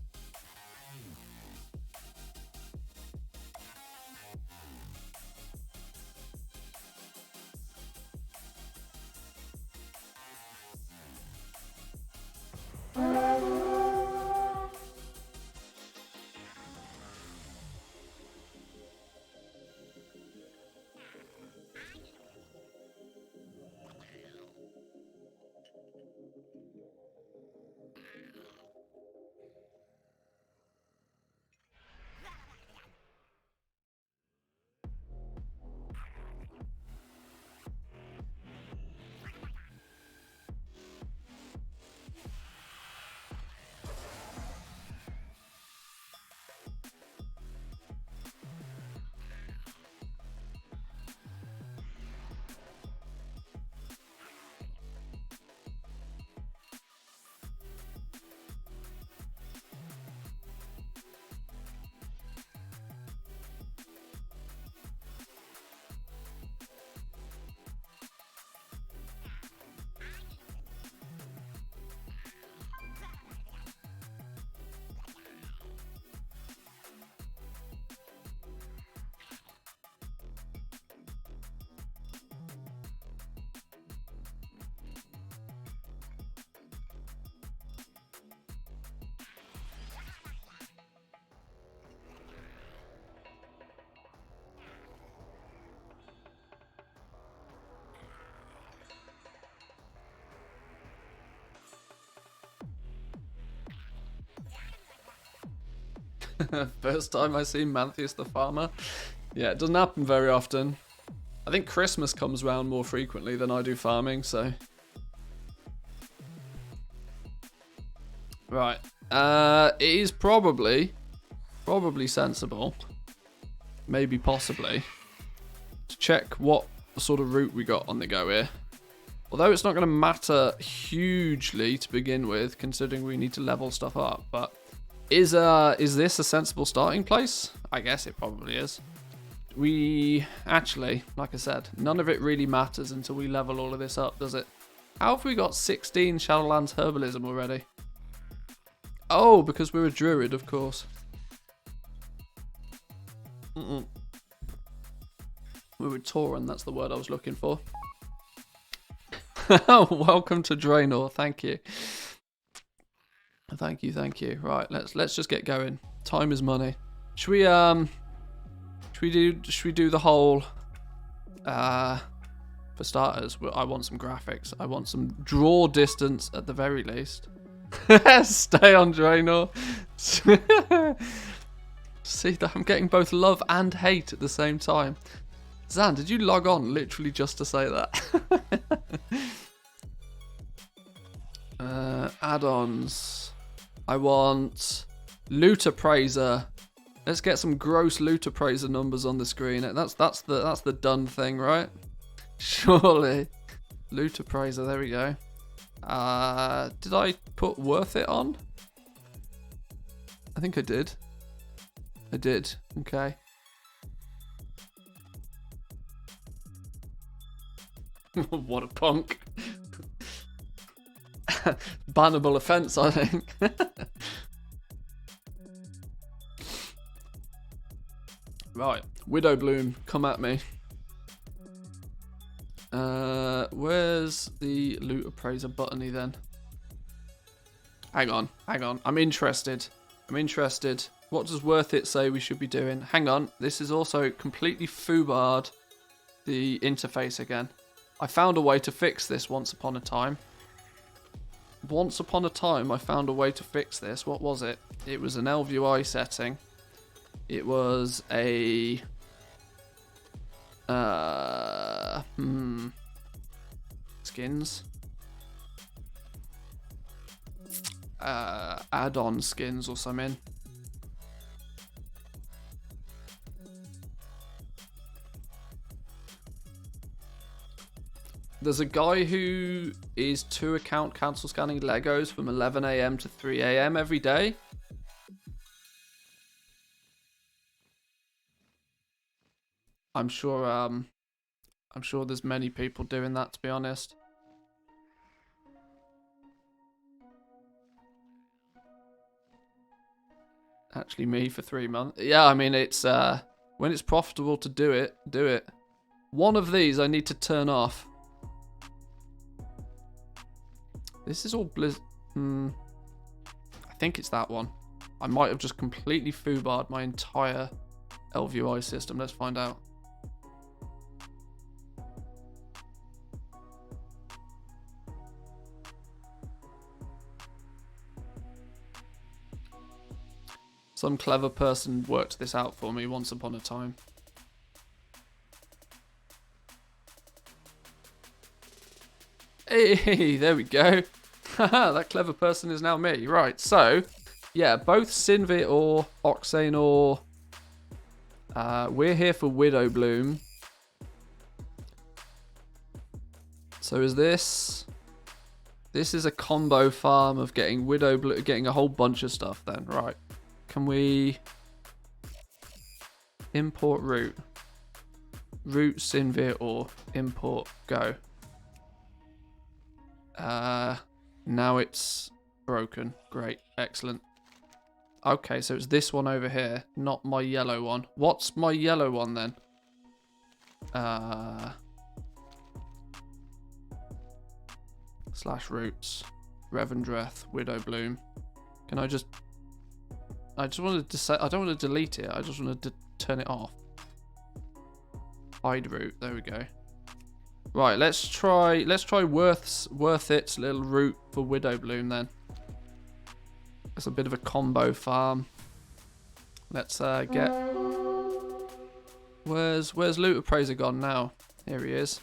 First time I see Manthius the farmer. Yeah, it doesn't happen very often. I think Christmas comes around more frequently than I do farming, so... Right. It is probably sensible, maybe possibly, to check what sort of route we got on the go here. Although it's not going to matter hugely to begin with, considering we need to level stuff up, but... Is this a sensible starting place? I guess it probably is. We actually, like I said, none of it really matters until we level all of this up, does it? How have we got 16 Shadowlands Herbalism already? Oh, because we're a druid, of course. We're a Tauren, that's the word I was looking for. Welcome to Draenor, thank you. Thank you. Right, let's just get going. Time is money. Should we do the whole for starters, I want some graphics. I want some draw distance at the very least. Stay on Draenor. See that I'm getting both love and hate at the same time. Zan, did you log on literally just to say that? Add-ons. I want loot appraiser. Let's get some gross loot appraiser numbers on the screen. That's the done thing, right? Surely. Loot appraiser, there we go. Did I put worth it on? I think I did. I did. Okay. What a punk. Bannable offence, I think. Right, Widow Bloom, come at me. Where's the loot appraiser buttony then? Hang on. I'm interested. What does Worth It say we should be doing? Hang on, this is also completely foobarred the interface again. I found a way to fix this once upon a time. I found a way to fix this. What was it? It was an LVI setting. It was a Skins. Add-on skins or something. There's a guy who is 2-account cancel scanning Legos from 11 a.m. to 3 a.m. every day. I'm sure there's many people doing that, to be honest. Actually, me for 3 months. Yeah, I mean, it's when it's profitable to do it, do it. One of these I need to turn off. This is all I think it's that one. I might have just completely foobarred my entire LVI system. Let's find out. Some clever person worked this out for me once upon a time. Hey, there we go. Haha, that clever person is now me. Right, so, yeah, both Sinvit or Oxane or... we're here for Widow Bloom. So is this... This is a combo farm of getting Widow Bloom, getting a whole bunch of stuff then, right. Can we... Import root. Root Sinvit or import go. Now it's broken. Great. Excellent. Okay, so it's this one over here, not my yellow one. What's my yellow one then? Slash roots. Revendreth. Widow Bloom. Can I just want to I don't want to delete it. I just want to turn it off. Hide root. There we go. Right, let's try Worth It's little route for Widow Bloom then. It's a bit of a combo farm. Let's get... Where's Loot Appraiser gone now? Here he is.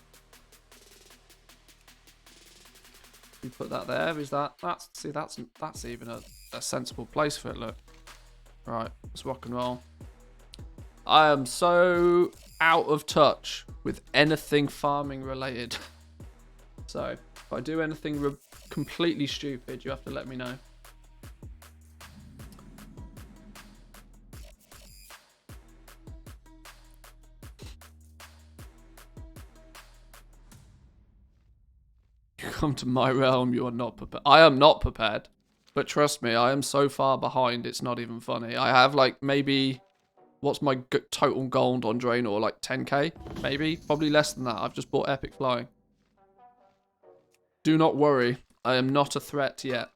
We put that there. Is that's even a sensible place for it, look. Right, let's rock and roll. I am so out of touch with anything farming related. So, if I do anything completely stupid, you have to let me know. You come to my realm, you are not prepared. I am not prepared. But trust me, I am so far behind, it's not even funny. I have like maybe... What's my total gold on Draenor? Like 10k? Maybe? Probably less than that. I've just bought Epic Flying. Do not worry. I am not a threat yet.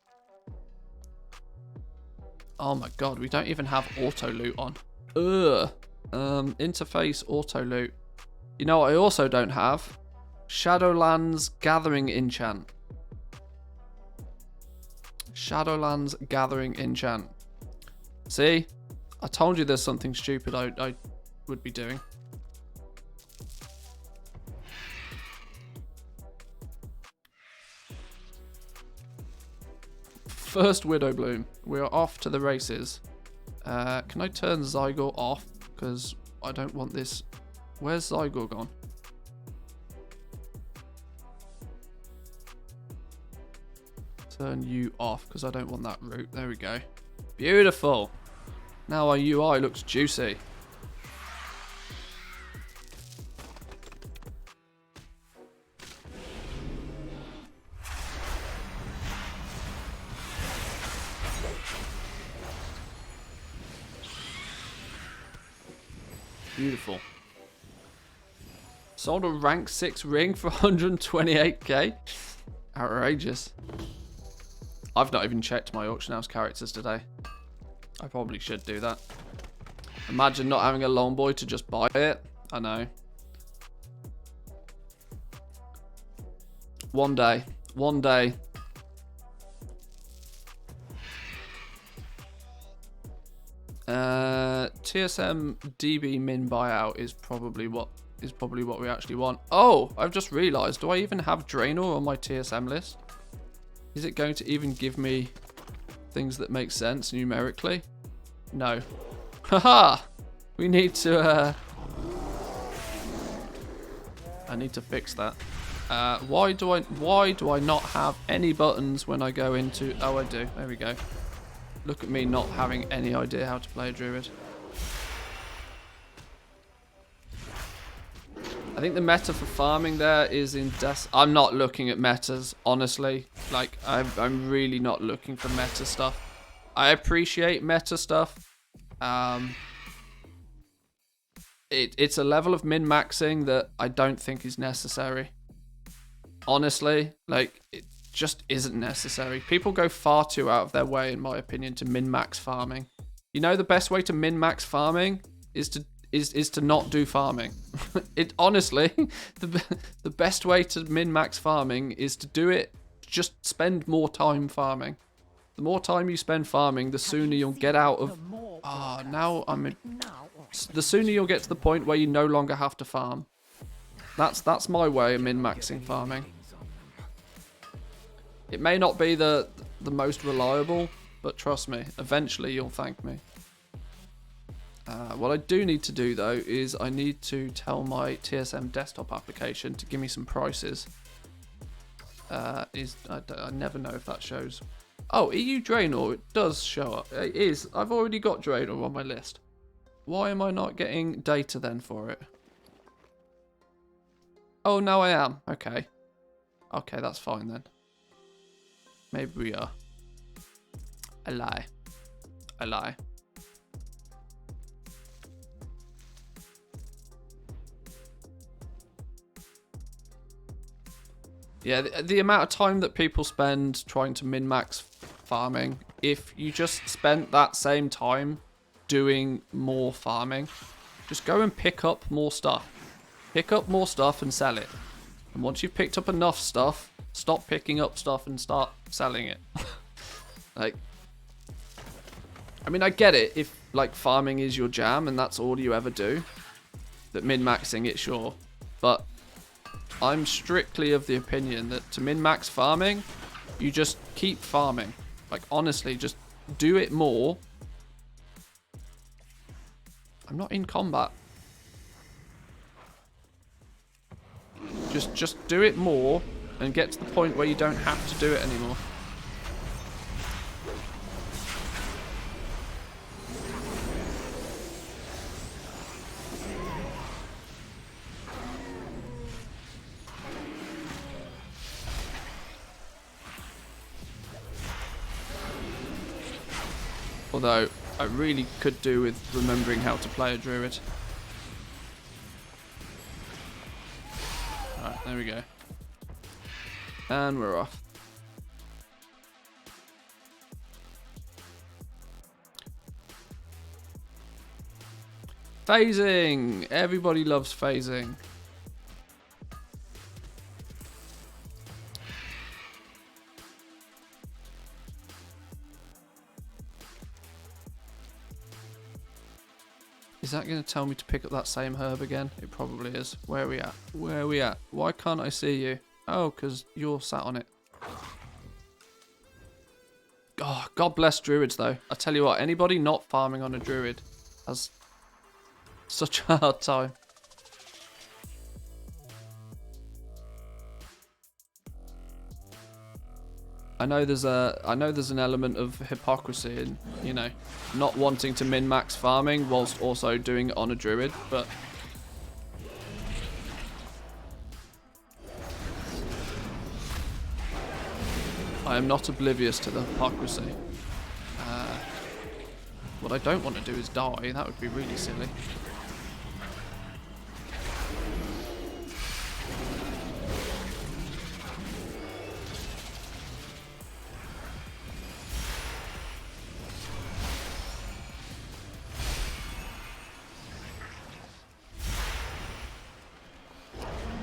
Oh my god, we don't even have auto loot on. Ugh. Interface auto loot. You know what I also don't have? Shadowlands Gathering Enchant. Shadowlands Gathering Enchant. See? I told you there's something stupid I would be doing. First Widow Bloom. We are off to the races. Can I turn Zygor off? Because I don't want this. Where's Zygor gone? Turn you off because I don't want that route. There we go. Beautiful. Now our UI looks juicy. Beautiful. Sold a rank 6 ring for 128k. Outrageous. I've not even checked my auction house characters today. I probably should do that. Imagine not having a long boy to just buy it. I know. One day. One day. TSM DB min buyout is probably what is probably what we actually want. Oh, I've just realised. Do I even have Draenor on my TSM list? Is it going to even give me things that make sense numerically? No. Haha! We need to... I need to fix that. Why do I not have any buttons when I go into... Oh, I do. There we go. Look at me not having any idea how to play a Druid. I think the meta for farming there is in I'm not looking at metas, honestly. Like, I'm really not looking for meta stuff. I appreciate meta stuff. It's a level of min-maxing that I don't think is necessary. Honestly, like, it just isn't necessary. People go far too out of their way, in my opinion, to min-max farming. You know, the best way to min-max farming is to not do farming. It honestly, the best way to min-max farming is to do it. Just spend more time farming. The more time you spend farming, the sooner you'll get out of. The sooner you'll get to the point where you no longer have to farm. That's my way of min-maxing farming. It may not be the most reliable, but trust me, eventually you'll thank me. What I do need to do though is I need to tell my TSM desktop application to give me some prices. I never know if that shows. Oh, EU Draenor, it does show up. It is. I've already got Draenor on my list. Why am I not getting data then for it? Oh, now I am. Okay. Okay, that's fine then. Maybe we are. I lie. I lie. Yeah, the amount of time that people spend trying to min-max farming, if you just spent that same time doing more farming, just go and pick up more stuff. Pick up more stuff and sell it. And once you've picked up enough stuff, stop picking up stuff and start selling it. Like, I mean, I get it if, like, farming is your jam and that's all you ever do. That min-maxing it, sure. But I'm strictly of the opinion that to min-max farming, you just keep farming. Like, honestly, just do it more. I'm not in combat. Just do it more and get to the point where you don't have to do it anymore. Although, I really could do with remembering how to play a Druid. Alright, there we go. And we're off. Phasing! Everybody loves phasing. Is that going to tell me to pick up that same herb again? It probably is. Where are we at? Where are we at? Why can't I see you? Oh, because you're sat on it. Oh, God bless Druids, though. I tell you what, anybody not farming on a Druid has such a hard time. I know there's an element of hypocrisy in, you know, not wanting to min-max farming whilst also doing it on a Druid, but I am not oblivious to the hypocrisy. What I don't want to do is die. That would be really silly.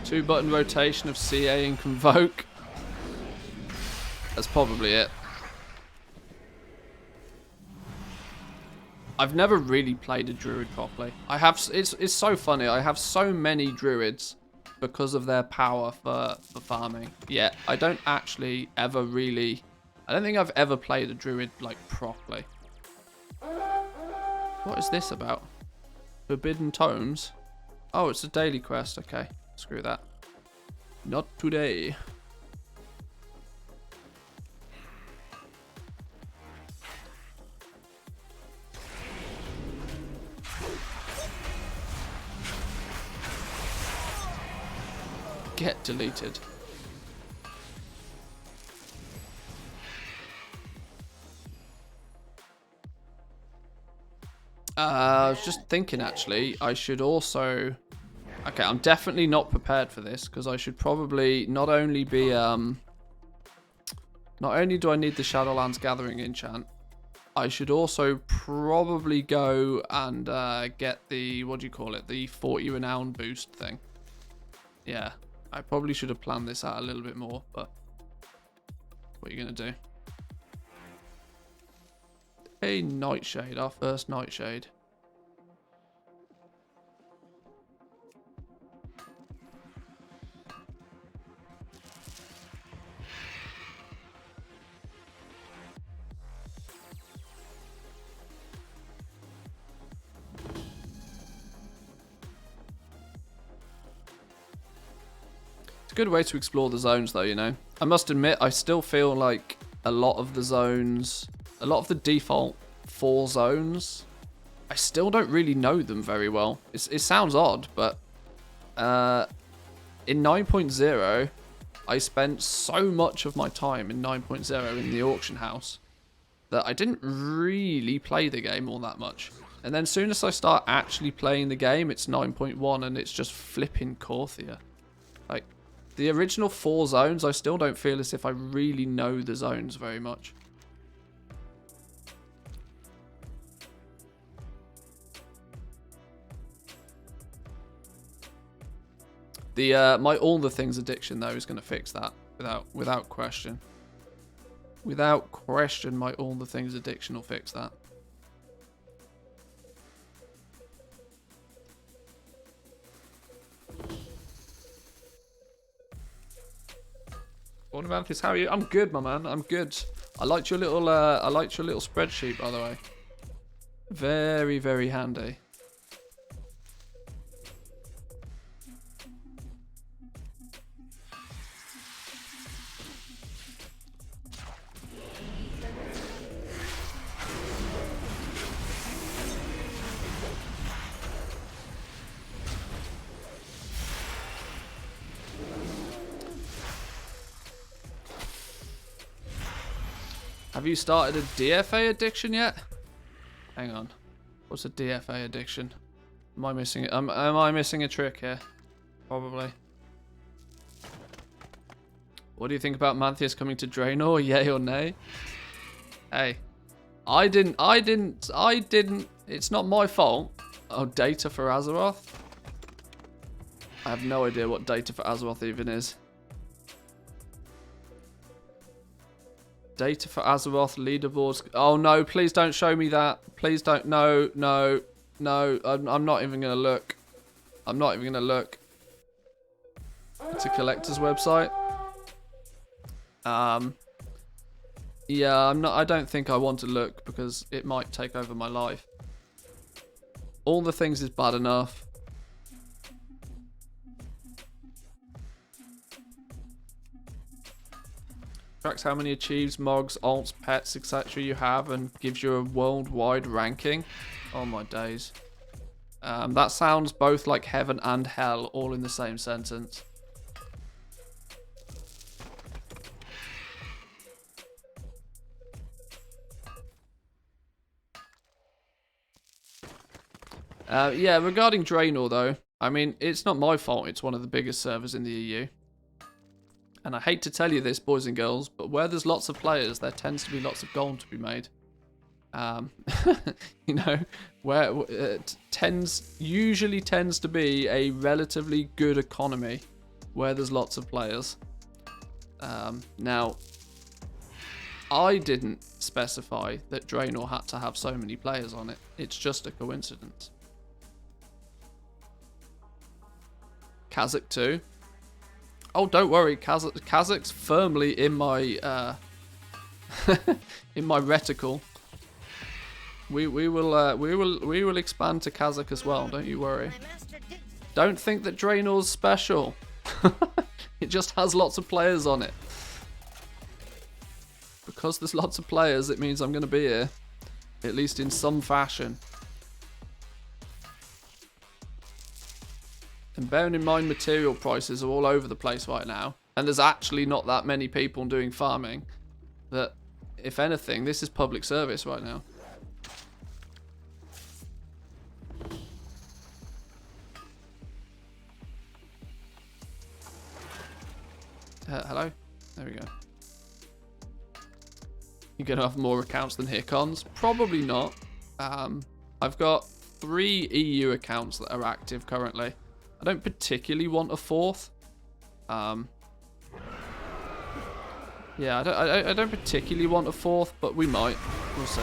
Two-button rotation of CA and Convoke. That's probably it. I've never really played a druid properly. I have. It's so funny. I have so many druids because of their power for farming. Yeah, I don't actually ever really. I don't think I've ever played a druid like properly. What is this about? Forbidden tomes? Oh, it's a daily quest. Okay, screw that. Not today. Get deleted. I was just thinking, actually, I should also... Okay, I'm definitely not prepared for this, because I should probably not only be... Not only do I need the Shadowlands Gathering enchant, I should also probably go and get the... What do you call it? The 40 renown boost thing. Yeah. I probably should have planned this out a little bit more, but what are you going to do? A Nightshade, our first Nightshade. It's a good way to explore the zones though, you know. I must admit, I still feel like a lot of the zones, a lot of the default 4 zones, I still don't really know them very well. It sounds odd, but in 9.0, I spent so much of my time in 9.0 in the auction house that I didn't really play the game all that much. And then as soon as I start actually playing the game, it's 9.1 and it's just flipping Corthia. Like, the original 4 zones, I still don't feel as if I really know the zones very much. My all the things addiction though is going to fix that without question. Without question, my all the things addiction will fix that. Morning, Manthis. How are you? I'm good, my man. I'm good. I liked your little spreadsheet, by the way. Very, very handy. Have you started a DFA addiction yet? Hang on. What's a DFA addiction? Am I missing it? Am I missing a trick here? Probably. What do you think about Manthias coming to Draenor? Yay or nay? Hey. I didn't. It's not my fault. Oh, data for Azeroth? I have no idea what data for Azeroth even is. Data for Azeroth, leaderboards. Oh no, please don't show me that. Please don't. No. I'm not even going to look. I'm not even going to look. It's a collector's website. Yeah, I don't think I want to look because it might take over my life. All the things is bad enough. Tracks how many achieves, mogs, alts, pets, etc. you have and gives you a worldwide ranking. Oh my days. That sounds both like heaven and hell all in the same sentence. Yeah, regarding Draenor though, I mean, it's not my fault it's one of the biggest servers in the EU. And I hate to tell you this, boys and girls, but where there's lots of players, there tends to be lots of gold to be made. You know, where it usually tends to be a relatively good economy where there's lots of players. Now, I didn't specify that Draenor had to have so many players on it. It's just a coincidence. Kazakh too. Oh, don't worry, Kazakh's firmly in my in my reticle. We will expand to Kazakh as well. Don't you worry. Don't think that Draenor's special. It just has lots of players on it. Because there's lots of players, it means I'm going to be here, at least in some fashion. And bearing in mind material prices are all over the place right now, and there's actually not that many people doing farming, that if anything, this is public service right now. Hello? There we go. You're going to have more accounts than Hircons? Probably not. I've got 3 EU accounts that are active currently. I don't particularly want a 4th. Yeah, I don't particularly want a 4th, but we might. We'll see.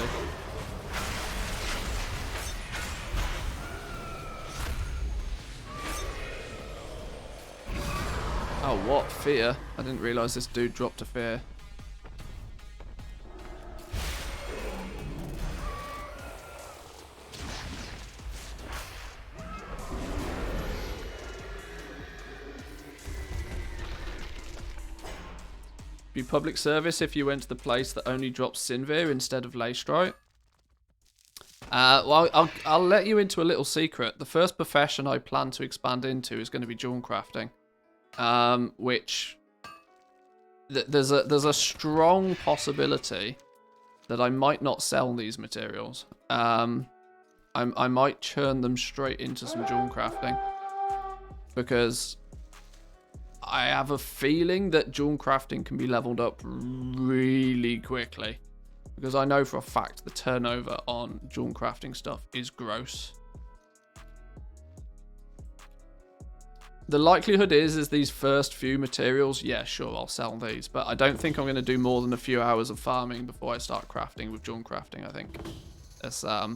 Oh, what? Fear? I didn't realise this dude dropped a fear. Be public service if you went to the place that only drops Sinvir instead of Leystrite. Well, I'll let you into a little secret. The first profession I plan to expand into is going to be jewel crafting. Which there's a strong possibility that I might not sell these materials. I might churn them straight into some jewel crafting, because I have a feeling that jewel crafting can be leveled up really quickly, because I know for a fact the turnover on jewel crafting stuff is gross. The likelihood is these first few materials, yeah, sure, I'll sell these, but I don't think I'm going to do more than a few hours of farming before I start crafting with jewel crafting, I think. It's, I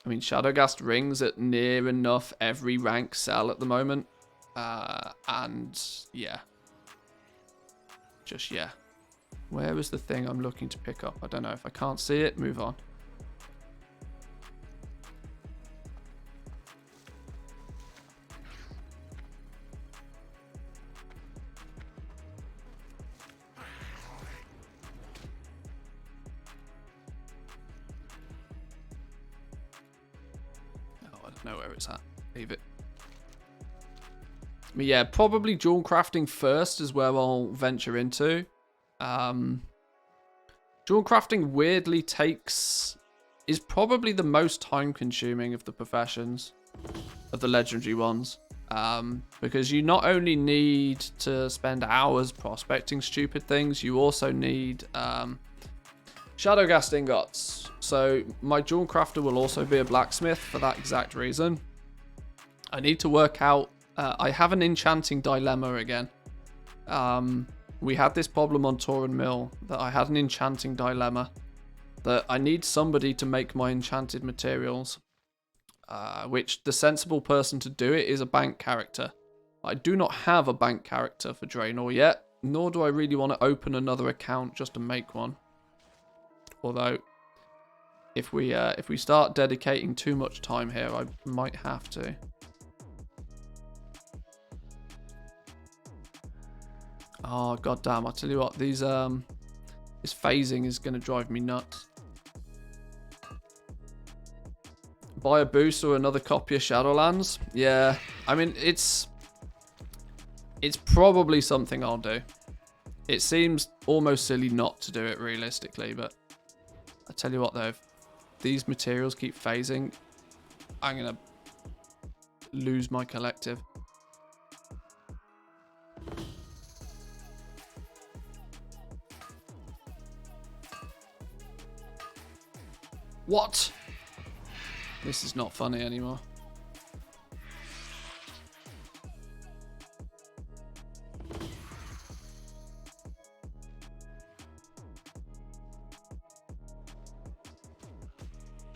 mean, Shadowgast rings at near enough every rank sell at the moment. And, yeah. Just, yeah. Where is the thing I'm looking to pick up? I don't know. If I can't see it, move on. Know where it's at. Leave it. But yeah, probably jewel crafting first is where I'll venture into. Jewel crafting weirdly is probably the most time consuming of the professions, of the legendary ones. Because you not only need to spend hours prospecting stupid things, you also need Shadowgast ingots. So my jewel crafter will also be a blacksmith for that exact reason. I need to work out. I have an enchanting dilemma again. We had this problem on Tauren Mill that I had an enchanting dilemma. That I need somebody to make my enchanted materials. Which the sensible person to do it is a bank character. I do not have a bank character for Draenor yet. Nor do I really want to open another account just to make one. Although, if we start dedicating too much time here, I might have to. Oh goddamn! I tell you what, this phasing is going to drive me nuts. Buy a boost or another copy of Shadowlands? Yeah, I mean it's probably something I'll do. It seems almost silly not to do it realistically, but I tell you what though, if these materials keep phasing, I'm gonna lose my collective. What? This is not funny anymore.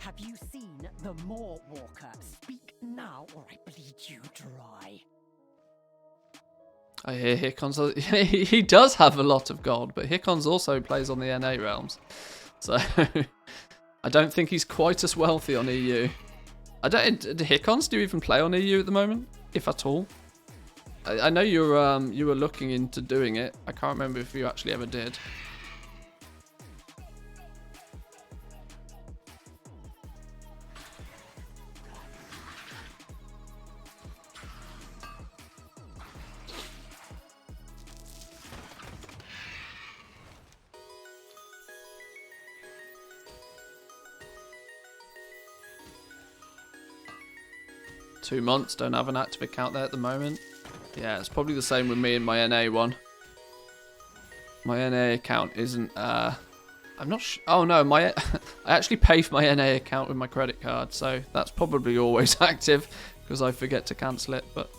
Have you seen the Moor Walker? Speak now, or I bleed you dry. I hear Hikon's... he does have a lot of gold, but Hikon's also plays on the NA realms. So, I don't think he's quite as wealthy on EU. Do Hikons do even play on EU at the moment? If at all? I know you were looking into doing it. I can't remember if you actually ever did. Two months, don't have an active account there at the moment. Yeah, it's probably the same with me and my NA one. My NA account isn't, I'm not oh no, I actually pay for my NA account with my credit card, so that's probably always active, because I forget to cancel it, but...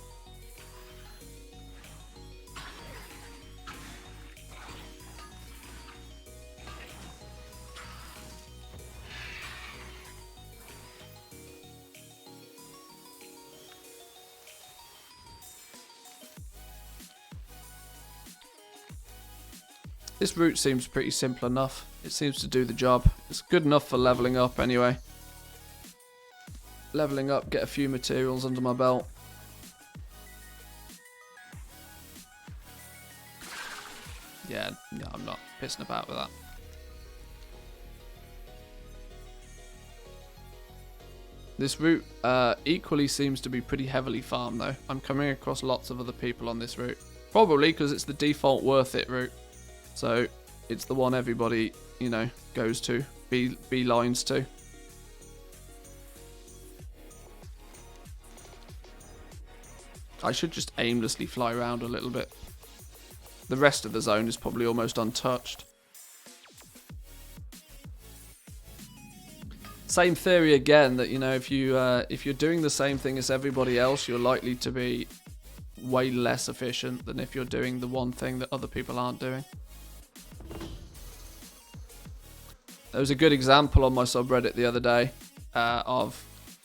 This route seems pretty simple enough. It seems to do the job. It's good enough for leveling up anyway. Leveling up, get a few materials under my belt. Yeah, I'm not pissing about with that. This route equally seems to be pretty heavily farmed though. I'm coming across lots of other people on this route. Probably because it's the default worth it route. So it's the one everybody, you know, goes to, beelines to. I should just aimlessly fly around a little bit. The rest of the zone is probably almost untouched. Same theory again, that, you know, if you're doing the same thing as everybody else, you're likely to be way less efficient than if you're doing the one thing that other people aren't doing. There was a good example on my subreddit the other day of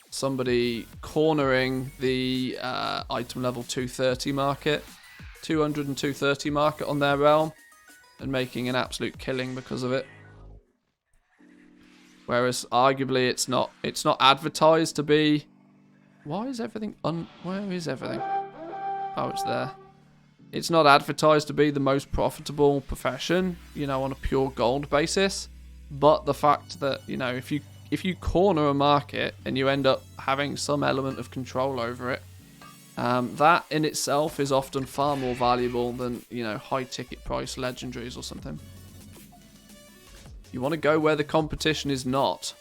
somebody cornering the item level 230 market, 200 and 230 market on their realm, and making an absolute killing because of it. Whereas arguably it's not advertised to be. Why is everything where is everything? Oh, it's there. It's not advertised to be the most profitable profession, you know, on a pure gold basis. But the fact that, you know, if you corner a market and you end up having some element of control over it, that in itself is often far more valuable than, you know, high ticket price legendaries or something. You want to go where the competition is not.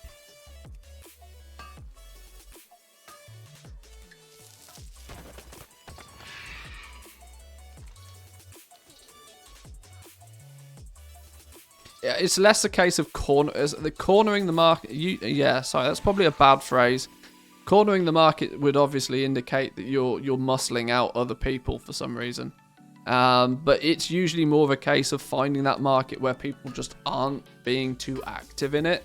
Yeah, it's less a case of cornering the market. Yeah, sorry, that's probably a bad phrase. Cornering the market would obviously indicate that you're muscling out other people for some reason. But it's usually more of a case of finding that market where people just aren't being too active in it.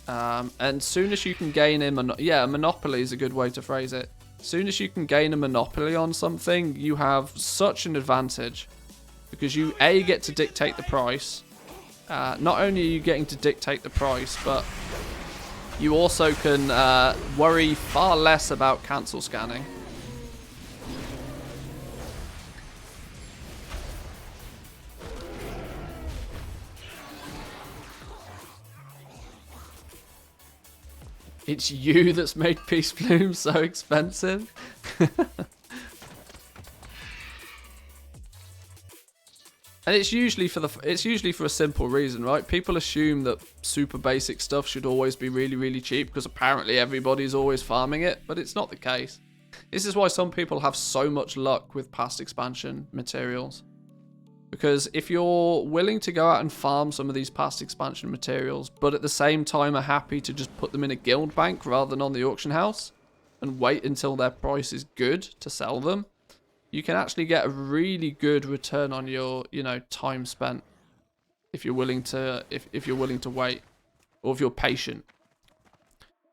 And soon as you can gain a monopoly is a good way to phrase it. Soon as you can gain a monopoly on something, you have such an advantage, because you get to dictate the price. Not only are you getting to dictate the price, but you also can worry far less about cancel scanning. It's you that's made Peace Bloom so expensive. And it's usually for a simple reason, right? People assume that super basic stuff should always be really, really cheap because apparently everybody's always farming it, but it's not the case. This is why some people have so much luck with past expansion materials. Because if you're willing to go out and farm some of these past expansion materials, but at the same time are happy to just put them in a guild bank rather than on the auction house, and wait until their price is good to sell them, you can actually get a really good return on your, you know, time spent if you're willing to if you're willing to wait, or if you're patient.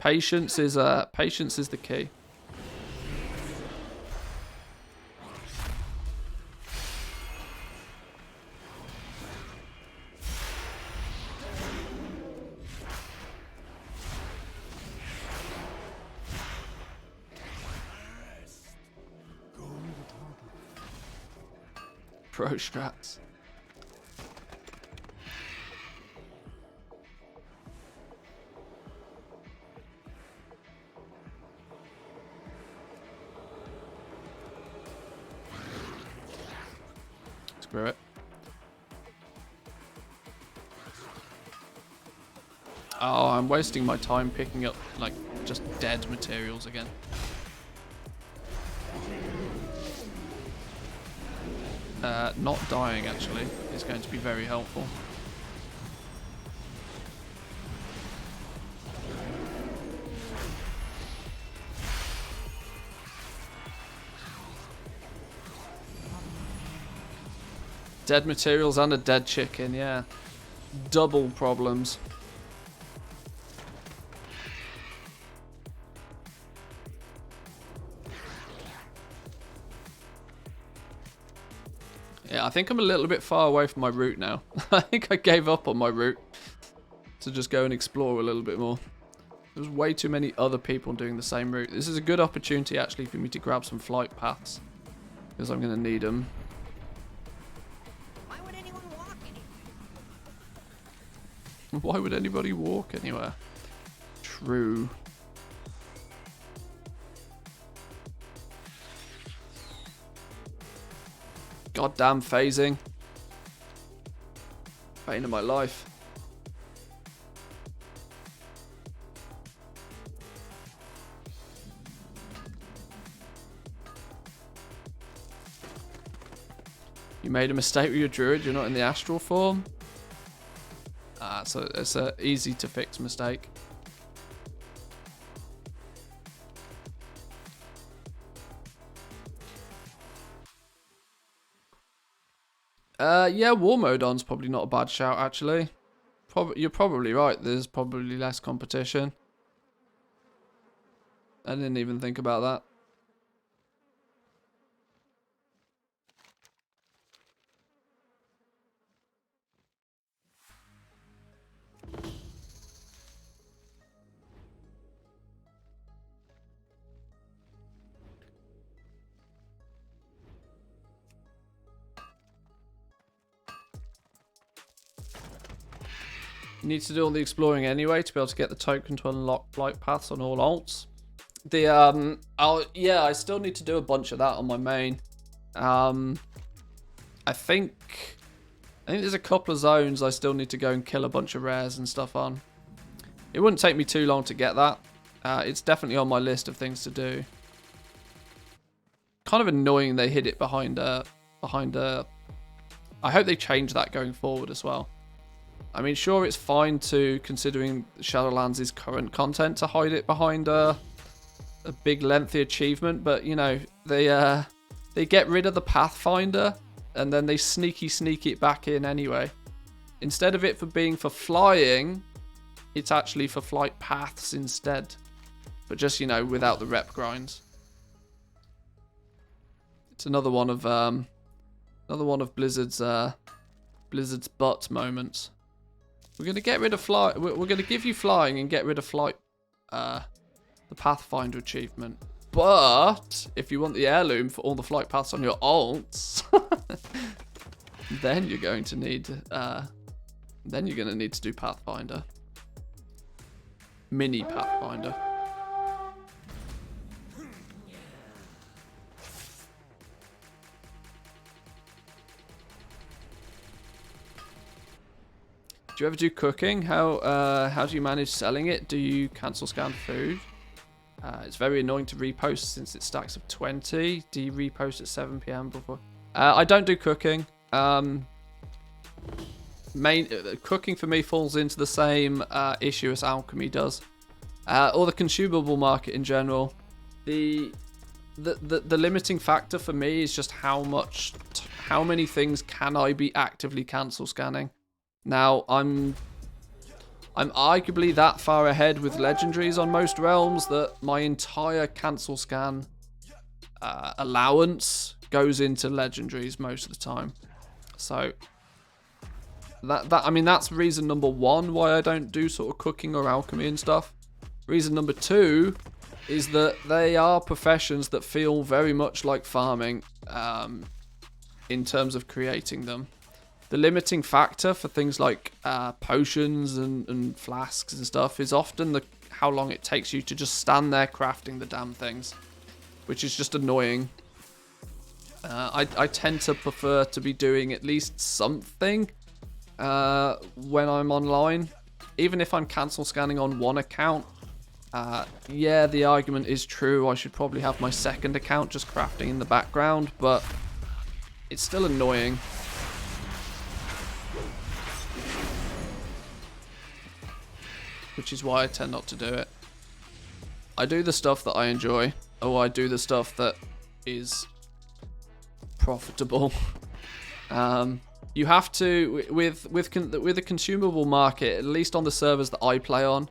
Patience is the key. Pro strats. Screw it. Oh, I'm wasting my time picking up, like, just dead materials again. Not dying, actually, is going to be very helpful. Dead materials and a dead chicken, yeah. Double problems. Yeah, I think I'm a little bit far away from my route now. I think I gave up on my route to just go and explore a little bit more. There's way too many other people doing the same route. This is a good opportunity, actually, for me to grab some flight paths, because I'm going to need them. Why would anyone walk anywhere? Why would anybody walk anywhere? True. Goddamn phasing. Pain in my life. You made a mistake with your druid, you're not in the astral form? So it's a easy to fix mistake. Yeah, War Modon's probably not a bad shout, actually. You're probably right, there's probably less competition. I didn't even think about that. You need to do all the exploring anyway to be able to get the token to unlock flight paths on all alts. Yeah, I still need to do a bunch of that on my main. I think there's a couple of zones I still need to go and kill a bunch of rares and stuff on. It wouldn't take me too long to get that. It's definitely on my list of things to do. Kind of annoying they hid it behind I hope they change that going forward as well. I mean, sure, it's fine to, considering Shadowlands' current content, to hide it behind a big lengthy achievement, but you know, they get rid of the Pathfinder and then they sneak it back in anyway. Instead of it being for flying, it's actually for flight paths instead, but just, you know, without the rep grinds. It's another one of Blizzard's butt moments. We're gonna get rid of fly. We're gonna give you flying and get rid of flight, the Pathfinder achievement. But if you want the heirloom for all the flight paths on your alts, then you're going to need. Then you're gonna need to do Pathfinder. Mini Pathfinder. Do you ever do cooking? How do you manage selling it? Do you cancel scan food? It's very annoying to repost since it stacks of 20. Do you repost at 7 PM before? I don't do cooking. Cooking for me falls into the same issue as alchemy does, or the consumable market in general. The limiting factor for me is just how many things can I be actively cancel scanning. Now, I'm I'm arguably that far ahead with legendaries on most realms that my entire cancel scan allowance goes into legendaries most of the time. So I mean, that's reason number one why I don't do sort of cooking or alchemy and stuff. Reason number two is that they are professions that feel very much like farming in terms of creating them. The limiting factor for things like potions and flasks and stuff is often how long it takes you to just stand there crafting the damn things, which is just annoying. I tend to prefer to be doing at least something when I'm online. Even if I'm cancel scanning on one account, yeah, the argument is true. I should probably have my second account just crafting in the background, but it's still annoying. Which is why I tend not to do it. I do the stuff that I enjoy, or I do the stuff that is profitable. You have to, with the consumable market, at least on the servers that I play on,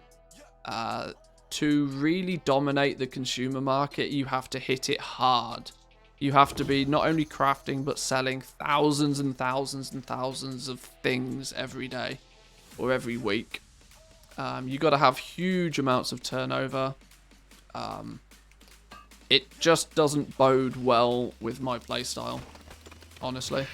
to really dominate the consumer market, you have to hit it hard. You have to be not only crafting, but selling thousands and thousands and thousands of things every day or every week. You got to have huge amounts of turnover. It just doesn't bode well with my playstyle, honestly.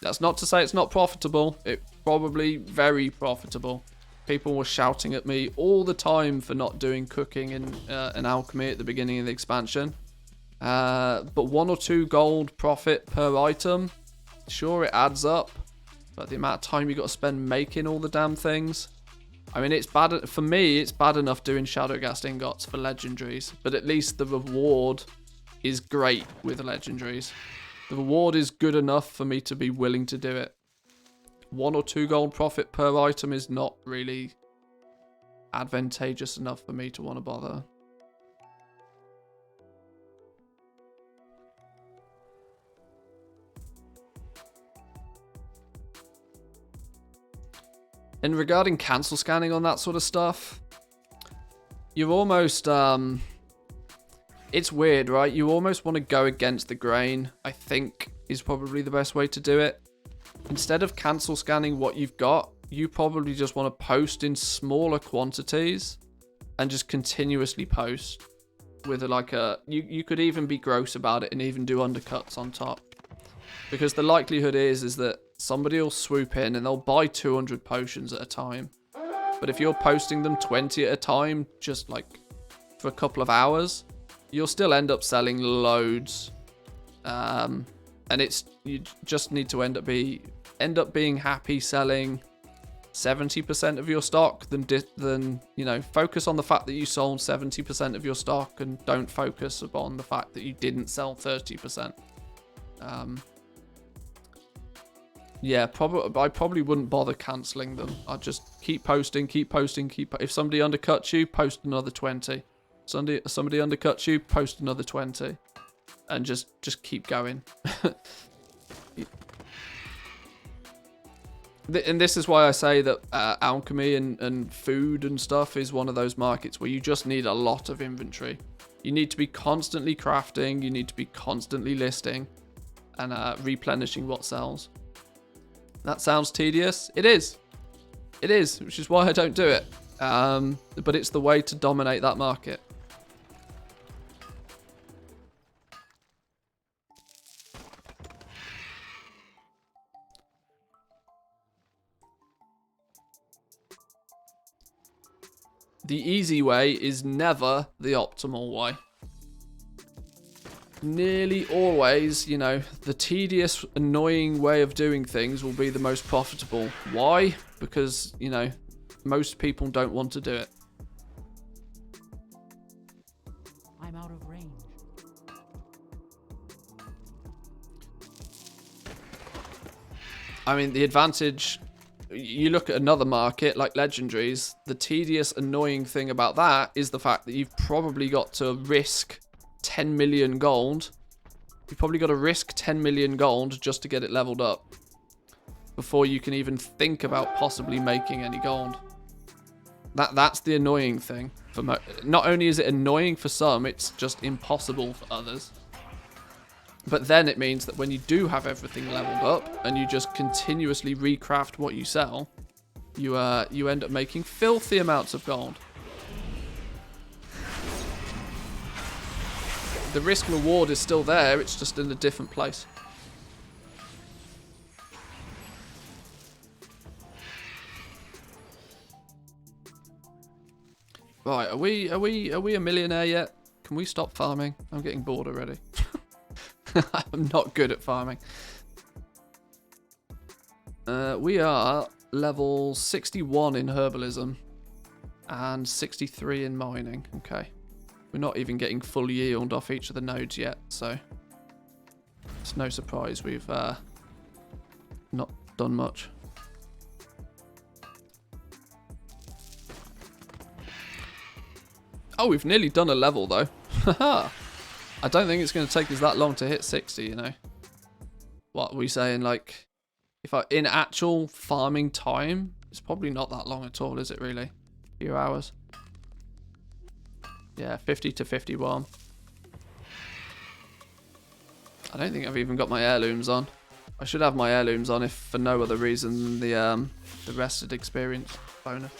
That's not to say it's not profitable. It's probably very profitable. People were shouting at me all the time for not doing cooking and alchemy at the beginning of the expansion. But 1 or 2 gold profit per item, sure, it adds up. But the amount of time you got to spend making all the damn things. I mean, it's bad for me. It's bad enough doing Shadowghast ingots for legendaries, but at least the reward is great with legendaries. The reward is good enough for me to be willing to do it. 1 or 2 gold profit per item is not really advantageous enough for me to want to bother. And regarding cancel scanning on that sort of stuff, you're almost, it's weird, right? You almost want to go against the grain, I think, is probably the best way to do it. Instead of cancel scanning what you've got, you probably just want to post in smaller quantities and just continuously post with you could even be gross about it and even do undercuts on top. Because the likelihood is that somebody will swoop in and they'll buy 200 potions at a time. But if you're posting them 20 at a time, just like for a couple of hours, you'll still end up selling loads. And you just need to end up being happy selling 70% of your stock than focus on the fact that you sold 70% of your stock and don't focus upon the fact that you didn't sell 30%. Yeah, I probably wouldn't bother cancelling them. I'd just keep posting. If somebody undercuts you, post another 20. Somebody undercuts you, post another 20. And just keep going. And this is why I say that alchemy and food and stuff is one of those markets where you just need a lot of inventory. You need to be constantly crafting. You need to be constantly listing and replenishing what sells. That sounds tedious. It is, which is why I don't do it. But it's the way to dominate that market. The easy way is never the optimal way. Nearly always, the tedious, annoying way of doing things will be the most profitable. Why? Because, most people don't want to do it. I'm out of range. I mean, the advantage, you look at another market like legendaries, the tedious, annoying thing about that is the fact that you've probably got to risk 10 million gold. You've probably got to risk 10 million gold just to get it leveled up. before you can even think about possibly making any gold. That's the annoying thing. Not only is it annoying for some, it's just impossible for others. But then it means that when you do have everything leveled up and you just continuously recraft what you sell, you end up making filthy amounts of gold. The risk reward is still there, it's just in a different place. Right, are we a millionaire yet? Can we stop farming? I'm getting bored already. I'm not good at farming. We are level 61 in herbalism and 63 in mining. Okay. We're not even getting full yield off each of the nodes yet, so it's no surprise we've not done much. Oh, we've nearly done a level though. Haha. I don't think it's going to take us that long to hit 60, you know. What are we saying? Like, in actual farming time, it's probably not that long at all, is it really? A few hours. Yeah, 50 to 51. I don't think I've even got my heirlooms on. I should have my heirlooms on if for no other reason than the rested experience bonus.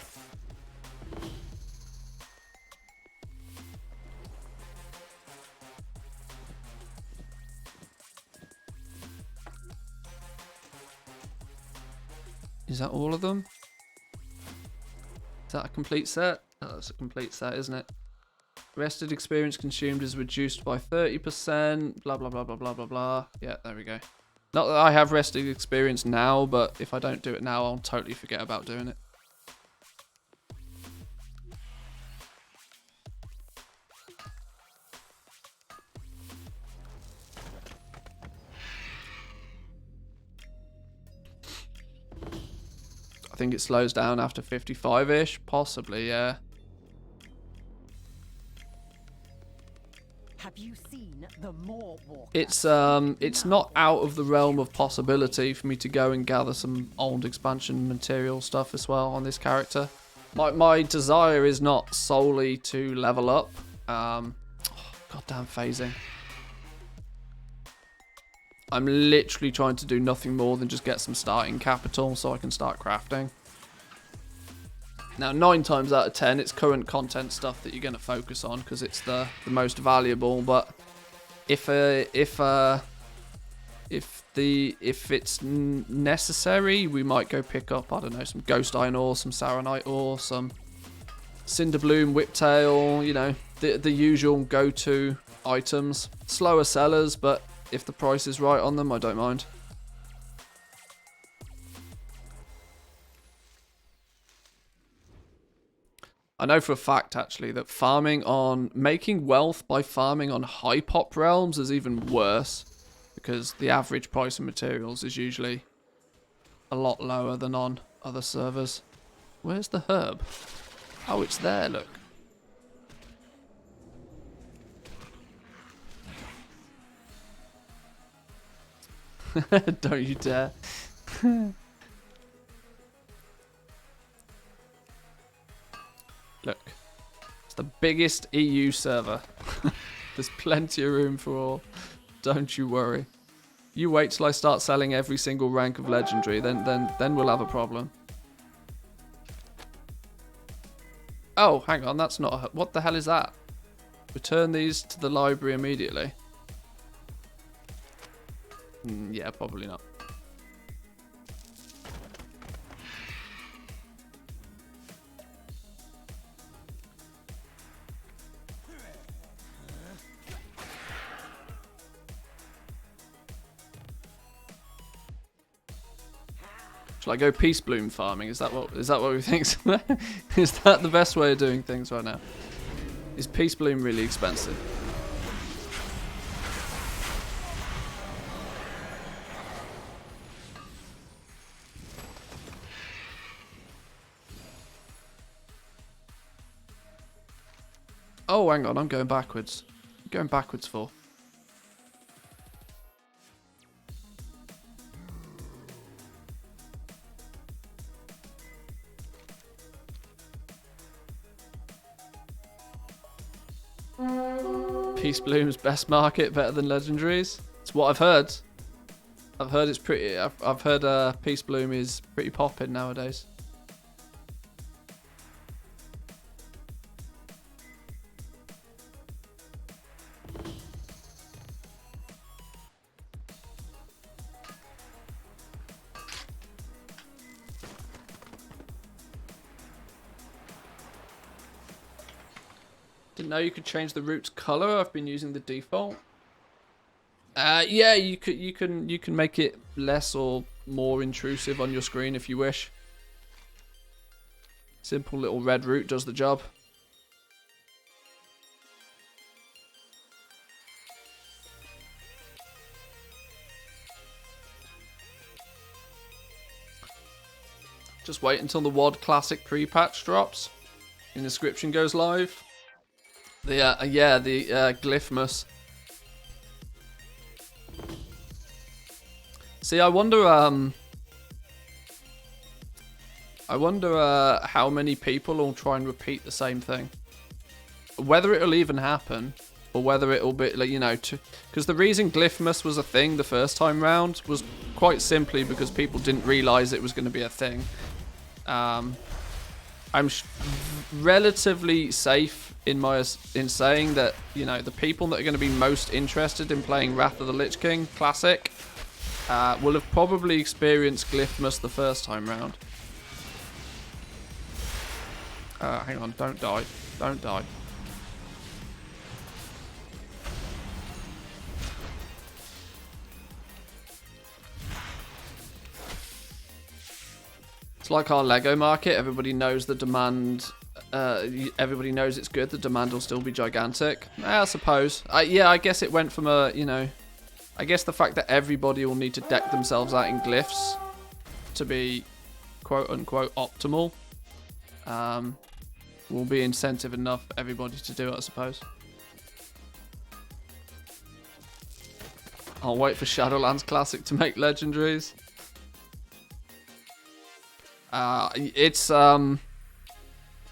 Is that all of them? Is that a complete set? Oh, that's a complete set, isn't it? Rested experience consumed is reduced by 30%. Blah, blah, blah, blah, blah, blah, blah. Yeah, there we go. Not that I have rested experience now, but if I don't do it now, I'll totally forget about doing it. I think it slows down after 55-ish, possibly, yeah. Have you seen the Moorwalker? It's not out of the realm of possibility for me to go and gather some old expansion material stuff as well on this character. My desire is not solely to level up. Goddamn phasing. I'm literally trying to do nothing more than just get some starting capital so I can start crafting. Now, 9 times out of 10, it's current content stuff that you're going to focus on because it's the most valuable. But if it's necessary, we might go pick up, I don't know, some ghost iron ore, some saronite ore, some cinderbloom, whiptail, you know, the usual go-to items. Slower sellers, but if the price is right on them, I don't mind. I know for a fact, actually, that making wealth by farming on high pop realms is even worse, because the average price of materials is usually a lot lower than on other servers. Where's the herb? Oh, it's there, look. Don't you dare. Look, it's the biggest EU server. There's plenty of room for all. Don't you worry. You wait till I start selling every single rank of legendary, then we'll have a problem. Oh, hang on, that's not a... What the hell is that? Return these to the library immediately. Yeah, probably not. Shall I go peace bloom farming? Is that what we think? Is that the best way of doing things right now? Is peace bloom really expensive? Oh, hang on, I'm going backwards. I'm going backwards for. Peace Bloom's best market, better than legendaries. It's what I've heard. I've heard it's pretty. I've heard Peace Bloom is pretty popping nowadays. Didn't know you could change the route's color. I've been using the default. Yeah, you can make it less or more intrusive on your screen if you wish. Simple little red route does the job. Just wait until the WoD Classic pre-patch drops. The inscription goes live. The Glyphmus. See, I wonder how many people will try and repeat the same thing. Whether it'll even happen, or whether it'll be, like, you know, because the reason Glyphmus was a thing the first time round was quite simply because people didn't realise it was going to be a thing. I'm relatively safe in saying that, you know, the people that are going to be most interested in playing Wrath of the Lich King Classic will have probably experienced Glyphmus the first time round. Hang on, don't die. Don't die. It's like our Lego market. Everybody knows the demand. Everybody knows it's good. The demand will still be gigantic. I suppose. Yeah, I guess it went from a, you know, I guess the fact that everybody will need to deck themselves out in glyphs to be quote-unquote optimal will be incentive enough for everybody to do it, I suppose. I'll wait for Shadowlands Classic to make legendaries.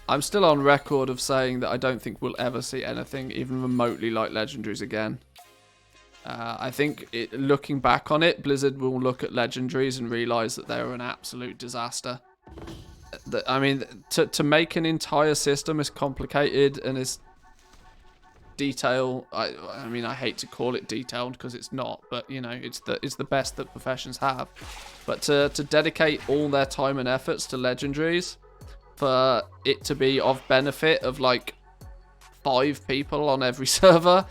I'm still on record of saying that I don't think we'll ever see anything even remotely like legendaries again. I think looking back on it, Blizzard will look at legendaries and realise that they were an absolute disaster. I mean, to make an entire system as complicated and as detailed, I mean, I hate to call it detailed because it's not, but you know, it's the best that professions have. But to dedicate all their time and efforts to legendaries, for it to be of benefit of like 5 people on every server,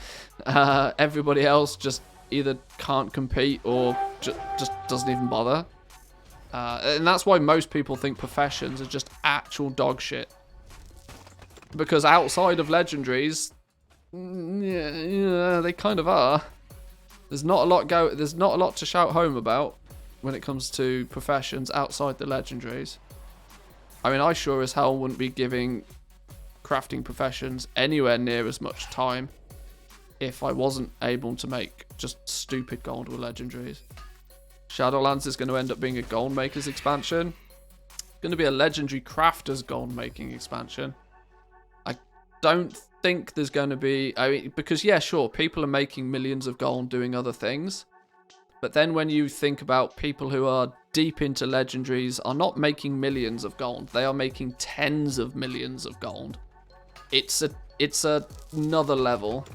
everybody else just either can't compete or just doesn't even bother. And that's why most people think professions are just actual dog shit. Because outside of legendaries, yeah, they kind of are. There's not a lot to shout home about when it comes to professions outside the legendaries. I mean, I sure as hell wouldn't be giving crafting professions anywhere near as much time if I wasn't able to make just stupid gold with legendaries. Shadowlands is going to end up being a gold makers expansion. It's going to be a legendary crafters gold making expansion. I don't think there's going to be, I mean, because yeah, sure, people are making millions of gold doing other things, but then when you think about people who are deep into legendaries are not making millions of gold, they are making tens of millions of gold. It's another level.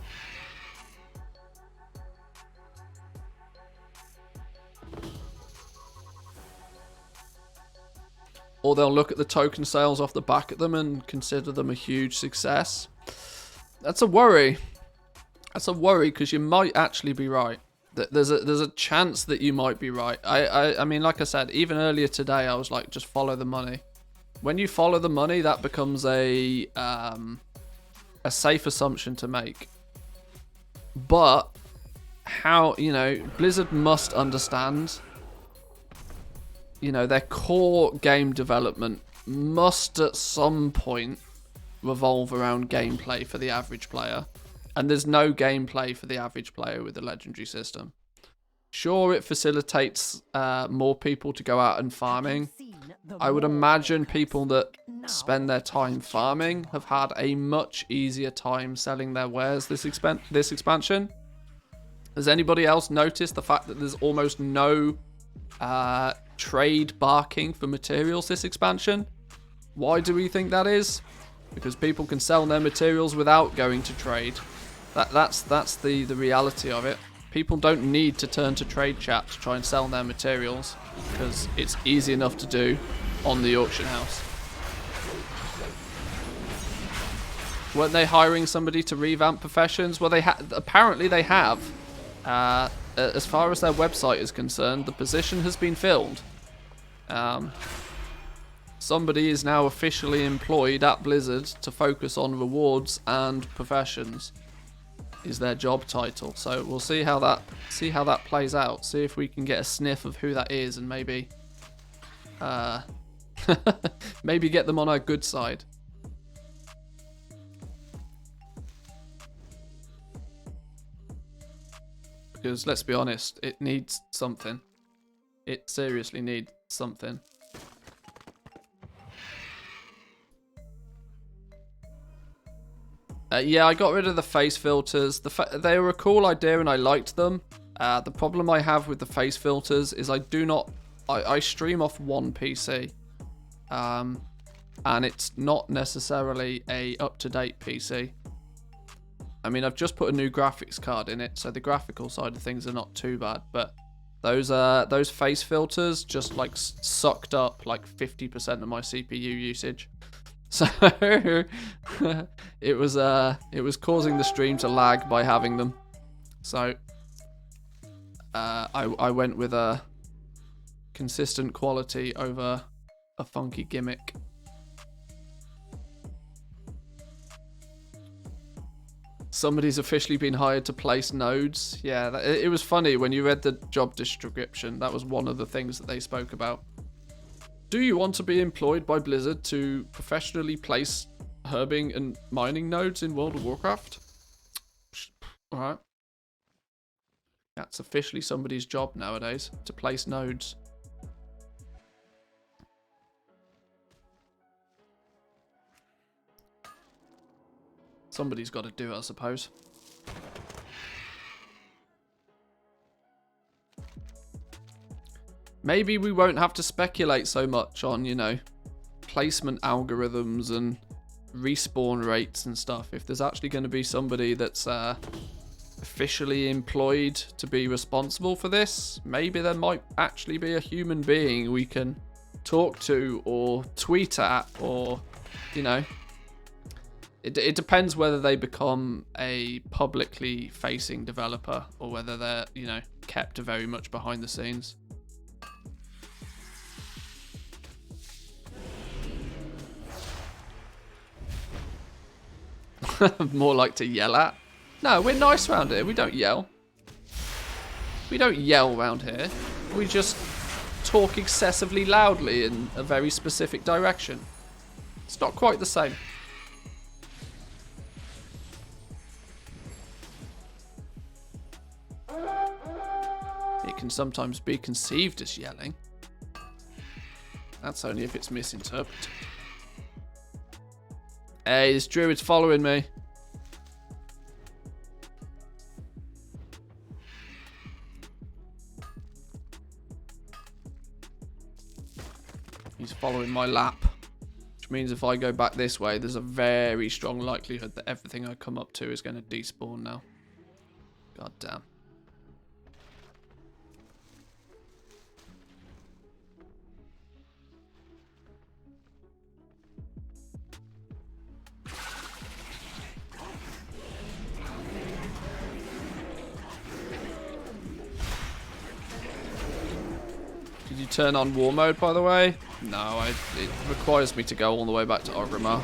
Or they'll look at the token sales off the back of them and consider them a huge success. That's a worry. That's a worry because you might actually be right. There's a chance that you might be right. I mean, like I said, even earlier today, I was like, just follow the money. When you follow the money, that becomes a safe assumption to make. But how, you know, Blizzard must understand, you know, their core game development must at some point revolve around gameplay for the average player. And there's no gameplay for the average player with the legendary system. Sure, it facilitates more people to go out and farming. I would imagine people that spend their time farming have had a much easier time selling their wares this expansion. Has anybody else noticed the fact that there's almost no trade barking for materials this expansion? Why do we think that is? Because people can sell their materials without going to trade. That's the reality of it. People don't need to turn to trade chat to try and sell their materials because it's easy enough to do on the auction house. Weren't they hiring somebody to revamp professions? Well, apparently they have. As far as their website is concerned, the position has been filled. Somebody is now officially employed at Blizzard to focus on rewards and professions. Is their job title. So we'll see how that plays out. See if we can get a sniff of who that is and maybe maybe get them on our good side. Because let's be honest, it needs something. It seriously needs something. Yeah, I got rid of the face filters. They were a cool idea and I liked them. The problem I have with the face filters is I stream off one PC. And it's not necessarily a up-to-date PC. I mean, I've just put a new graphics card in it, so the graphical side of things are not too bad. But those face filters just like sucked up like 50% of my CPU usage. So it was causing the stream to lag by having them. So I went with a consistent quality over a funky gimmick. Somebody's officially been hired to place nodes. Yeah, it was funny when you read the job description. That was one of the things that they spoke about. Do you want to be employed by Blizzard to professionally place herbing and mining nodes in World of Warcraft? Alright. That's officially somebody's job nowadays, to place nodes. Somebody's got to do it, I suppose. Maybe we won't have to speculate so much on, you know, placement algorithms and respawn rates and stuff. If there's actually going to be somebody that's officially employed to be responsible for this, maybe there might actually be a human being we can talk to or tweet at, or, you know. It depends whether they become a publicly facing developer or whether they're, you know, kept very much behind the scenes. More like to yell at. No, we're nice around here. We don't yell. We don't yell around here. We just talk excessively loudly in a very specific direction. It's not quite the same. It can sometimes be conceived as yelling. That's only if it's misinterpreted. Hey, this Druid's following me. He's following my lap. Which means if I go back this way, there's a very strong likelihood that everything I come up to is going to despawn now. God damn. Did you turn on war mode, by the way? No, it requires me to go all the way back to Orgrimmar.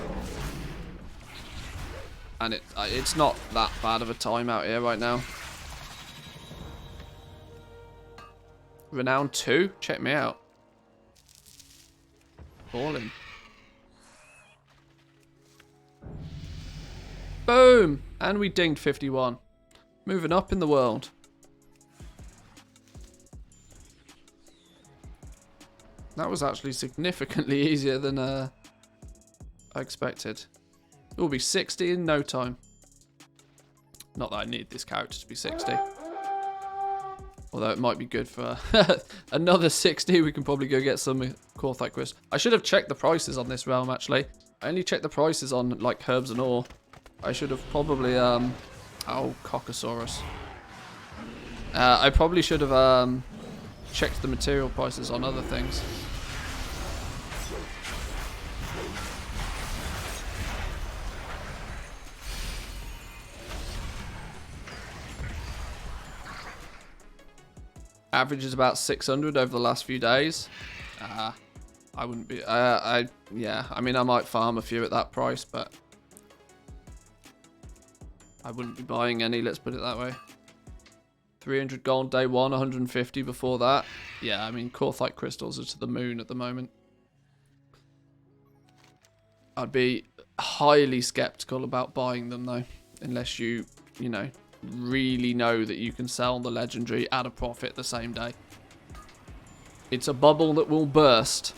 And it's not that bad of a time out here right now. Renown 2? Check me out. Balling. Boom! And we dinged 51. Moving up in the world. That was actually significantly easier than I expected. It will be 60 in no time. Not that I need this character to be 60. Although it might be good for another 60. We can probably go get some Corthite Crystal. I should have checked the prices on this realm, actually. I only checked the prices on, like, herbs and ore. I should have probably, oh, Cockosaurus. I probably should have, checked the material prices on other things. Average is about 600 over the last few days. I wouldn't be... yeah, I mean, I might farm a few at that price, but... I wouldn't be buying any, let's put it that way. 300 gold day one, 150 before that. Yeah, I mean, Corthite crystals are to the moon at the moment. I'd be highly skeptical about buying them, though. Unless you know... really know that you can sell the legendary at a profit the same day. It's a bubble that will burst.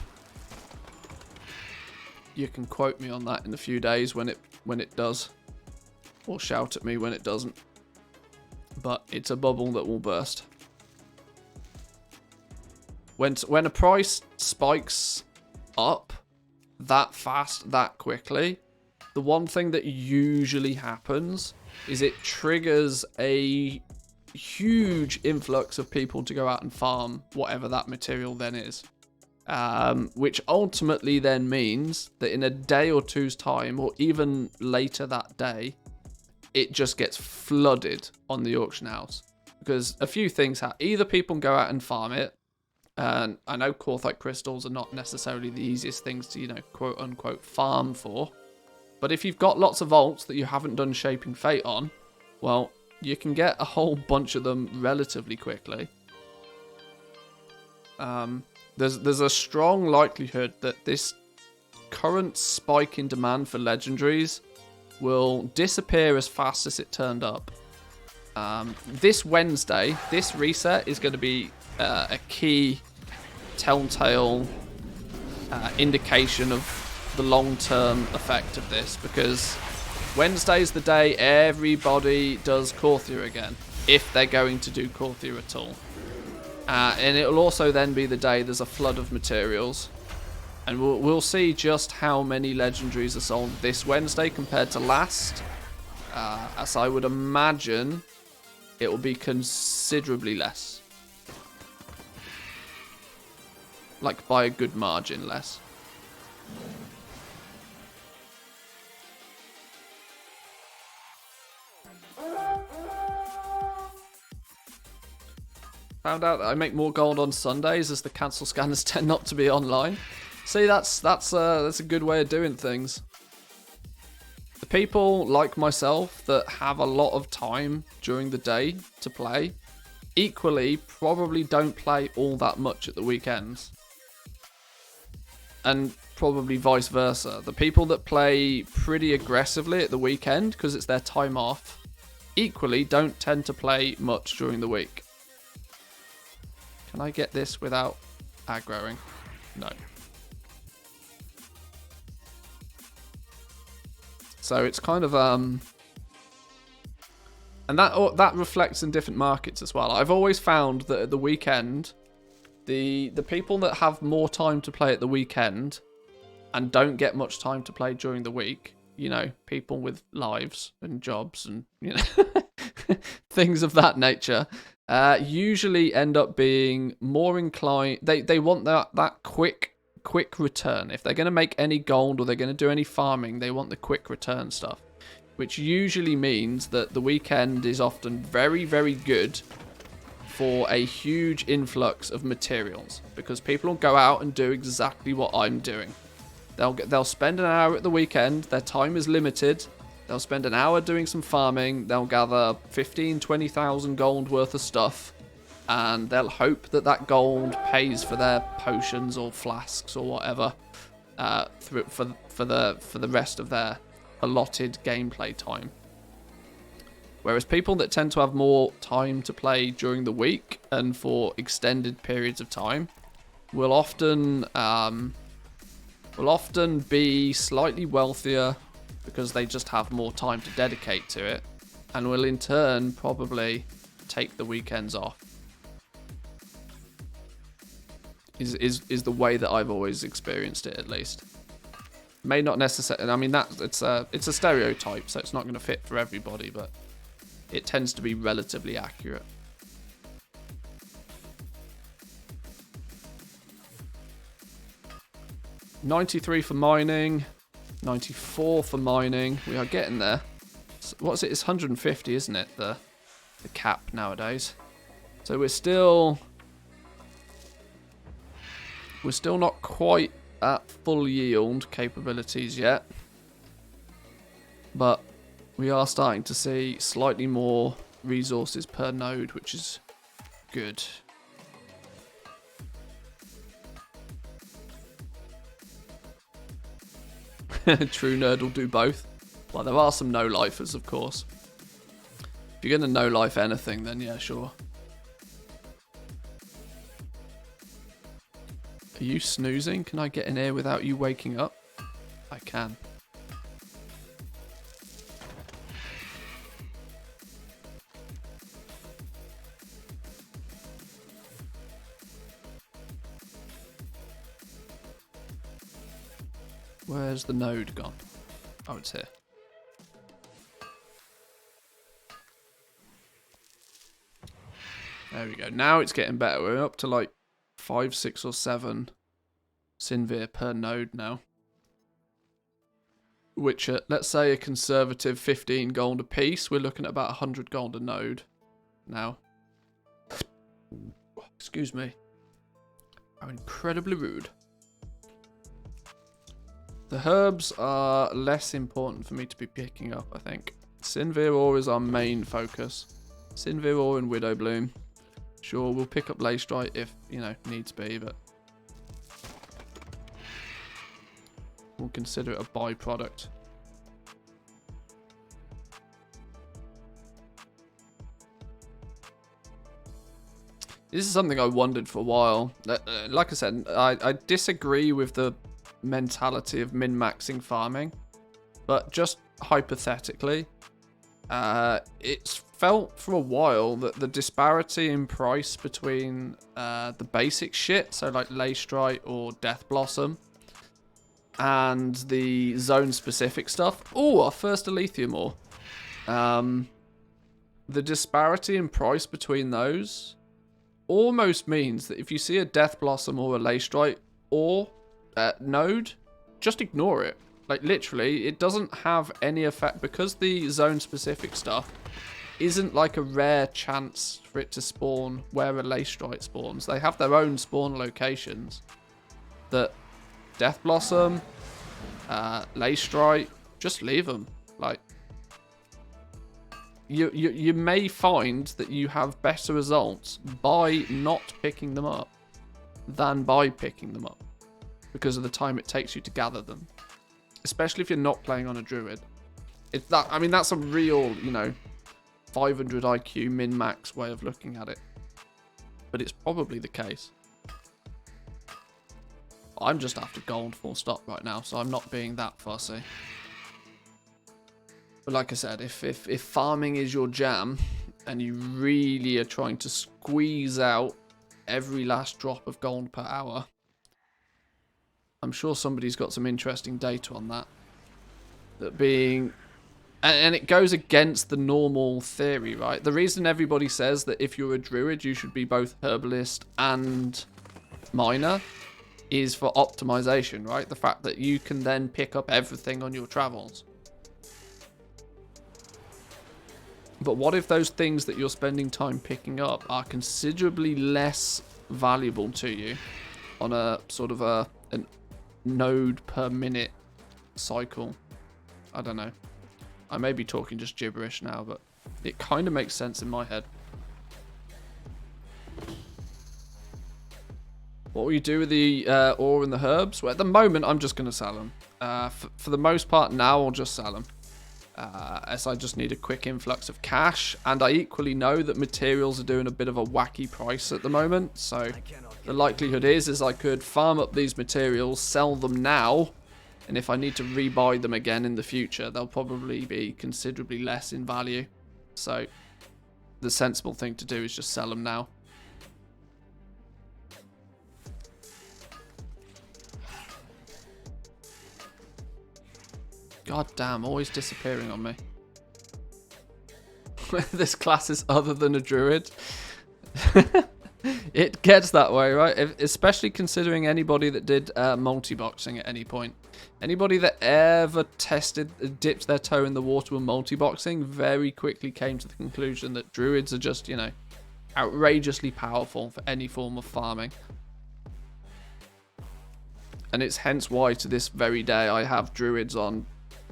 You can quote me on that in a few days when it does, or shout at me when it doesn't. But it's a bubble that will burst. When a price spikes up that fast, that quickly, the one thing that usually happens is it triggers a huge influx of people to go out and farm whatever that material then is. Which ultimately then means that in a day or two's time, or even later that day, it just gets flooded on the auction house. Because a few things happen. Either people go out and farm it, and I know Corthite crystals are not necessarily the easiest things to, quote unquote, farm for. But if you've got lots of vaults that you haven't done Shaping Fate on, well, you can get a whole bunch of them relatively quickly. There's a strong likelihood that this current spike in demand for legendaries will disappear as fast as it turned up. This Wednesday, this reset is going to be a key telltale indication of the long-term effect of this, because Wednesday's the day everybody does Corthia again, if they're going to do Corthia at all. And it'll also then be the day there's a flood of materials, and we'll see just how many legendaries are sold this Wednesday compared to last, as I would imagine it will be considerably less, like by a good margin less. Found out that I make more gold on Sundays as the cancel scanners tend not to be online. See, that's a good way of doing things. The people like myself that have a lot of time during the day to play, equally probably don't play all that much at the weekends. And probably vice versa. The people that play pretty aggressively at the weekend because it's their time off, equally don't tend to play much during the week. Can I get this without aggroing? No. So it's kind of and that reflects in different markets as well. I've always found that at the weekend, the people that have more time to play at the weekend and don't get much time to play during the week, people with lives and jobs and things of that nature, usually end up being more inclined. They want that quick return. If they're going to make any gold or they're going to do any farming, they want the quick return stuff, which usually means that the weekend is often very, very good for a huge influx of materials, because people will go out and do exactly what I'm doing. They'll spend an hour at the weekend. Their time is limited. They'll spend an hour doing some farming. They'll gather 15, 20,000 gold worth of stuff, and they'll hope that that gold pays for their potions or flasks or whatever for the rest of their allotted gameplay time. Whereas people that tend to have more time to play during the week and for extended periods of time will often will often be slightly wealthier because they just have more time to dedicate to it, and will in turn probably take the weekends off. Is the way that I've always experienced it, at least. May not necessarily. I mean, it's a stereotype, so it's not going to fit for everybody, but it tends to be relatively accurate. $93 for mining, 94 for mining. We are getting there. What's it? It's 150, isn't it? The cap nowadays. So we're still not quite at full yield capabilities yet, but we are starting to see slightly more resources per node, which is good. True nerd will do both. Well, there are some no-lifers, of course. If you're going to no-life anything, then yeah, sure. Are you snoozing? Can I get in here without you waking up? I can. Where's the node gone? Oh, it's here. There we go. Now it's getting better. We're up to like 5, 6 or 7 Sinvir per node now. Which at, let's say, a conservative 15 gold a piece, we're looking at about 100 gold a node now. Excuse me. How incredibly rude. The herbs are less important for me to be picking up, I think. Sinvir ore is our main focus. Sinvir ore and Widow Bloom. Sure, we'll pick up Leystrite if, you know, needs be, but we'll consider it a byproduct. This is something I wondered for a while. Like I said, I disagree with the mentality of min-maxing farming, but just hypothetically, it's felt for a while that the disparity in price between the basic shit, so like Leystrite or Death Blossom, and the zone specific stuff. Oh, our first Alethea ore. The disparity in price between those almost means that if you see a Death Blossom or a Leystrite or node, just ignore it. Like, literally, it doesn't have any effect, because the zone specific stuff isn't like a rare chance for it to spawn where a Leystrite spawns. They have their own spawn locations that Death Blossom, Leystrite, just leave them. Like, you may find that you have better results by not picking them up than by picking them up, because of the time it takes you to gather them. Especially if you're not playing on a Druid. I mean, that's a real, you know, 500 IQ min-max way of looking at it. But it's probably the case. I'm just after gold full stop right now, so I'm not being that fussy. But like I said, if farming is your jam, and you really are trying to squeeze out every last drop of gold per hour, I'm sure somebody's got some interesting data on that. That being... And it goes against the normal theory, right? The reason everybody says that if you're a Druid, you should be both herbalist and miner is for optimization, right? The fact that you can then pick up everything on your travels. But what if those things that you're spending time picking up are considerably less valuable to you on a sort of a node per minute cycle? I don't know. I may be talking just gibberish now, but it kind of makes sense in my head. What will you do with the ore and the herbs? Well, at the moment, I'm just going to sell them. For the most part now, I'll just sell them. as I just need a quick influx of cash, and I equally know that materials are doing a bit of a wacky price at the moment, so the likelihood is I could farm up these materials, sell them now, and if I need to rebuy them again in the future, they'll probably be considerably less in value. So the sensible thing to do is just sell them now. God damn, always disappearing on me. This class is other than a druid. It gets that way, right? Especially considering anybody that did multi-boxing at any point. Anybody that ever dipped their toe in the water with multi-boxing very quickly came to the conclusion that druids are just, you know, outrageously powerful for any form of farming. And it's hence why to this very day I have druids on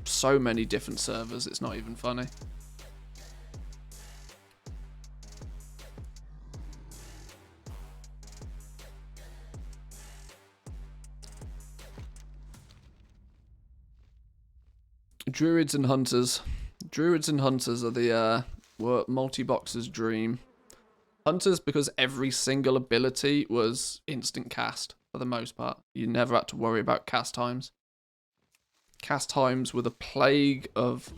so many different servers, it's not even funny. Druids and hunters. Druids and hunters are the multi-boxer's dream. Hunters because every single ability was instant cast for the most part. You never had to worry about cast times. Cast times were the plague of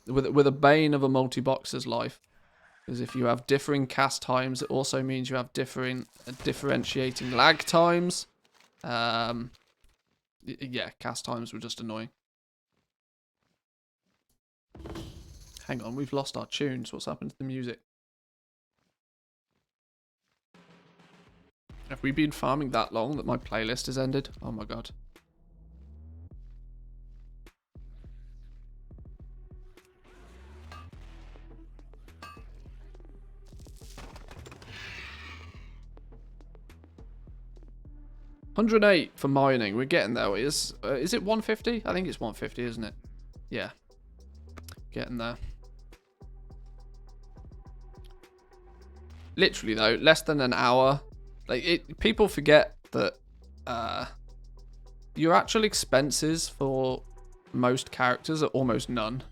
with a bane of a multi-boxer's life. Because if you have differing cast times, it also means you have differentiating lag times. Yeah, cast times were just annoying. Hang on, we've lost our tunes. What's happened to the music? Have we been farming that long that my playlist has ended? Oh my god. $108 for mining. We're getting there. Is it 150? I think it's 150, isn't it? Yeah. Getting there. Literally though, less than an hour. Like people forget that your actual expenses for most characters are almost none.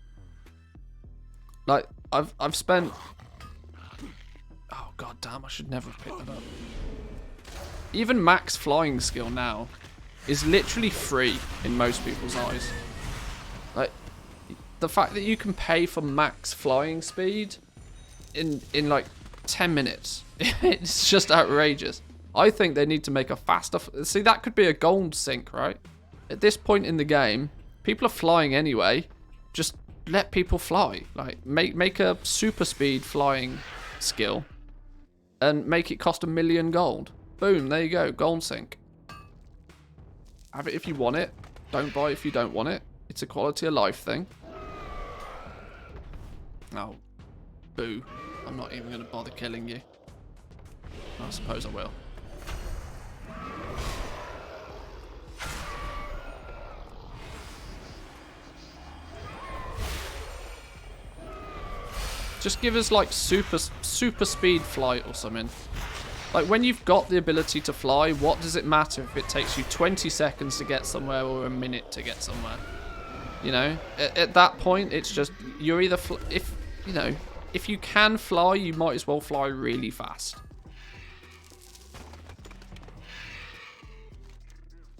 Like I've spent. Oh god damn! I should never have picked that up. Even max flying skill now is literally free in most people's eyes. Like the fact that you can pay for max flying speed in like 10 minutes, it's just outrageous. I think they need to make a faster... See, that could be a gold sink, right? At this point in the game, people are flying anyway. Just let people fly. Like, make a super speed flying skill and make it cost $1 million gold. Boom, there you go, gold sink. Have it if you want it. Don't buy it if you don't want it. It's a quality of life thing. Oh, boo. I'm not even going to bother killing you. I suppose I will. Just give us like super speed flight or something. Like when you've got the ability to fly, what does it matter if it takes you 20 seconds to get somewhere or a minute to get somewhere? You know, at that point, it's just you're either if you can fly, you might as well fly really fast.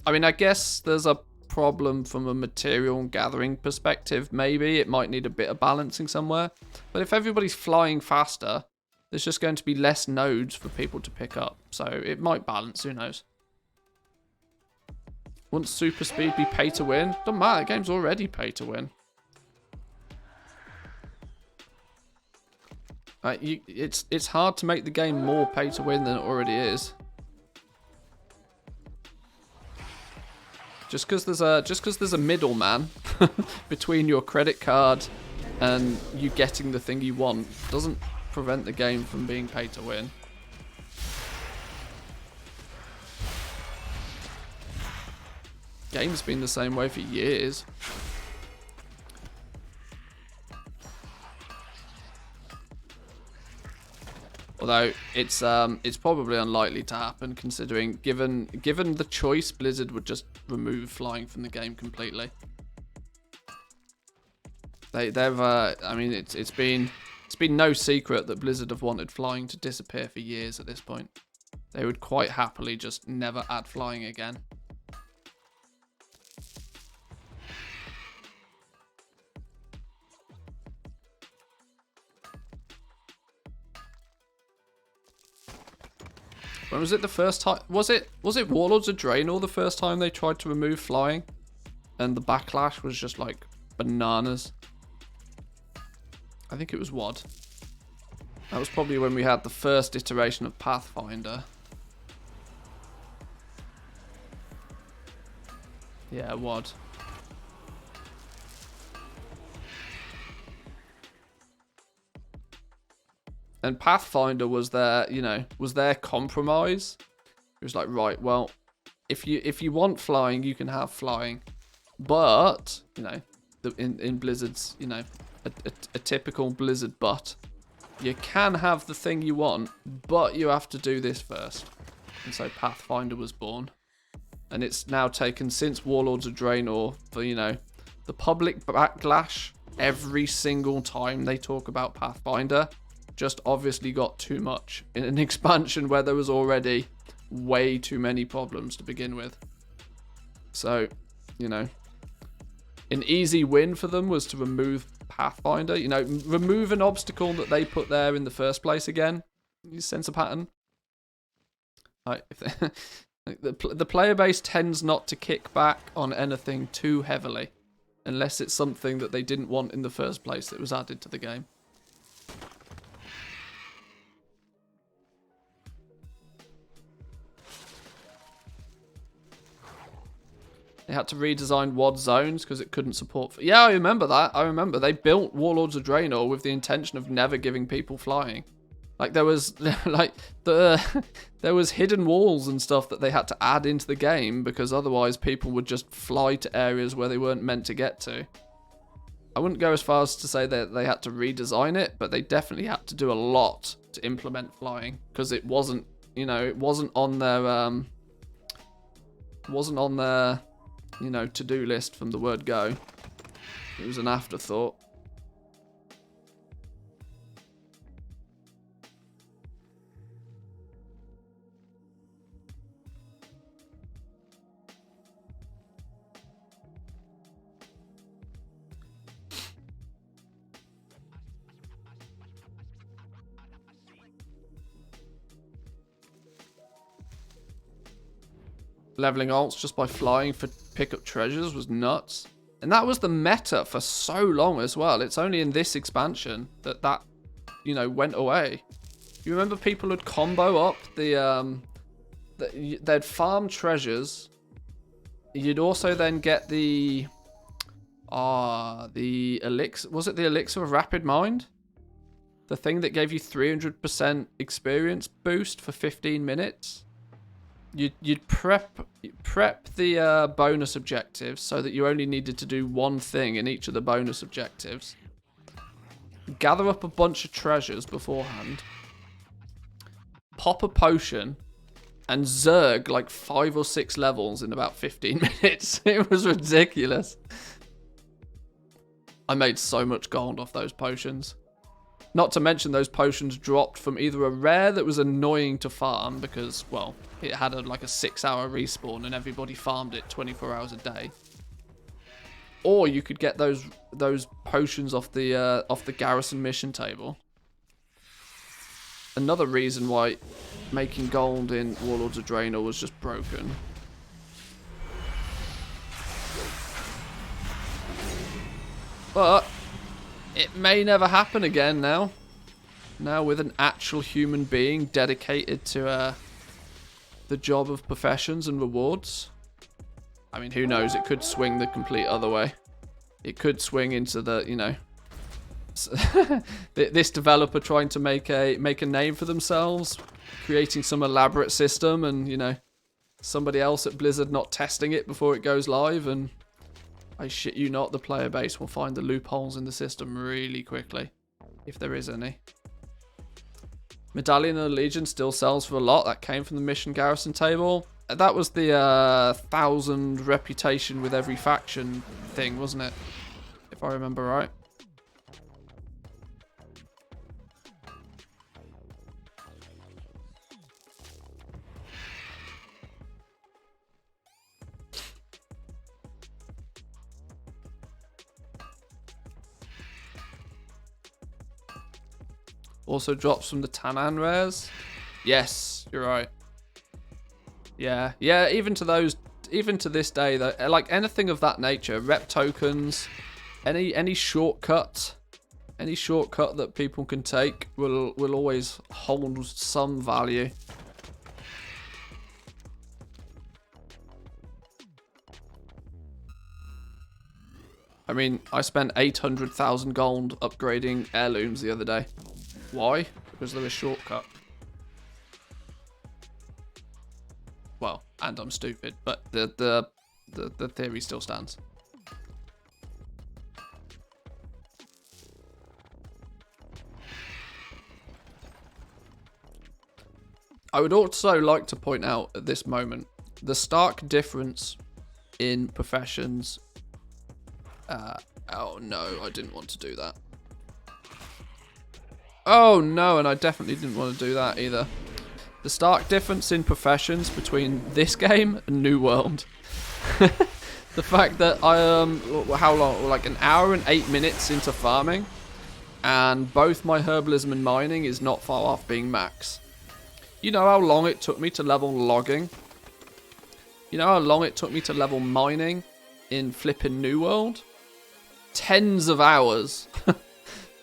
I mean, I guess there's a problem from a material gathering perspective. Maybe it might need a bit of balancing somewhere. But if everybody's flying faster, there's just going to be less nodes for people to pick up. So it might balance, who knows. Wouldn't super speed be pay to win? Doesn't matter, the game's already pay to win. It's hard to make the game more pay to win than it already is. Just because there's a middleman between your credit card and you getting the thing you want doesn't prevent the game from being pay to win. Game's been the same way for years. Although it's probably unlikely to happen, considering given the choice, Blizzard would just remove flying from the game completely. They've I mean it's been no secret that Blizzard have wanted flying to disappear for years at this point. They would quite happily just never add flying again. When was it the first time? Was it Warlords of Draenor the first time they tried to remove flying? And the backlash was just like bananas. I think it was WoD. That was probably when we had the first iteration of Pathfinder. Yeah, WoD. And Pathfinder was their, you know, was their compromise. It was like, right, well, if you want flying, you can have flying, but you know, in Blizzard's, you know, a typical Blizzard but, you can have the thing you want, but you have to do this first. And so Pathfinder was born, and it's now taken since Warlords of Draenor for, you know, the public backlash every single time they talk about Pathfinder. Just obviously got too much in an expansion where there was already way too many problems to begin with. So, you know, an easy win for them was to remove Pathfinder. You know, remove an obstacle that they put there in the first place again. You sense a pattern? Like, the player base tends not to kick back on anything too heavily unless it's something that they didn't want in the first place that was added to the game. They had to redesign WoD zones because it couldn't support... Yeah, I remember that. I remember. They built Warlords of Draenor with the intention of never giving people flying. Like, there was... like, there was hidden walls and stuff that they had to add into the game because otherwise people would just fly to areas where they weren't meant to get to. I wouldn't go as far as to say that they had to redesign it, but they definitely had to do a lot to implement flying because it wasn't, you know, it wasn't on their... you know, to-do list from the word go. It was an afterthought. Leveling alts just by flying for pick up treasures was nuts. And that was the meta for so long as well. It's only in this expansion that you know, went away. You remember people would combo up they'd farm treasures. You'd also then get the elixir. Was it the elixir of rapid mind? The thing that gave you 300% experience boost for 15 minutes. You'd prep the bonus objectives so that you only needed to do one thing in each of the bonus objectives. Gather up a bunch of treasures beforehand. Pop a potion. And zerg like 5 or 6 levels in about 15 minutes. It was ridiculous. I made so much gold off those potions. Not to mention those potions dropped from either a rare that was annoying to farm because, well, it had like a 6-hour respawn and everybody farmed it 24 hours a day. Or you could get those potions off the garrison mission table. Another reason why making gold in Warlords of Draenor was just broken. But it may never happen again now. Now with an actual human being dedicated to the job of professions and rewards. I mean, who knows? It could swing the complete other way. It could swing into the, you know, this developer trying to make a name for themselves, creating some elaborate system, and, you know, somebody else at Blizzard not testing it before it goes live, and I shit you not, the player base will find the loopholes in the system really quickly, if there is any. Medallion of the Legion still sells for a lot. That came from the mission garrison table. That was the 1,000 reputation with every faction thing, wasn't it? If I remember right. Also drops from the Tanan rares. Yes, you're right. Yeah, yeah. Even to this day, though, like anything of that nature, rep tokens, any shortcut that people can take will always hold some value. I mean, I spent 800,000 gold upgrading heirlooms the other day. Why? Because they're a shortcut. Well, and I'm stupid, but the theory still stands. I would also like to point out at this moment the stark difference in professions. Oh no, I didn't want to do that. Oh no, and I definitely didn't want to do that either. The stark difference in professions between this game and New World. The fact that I how long? Like an hour and 8 minutes into farming, and both my herbalism and mining is not far off being max. You know how long it took me to level logging? You know how long it took me to level mining in flipping New World? Tens of hours.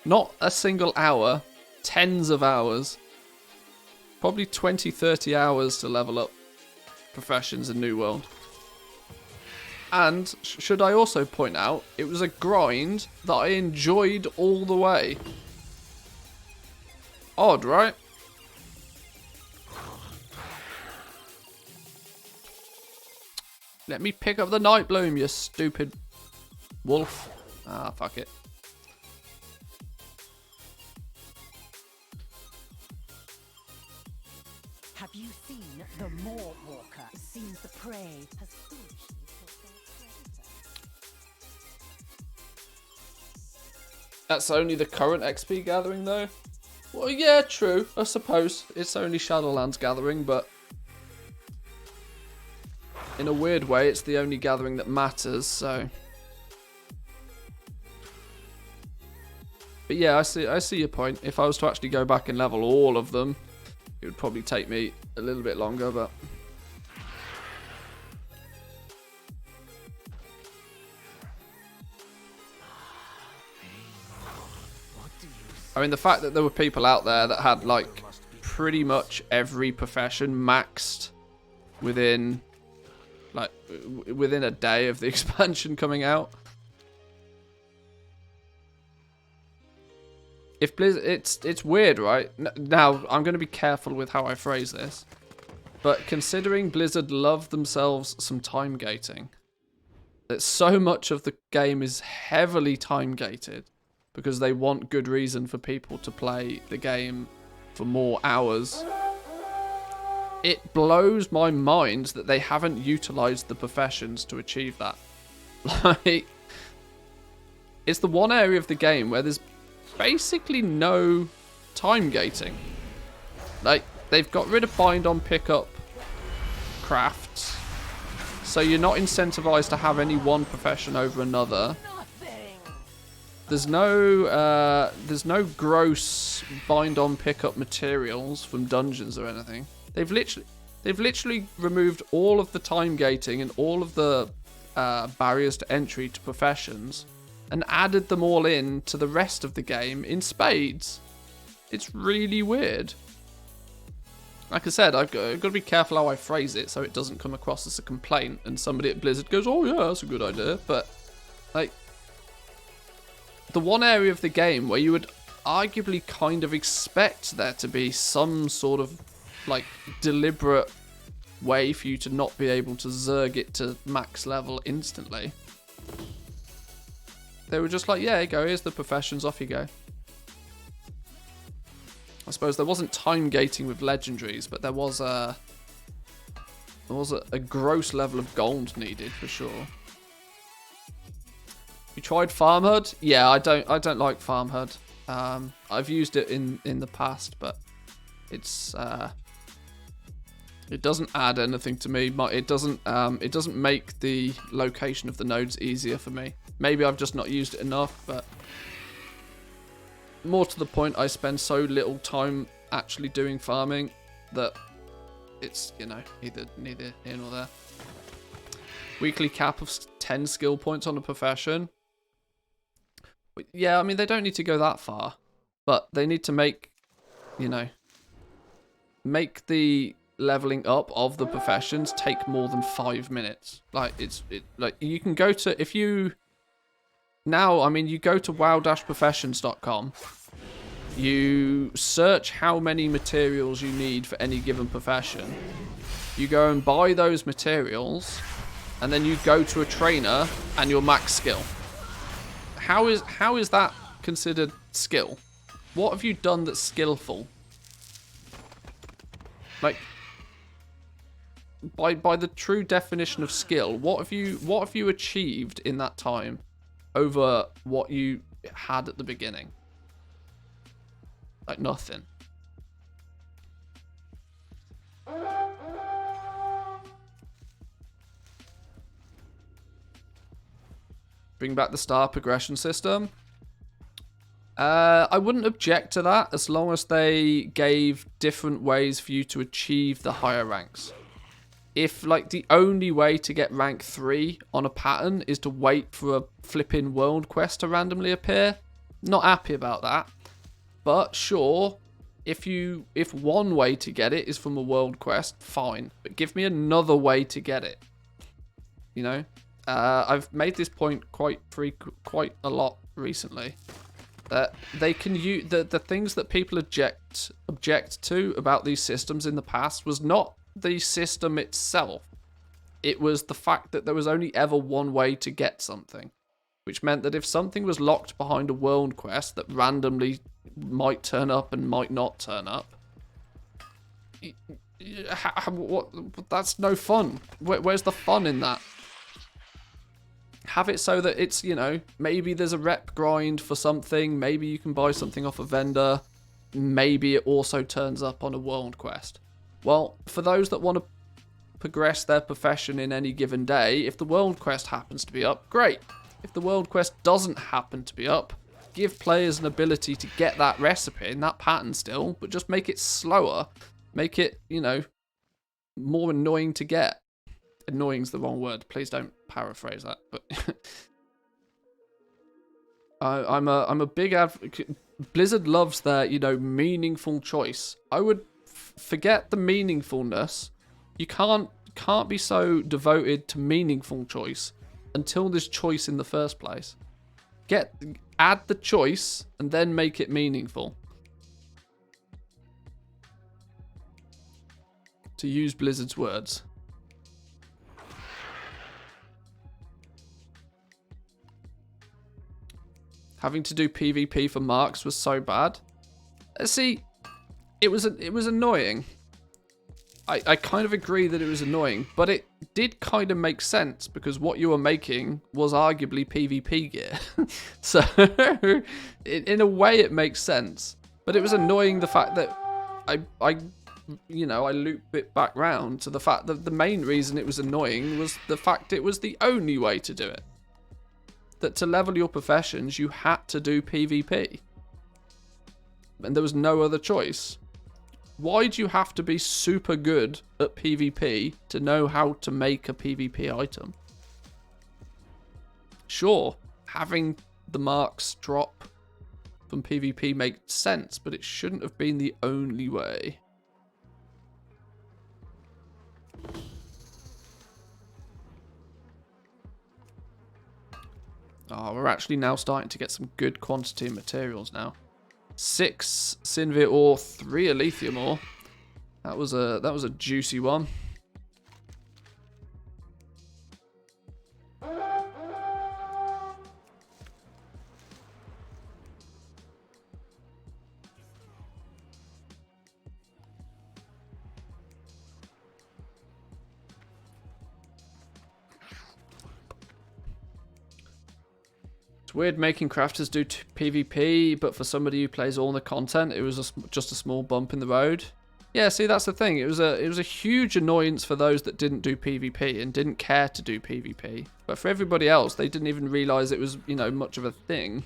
Not a single hour. Tens of hours. Probably 20, 30 hours to level up professions in New World. And should I also point out, it was a grind that I enjoyed all the way. Odd, right? Let me pick up the Night Bloom, you stupid wolf. Ah, fuck it. Have you seen the Moor Walker? Seems the prey has foolishly took their predator. That's only the current XP gathering, though? Well, yeah, true. I suppose. It's only Shadowlands gathering, but in a weird way, it's the only gathering that matters, so. But yeah, I see your point. If I was to actually go back and level all of them, it would probably take me a little bit longer, but. I mean, the fact that there were people out there that had, like, pretty much every profession maxed within a day of the expansion coming out. If Blizzard, it's weird, right? Now, I'm going to be careful with how I phrase this, but considering Blizzard love themselves some time gating, that so much of the game is heavily time gated because they want good reason for people to play the game for more hours. It blows my mind that they haven't utilized the professions to achieve that. Like, it's the one area of the game where there's basically no time gating. Like, they've got rid of bind on pickup crafts, so you're not incentivized to have any one profession over another. There's no gross bind on pickup materials from dungeons or anything. They've literally removed all of the time gating and all of the barriers to entry to professions and added them all in to the rest of the game in spades. It's really weird. Like I said, I've got to be careful how I phrase it so it doesn't come across as a complaint and somebody at Blizzard goes, oh yeah, that's a good idea. But, like, the one area of the game where you would arguably kind of expect there to be some sort of, like, deliberate way for you to not be able to zerg it to max level instantly. They were just like, yeah, here you go, here's the professions, off you go. I suppose there wasn't time gating with legendaries, but there was a gross level of gold needed for sure. You tried Farm HUD? Yeah, I don't like Farm HUD. I've used it in the past, but it's it doesn't add anything to me. It doesn't make the location of the nodes easier for me. Maybe I've just not used it enough, but more to the point, I spend so little time actually doing farming that it's, you know, neither here nor there. Weekly cap of 10 skill points on a profession. Yeah, I mean, they don't need to go that far, but they need to make, you know, make the leveling up of the professions take more than 5 minutes. Like, like, you can go to, if you, now, I mean, you go to wow-professions.com, you search how many materials you need for any given profession, you go and buy those materials, and then you go to a trainer and your max skill. How is that considered skill? What have you done that's skillful? Like, by the true definition of skill, what have you achieved in that time over what you had at the beginning? Like, nothing. Bring back the star progression system. I wouldn't object to that as long as they gave different ways for you to achieve the higher ranks. If, like, the only way to get rank 3 on a pattern is to wait for a flipping world quest to randomly appear, not happy about that. But sure, if one way to get it is from a world quest, fine. But give me another way to get it. You know? I've made this point quite a lot recently. That they can use the things that people object to about these systems in the past was not the system itself. It was the fact that there was only ever one way to get something, which meant that if something was locked behind a world quest that randomly might turn up and might not turn up, that's no fun. Where's the fun in that? Have it so that it's, you know, maybe there's a rep grind for something, maybe you can buy something off a vendor, maybe it also turns up on a world quest. Well, for those that want to progress their profession in any given day, if the world quest happens to be up, great. If the world quest doesn't happen to be up, give players an ability to get that recipe and that pattern still, but just make it slower. Make it, you know, more annoying to get. Annoying's the wrong word. Please don't paraphrase that. But I'm a big advocate. Blizzard loves their, you know, meaningful choice. I would forget the meaningfulness. You can't be so devoted to meaningful choice until there's choice in the first place. Add the choice and then make it meaningful. To use Blizzard's words. Having to do PvP for marks was so bad. See, it was annoying. I kind of agree that it was annoying, but it did kind of make sense because what you were making was arguably PvP gear. So, in a way, it makes sense. But it was annoying the fact that I loop it back round to the fact that the main reason it was annoying was the fact it was the only way to do it. That to level your professions, you had to do PvP. And there was no other choice. Why do you have to be super good at PvP to know how to make a PvP item? Sure, having the marks drop from PvP makes sense, but it shouldn't have been the only way. Oh, we're actually now starting to get some good quantity of materials now. 6 Sinvir ore, 3 Alethrium ore. That was a juicy one. It's weird making crafters do PvP, but for somebody who plays all the content, it was just a small bump in the road. Yeah, see, that's the thing. It was a huge annoyance for those that didn't do PvP and didn't care to do PvP. But for everybody else, they didn't even realize it was, you know, much of a thing.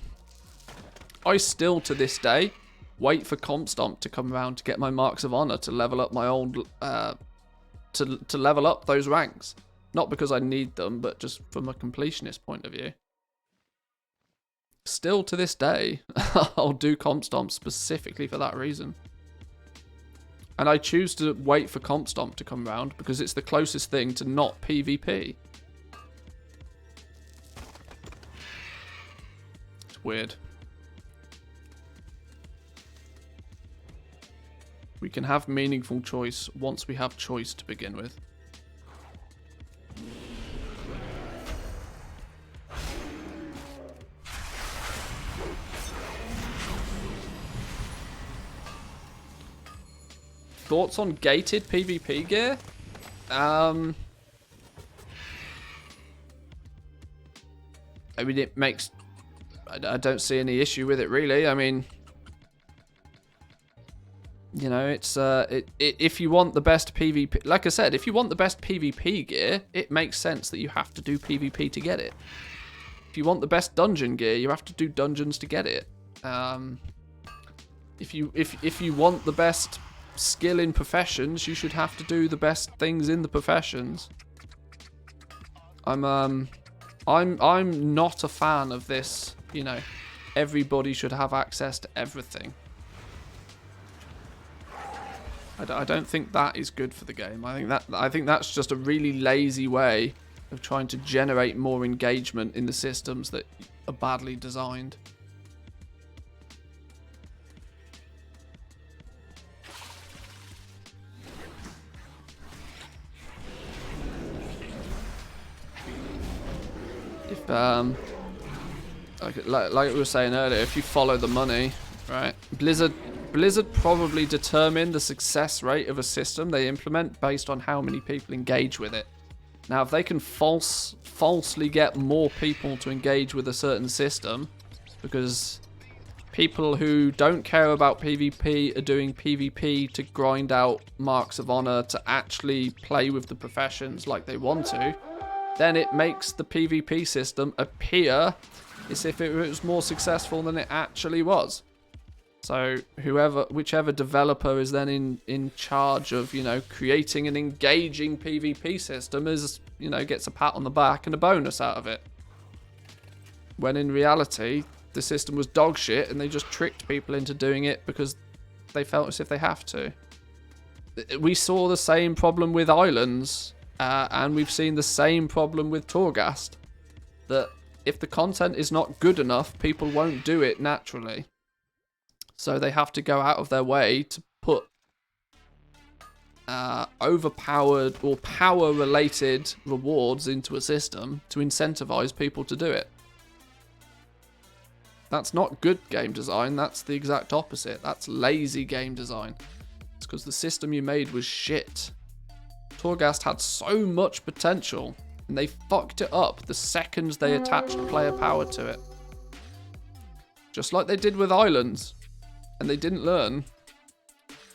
I still, to this day, wait for Comp Stomp to come around to get my Marks of Honor to level up my old... to level up those ranks. Not because I need them, but just from a completionist point of view. Still, to this day, I'll do Comp Stomp specifically for that reason. And I choose to wait for Comp Stomp to come around because it's the closest thing to not PvP. It's weird. We can have meaningful choice once we have choice to begin with. Thoughts on gated PvP gear? I mean, it makes... I don't see any issue with it, really. I mean... You know, it's... if you want the best PvP... Like I said, if you want the best PvP gear, it makes sense that you have to do PvP to get it. If you want the best dungeon gear, you have to do dungeons to get it. If you want the best... skill in professions, you should have to do the best things in the professions. I'm not a fan of this, you know, everybody should have access to everything. I don't think that is good for the game. I think that's just a really lazy way of trying to generate more engagement in the systems that are badly designed. If like we were saying earlier, if you follow the money, right? Blizzard probably determine the success rate of a system they implement based on how many people engage with it. Now, if they can falsely get more people to engage with a certain system, because people who don't care about PvP are doing PvP to grind out Marks of Honor to actually play with the professions like they want to, then it makes the PvP system appear as if it was more successful than it actually was. So whichever developer is then in charge of, you know, creating an engaging PvP system is, you know, gets a pat on the back and a bonus out of it. When in reality, the system was dog shit and they just tricked people into doing it because they felt as if they have to. We saw the same problem with islands. And we've seen the same problem with Torghast, that if the content is not good enough, people won't do it naturally. So they have to go out of their way to put overpowered or power-related rewards into a system to incentivize people to do it. That's not good game design, that's the exact opposite. That's lazy game design. It's because the system you made was shit. Torghast had so much potential, and they fucked it up the second they attached player power to it. Just like they did with Islands, and they didn't learn.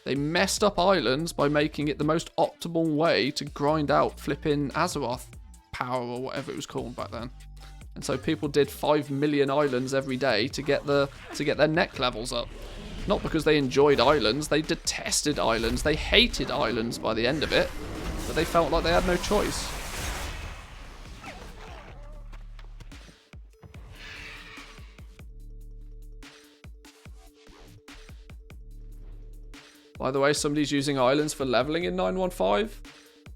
They messed up Islands by making it the most optimal way to grind out flipping Azeroth power, or whatever it was called back then. And so people did 5 million Islands every day to get their neck levels up. Not because they enjoyed Islands, they detested Islands, they hated Islands by the end of it. But they felt like they had no choice. By the way, somebody's using islands for leveling in 915.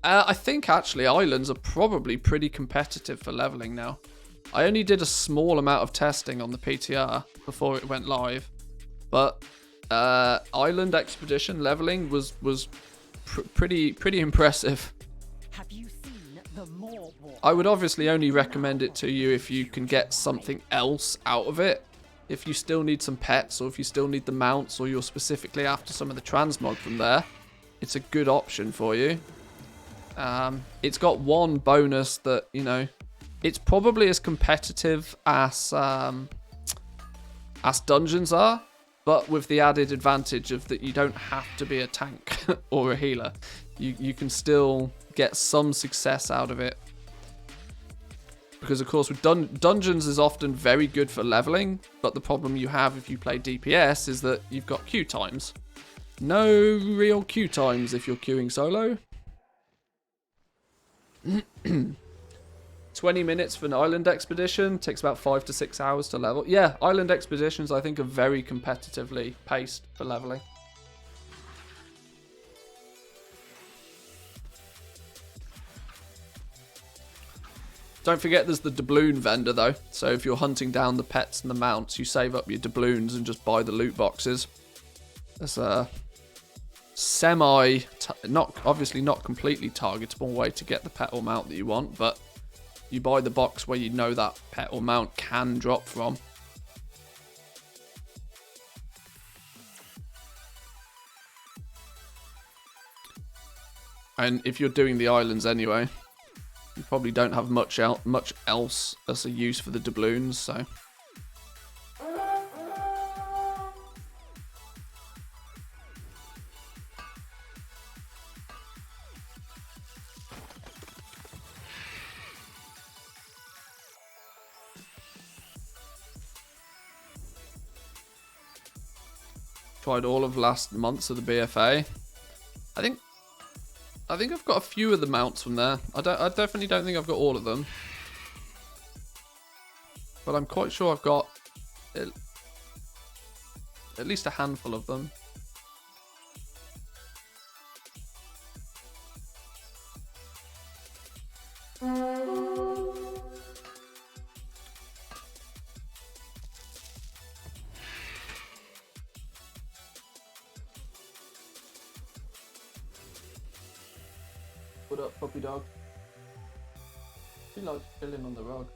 I think actually islands are probably pretty competitive for leveling now. I only did a small amount of testing on the PTR before it went live, but island expedition leveling was pretty impressive. Have you seen the Moor? I would obviously only recommend it to you if you can get something else out of it. If you still need some pets, or if you still need the mounts, or you're specifically after some of the transmog from there, it's a good option for you. It's got one bonus that, you know, it's probably as competitive as dungeons are, but with the added advantage of that you don't have to be a tank or a healer. You can still get some success out of it Because, of course, with dungeons is often very good for leveling, but the problem you have if you play DPS is that you've got queue times. No real queue times if you're queuing solo. 20 minutes for an island expedition. Takes about 5 to 6 hours to level. Yeah, island expeditions, I think, are very competitively paced for leveling. Don't forget there's the doubloon vendor, though. So if you're hunting down the pets and the mounts, you save up your doubloons and just buy the loot boxes. That's a obviously not completely targetable way to get the pet or mount that you want, but you buy the box where you know that pet or mount can drop from. And if you're doing the islands anyway, you probably don't have much else as a use for the doubloons, so. Tried all of last month's of the BFA. I think I've got a few of the mounts from there. I definitely don't think I've got all of them, but I'm quite sure I've got at least a handful of them. What up, puppy dog? She likes chilling on the rug.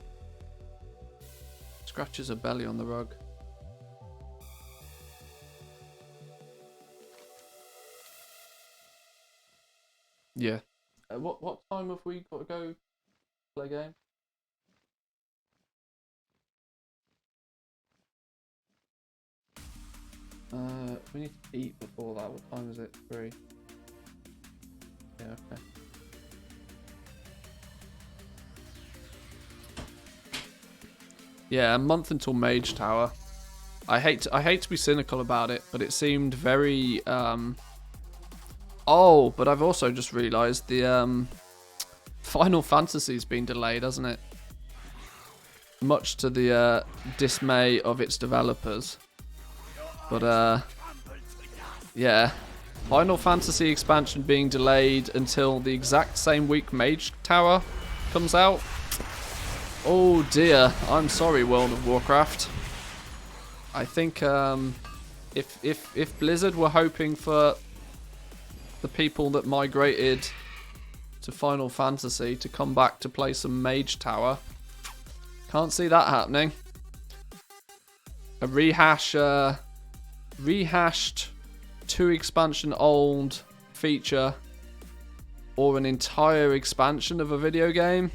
Scratches her belly on the rug. Yeah. What time have we got to go play a game? We need to eat before that. What time is it? 3. Yeah, okay. Yeah, a month until Mage Tower. I hate to be cynical about it, but it seemed very Oh, but I've also just realised the Final Fantasy's been delayed, hasn't it? Much to the dismay of its developers. But yeah, Final Fantasy expansion being delayed until the exact same week Mage Tower comes out. Oh dear, I'm sorry, World of Warcraft. I think if Blizzard were hoping for the people that migrated to Final Fantasy to come back to play some Mage Tower, can't see that happening. A rehashed 2 expansion old feature or an entire expansion of a video game.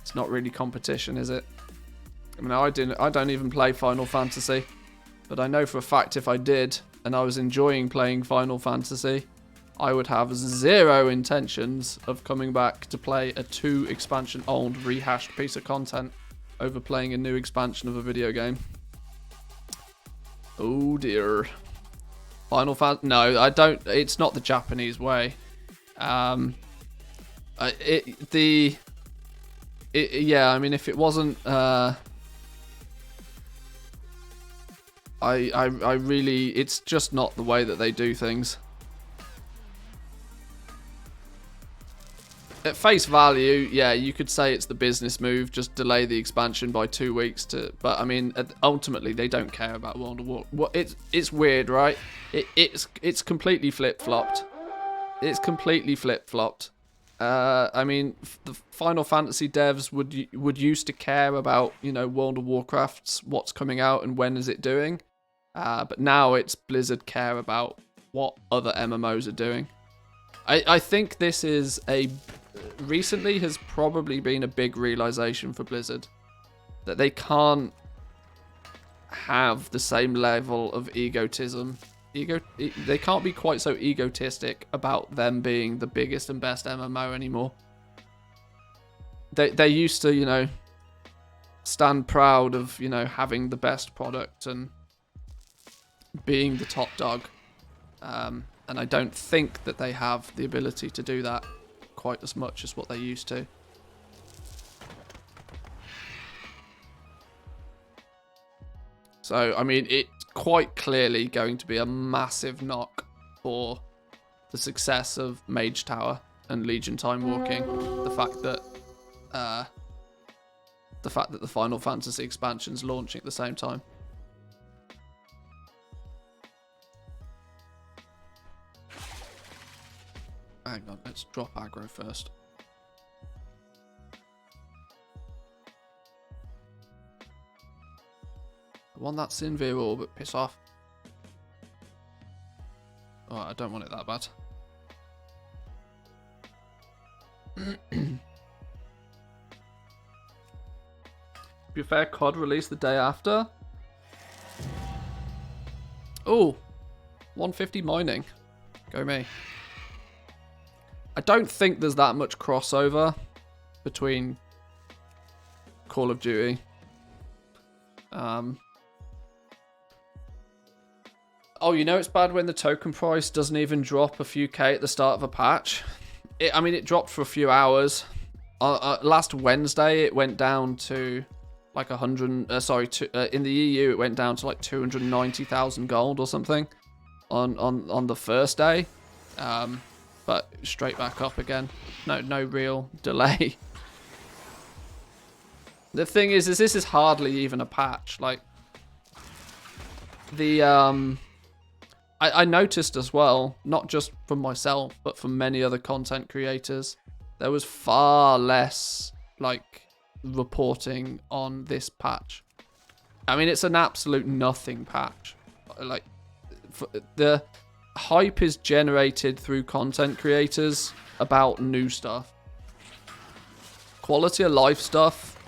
It's not really competition, is it? I mean, I don't even play Final Fantasy, but I know for a fact if I did and I was enjoying playing Final Fantasy, I would have 0 intentions of coming back to play a 2 expansion old rehashed piece of content over playing a new expansion of a video game. Oh dear. Final Fantasy. No, I don't. It's not the Japanese way. Yeah, I mean, if it wasn't, I really, it's just not the way that they do things. At face value, yeah, you could say it's the business move, just delay the expansion by 2 weeks to, but I mean, ultimately they don't care about World of Warcraft. It's weird, right? It's completely flip-flopped. It's completely flip-flopped. I mean, the Final Fantasy devs would used to care about, you know, World of Warcraft's what's coming out and when is it doing. But now it's Blizzard care about what other MMOs are doing. I think this is recently has probably been a big realization for Blizzard that they can't have the same level of egotism. They can't be quite so egotistic about them being the biggest and best MMO anymore. They used to, you know, stand proud of, you know, having the best product and being the top dog. And I don't think that they have the ability to do that quite as much as what they used to. So, I mean, it's quite clearly going to be a massive knock for the success of Mage Tower and Legion Time Walking. The fact that the Final Fantasy expansion's launching at the same time. Hang on, let's drop aggro first. I want that Sinvir orb, but piss off. Oh, I don't want it that bad. Be fair, COD released the day after. Oh, 150 mining. Go me. I don't think there's that much crossover between Call of Duty. Oh, you know it's bad when the token price doesn't even drop a few K at the start of a patch. I mean, it dropped for a few hours. Last Wednesday, it went down to like 100. In the EU, it went down to like 290,000 gold or something on the first day. But straight back up again. No real delay. The thing is this is hardly even a patch. Like the I noticed as well, not just from myself, but from many other content creators, there was far less like reporting on this patch. I mean, it's an absolute nothing patch. Like the hype is generated through content creators about new stuff. Quality of life stuff,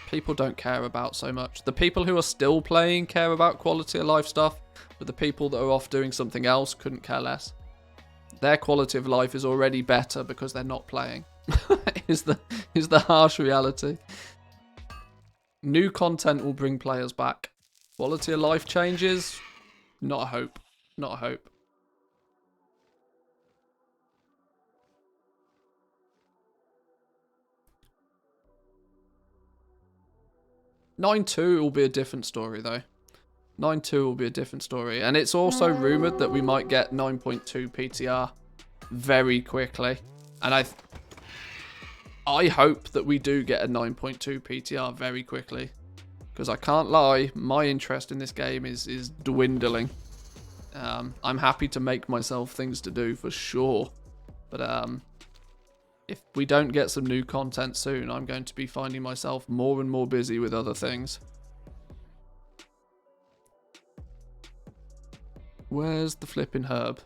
people don't care about so much. The people who are still playing care about quality of life stuff, but the people that are off doing something else couldn't care less. Their quality of life is already better because they're not playing. is the harsh reality. New content will bring players back. Quality of life changes, not a hope. Not a hope. (9.2) will be a different story though. 9.2 will be a different story. And it's also rumoured that we might get 9.2 PTR very quickly. And I hope that we do get a 9.2 PTR very quickly. Because I can't lie, my interest in this game is dwindling. I'm happy to make myself things to do for sure. But if we don't get some new content soon, I'm going to be finding myself more and more busy with other things. Where's the flipping herb?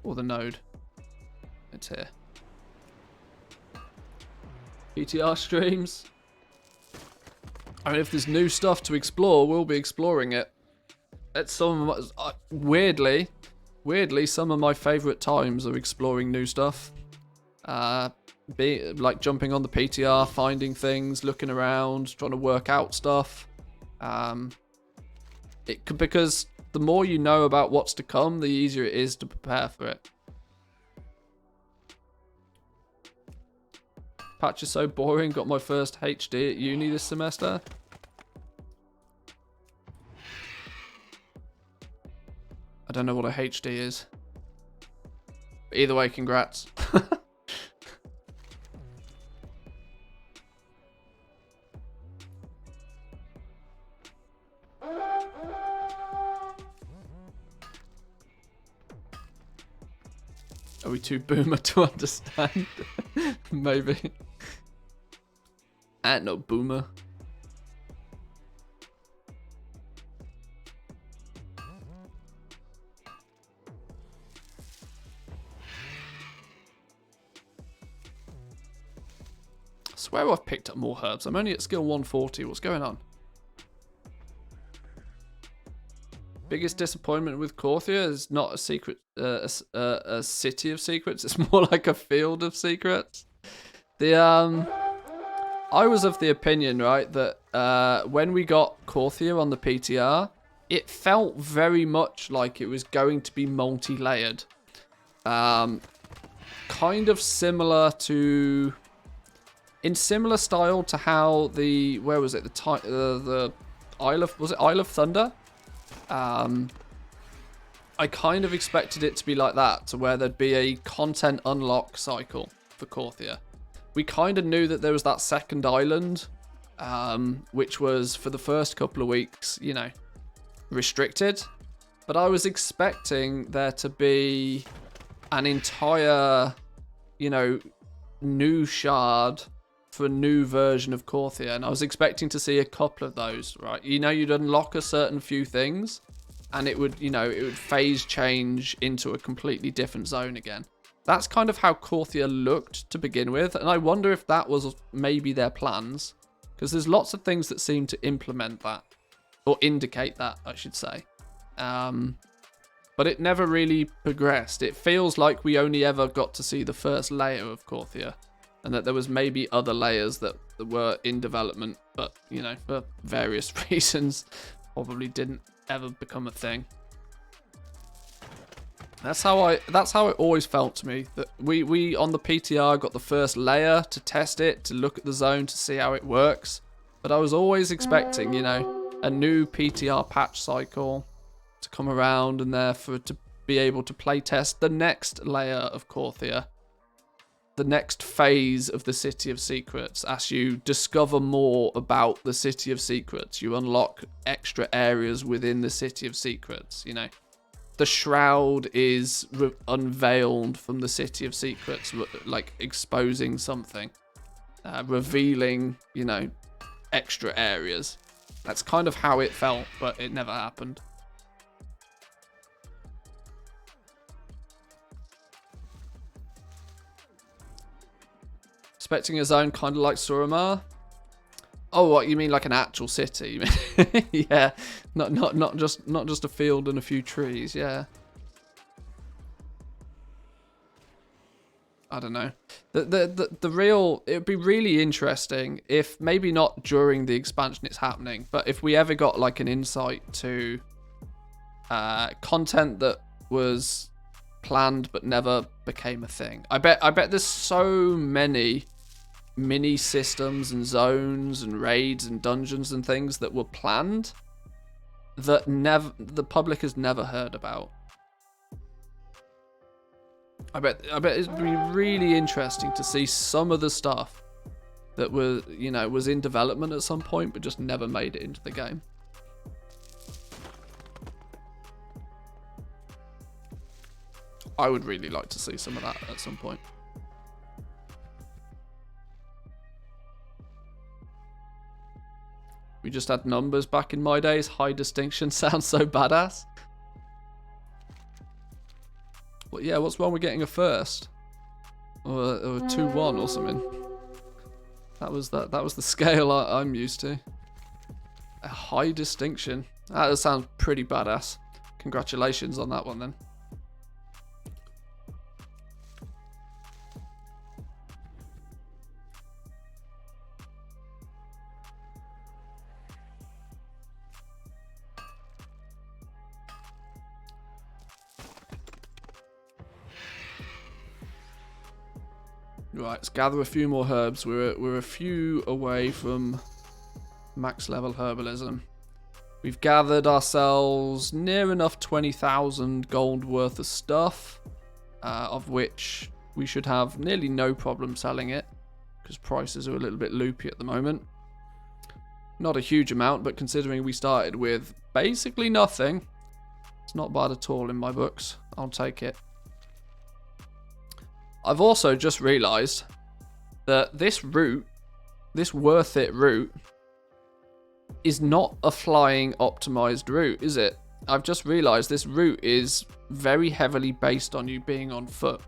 Or the node? It's here. PTR streams. I mean, if there's new stuff to explore, we'll be exploring it. It's some weirdly, some of my favourite times are exploring new stuff. Like jumping on the PTR, finding things, looking around, trying to work out stuff. Because the more you know about what's to come, the easier it is to prepare for it. Patch is so boring. Got my first HD at uni this semester. I don't know what a HD is. But either way, congrats. Are we too boomer to understand? Maybe. And no boomer. I swear I've picked up more herbs. I'm only at skill 140. What's going on? Biggest disappointment with Korthia is not a secret, a city of secrets. It's more like a field of secrets. The I was of the opinion, right, that when we got Korthia on the PTR, it felt very much like it was going to be multi-layered. Kind of similar to... In similar style to how the... Where was it? The Isle of... Was it Isle of Thunder? I kind of expected it to be like that, to where there'd be a content unlock cycle for Korthia. We kind of knew that there was that second island, which was, for the first couple of weeks, you know, restricted. But I was expecting there to be an entire, you know, new shard for a new version of Korthia. And I was expecting to see a couple of those, right? You know, you'd unlock a certain few things, and it would, you know, it would phase change into a completely different zone again. That's kind of how Korthia looked to begin with, and I wonder if that was maybe their plans, because there's lots of things that seem to implement that, or indicate that, I should say. But it never really progressed. It feels like we only ever got to see the first layer of Korthia, and that there was maybe other layers that were in development, but, you know, for various reasons, probably didn't ever become a thing. That's how it always felt to me, that we on the PTR got the first layer to test it, to look at the zone, to see how it works. But I was always expecting, you know, a new PTR patch cycle to come around, and therefore to be able to play test the next layer of Korthia, the next phase of the City of Secrets. As you discover more about the City of Secrets, you unlock extra areas within the City of Secrets, you know. The shroud is unveiled from the City of Secrets, like exposing something, revealing, you know, extra areas. That's kind of how it felt, but it never happened. Expecting a zone kind of like Suramar. Oh, what you mean, like an actual city? You mean? Yeah, not just a field and a few trees. Yeah. I don't know. The real, it would be really interesting if, maybe not during the expansion it's happening, but if we ever got like an insight to content that was planned but never became a thing. I bet there's so many mini systems and zones and raids and dungeons and things that were planned that the public has never heard about. I bet it'd be really interesting to see some of the stuff that was, you know, was in development at some point but just never made it into the game. I would really like to see some of that at some point. We just had numbers back in my days. High distinction sounds so badass. Well, yeah, what's wrong with getting a first? Or a 2-1 or something. That was the scale I'm used to. A high distinction. That sounds pretty badass. Congratulations on that one then. Right, let's gather a few more herbs. We're a few away from max level herbalism. We've gathered ourselves near enough 20,000 gold worth of stuff, of which we should have nearly no problem selling it, because prices are a little bit loopy at the moment. Not a huge amount, but considering we started with basically nothing, it's not bad at all in my books. I'll take it. I've also just realised that this route, this worth it route, is not a flying optimised route, is it? I've just realised this route is very heavily based on you being on foot.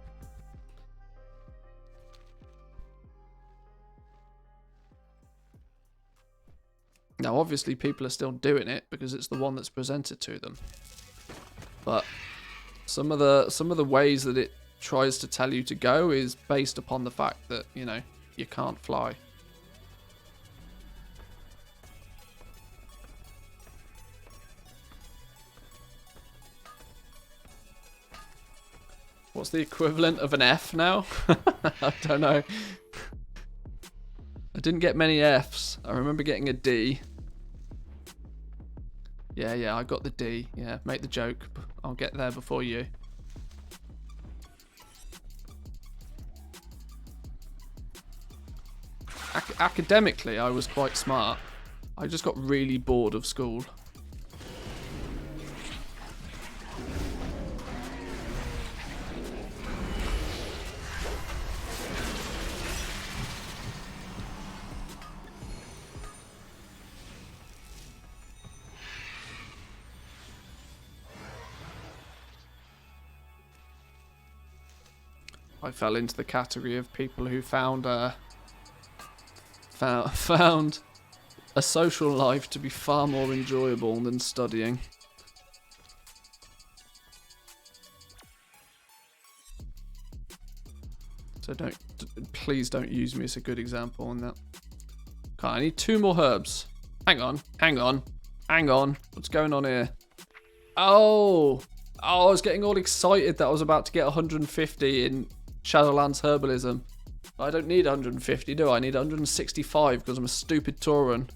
Now, obviously, people are still doing it because it's the one that's presented to them. But some of the ways that it tries to tell you to go is based upon the fact that, you know, you can't fly. What's the equivalent of an F now? I don't know. I didn't get many Fs. I remember getting a D. Yeah, I got the D. Yeah, make the joke. I'll get there before you. Academically, I was quite smart. I just got really bored of school. I fell into the category of people who found found a social life to be far more enjoyable than studying. So please don't use me as a good example on that. Okay, I need 2 more herbs. Hang on. What's going on here? Oh, I was getting all excited that I was about to get 150 in Shadowlands Herbalism. I don't need 150, do I? I need 165 because I'm a stupid Tauren.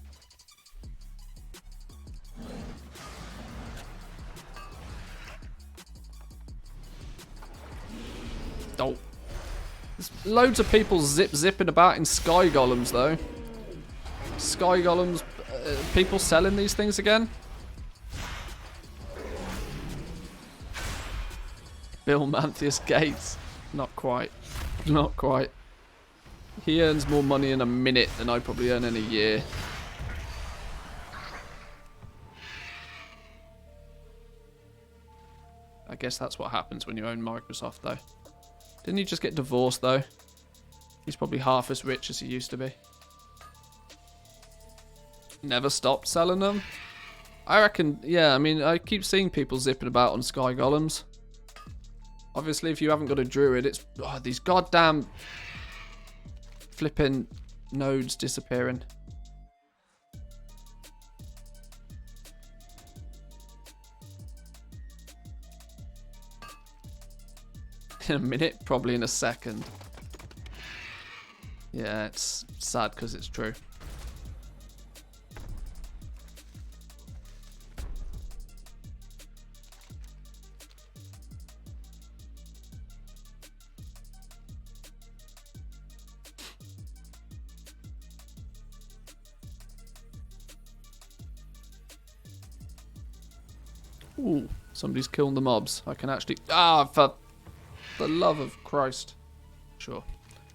Oh. There's loads of people zipping about in Sky Golems, though. Sky Golems, people selling these things again? Bill Manthius Gates. Not quite. Not quite. He earns more money in a minute than I probably earn in a year. I guess that's what happens when you own Microsoft, though. Didn't he just get divorced, though? He's probably half as rich as he used to be. Never stopped selling them? I reckon, yeah, I mean, I keep seeing people zipping about on Sky Golems. Obviously, if you haven't got a Druid, it's these goddamn flipping nodes disappearing. In a minute, probably in a second. Yeah, it's sad because it's true. Ooh, somebody's killing the mobs. I can actually... for the love of Christ. Sure.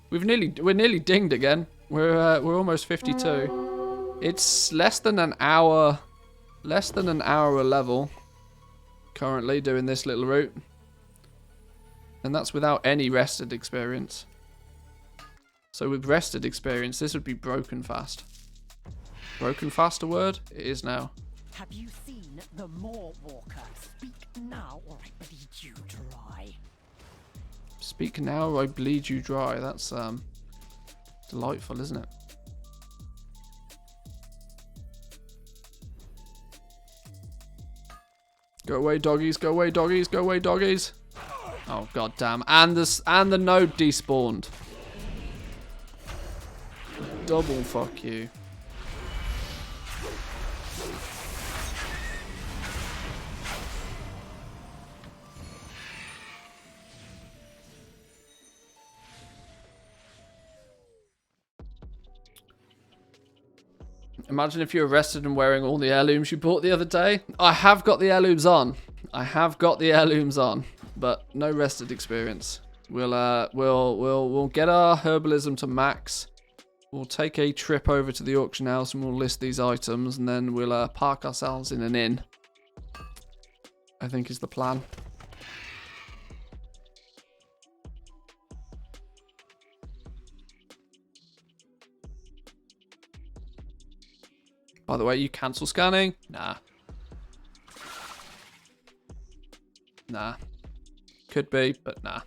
We're nearly dinged again. We're almost 52. It's less than an hour a level currently doing this little route. And that's without any rested experience. So with rested experience, this would be broken fast. Broken fast a word? It is now. Have you seen the Moor Walker? Speak now or I bleed you dry. Speak now or I bleed you dry. That's delightful, isn't it? Go away, doggies. Go away, doggies. Go away, doggies. Oh, god damn. And the node despawned. Double fuck you. Imagine if you're arrested and wearing all the heirlooms you bought the other day. I have got the heirlooms on. But no rested experience. We'll get our herbalism to max. We'll take a trip over to the auction house and we'll list these items, and then we'll park ourselves in an inn. I think is the plan. By the way, you cancel scanning? Nah. Nah. Could be, but nah.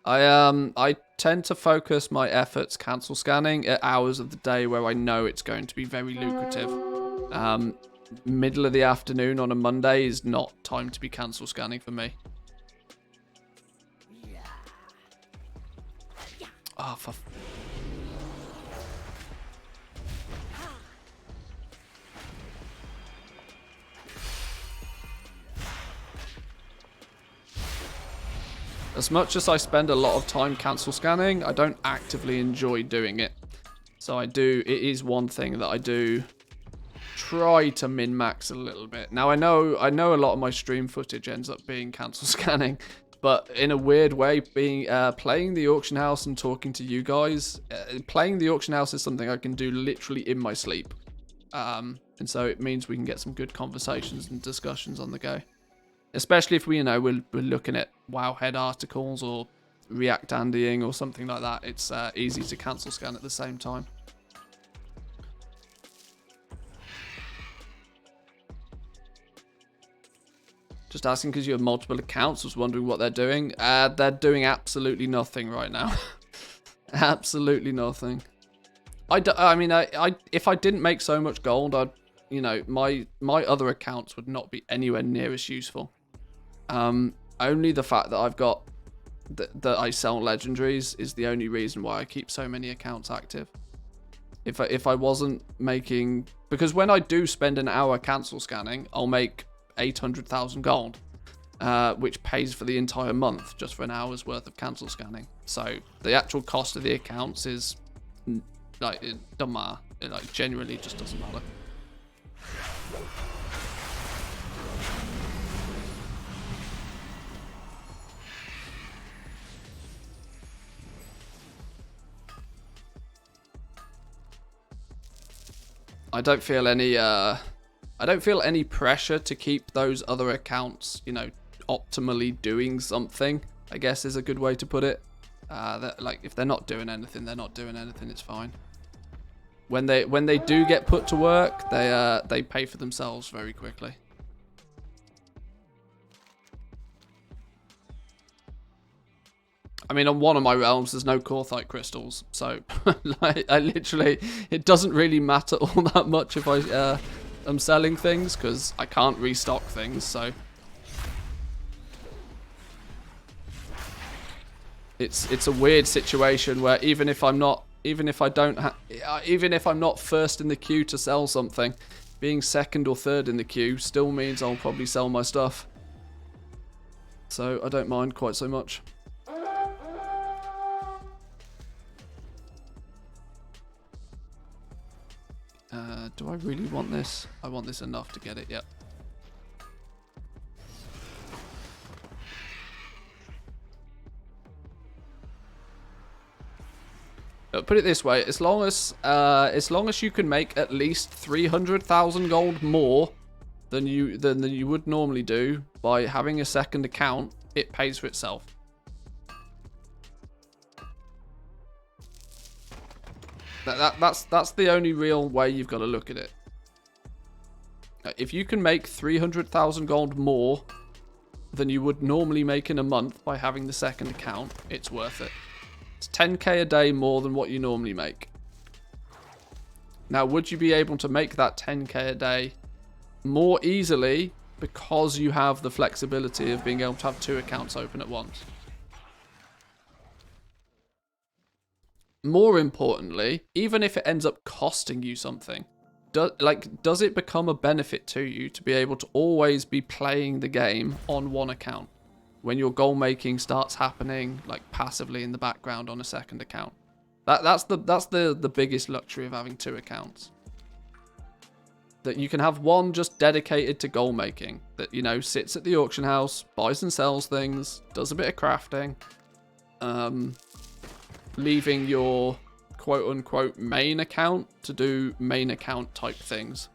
I tend to focus my efforts cancel scanning at hours of the day where I know it's going to be very lucrative. middle of the afternoon on a Monday is not time to be cancel scanning for me. Oh, for... As much as I spend a lot of time cancel scanning, I don't actively enjoy doing it. So it is one thing that I do try to min-max a little bit. Now I know a lot of my stream footage ends up being cancel scanning, but in a weird way, playing the auction house and talking to you guys, playing the auction house is something I can do literally in my sleep. And so it means we can get some good conversations and discussions on the go. Especially if we're looking at Wowhead articles or React Andying or something like that. It's easy to cancel scan at the same time. Just asking because you have multiple accounts. Was wondering what they're doing. They're doing absolutely nothing right now. Absolutely nothing. I mean, if I didn't make so much gold, my other accounts would not be anywhere near as useful. Only the fact that I've got that I sell legendaries is the only reason why I keep so many accounts active. If I wasn't making, because when I do spend an hour cancel scanning, I'll make 800,000 gold, which pays for the entire month just for an hour's worth of cancel scanning. So the actual cost of the accounts is like it doesn't matter. It like genuinely just doesn't matter. I don't feel any pressure to keep those other accounts, optimally doing something, I guess is a good way to put it. That, like, if they're not doing anything, they're not doing anything, it's fine. When they do get put to work, they pay for themselves very quickly. I mean, on one of my realms, there's no Korthite crystals, so like, it doesn't really matter all that much if I am selling things, because I can't restock things, so it's a weird situation where even if I'm not first in the queue to sell something, being second or third in the queue still means I'll probably sell my stuff. So I don't mind quite so much. Do I really want this? I want this enough to get it, yep. Put it this way, as long as you can make at least 300,000 gold more than you would normally do by having a second account, it pays for itself. That's the only real way you've got to look at it. If you can make 300,000 gold more than you would normally make in a month by having the second account, it's worth it. It's 10k a day more than what you normally make. Now, would you be able to make that 10k a day more easily because you have the flexibility of being able to have 2 accounts open at once? More importantly, even if it ends up costing you something, does it become a benefit to you to be able to always be playing the game on one account when your goal making starts happening like passively in the background on a second account? That's the biggest luxury of having 2 accounts. That you can have one just dedicated to goal making, that sits at the auction house, buys and sells things, does a bit of crafting, leaving your quote-unquote main account to do main account type things.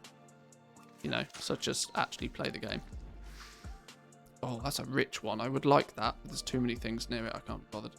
Such as actually play the game. Oh, that's a rich one. I would like that, but there's too many things near it. I can't be bothered.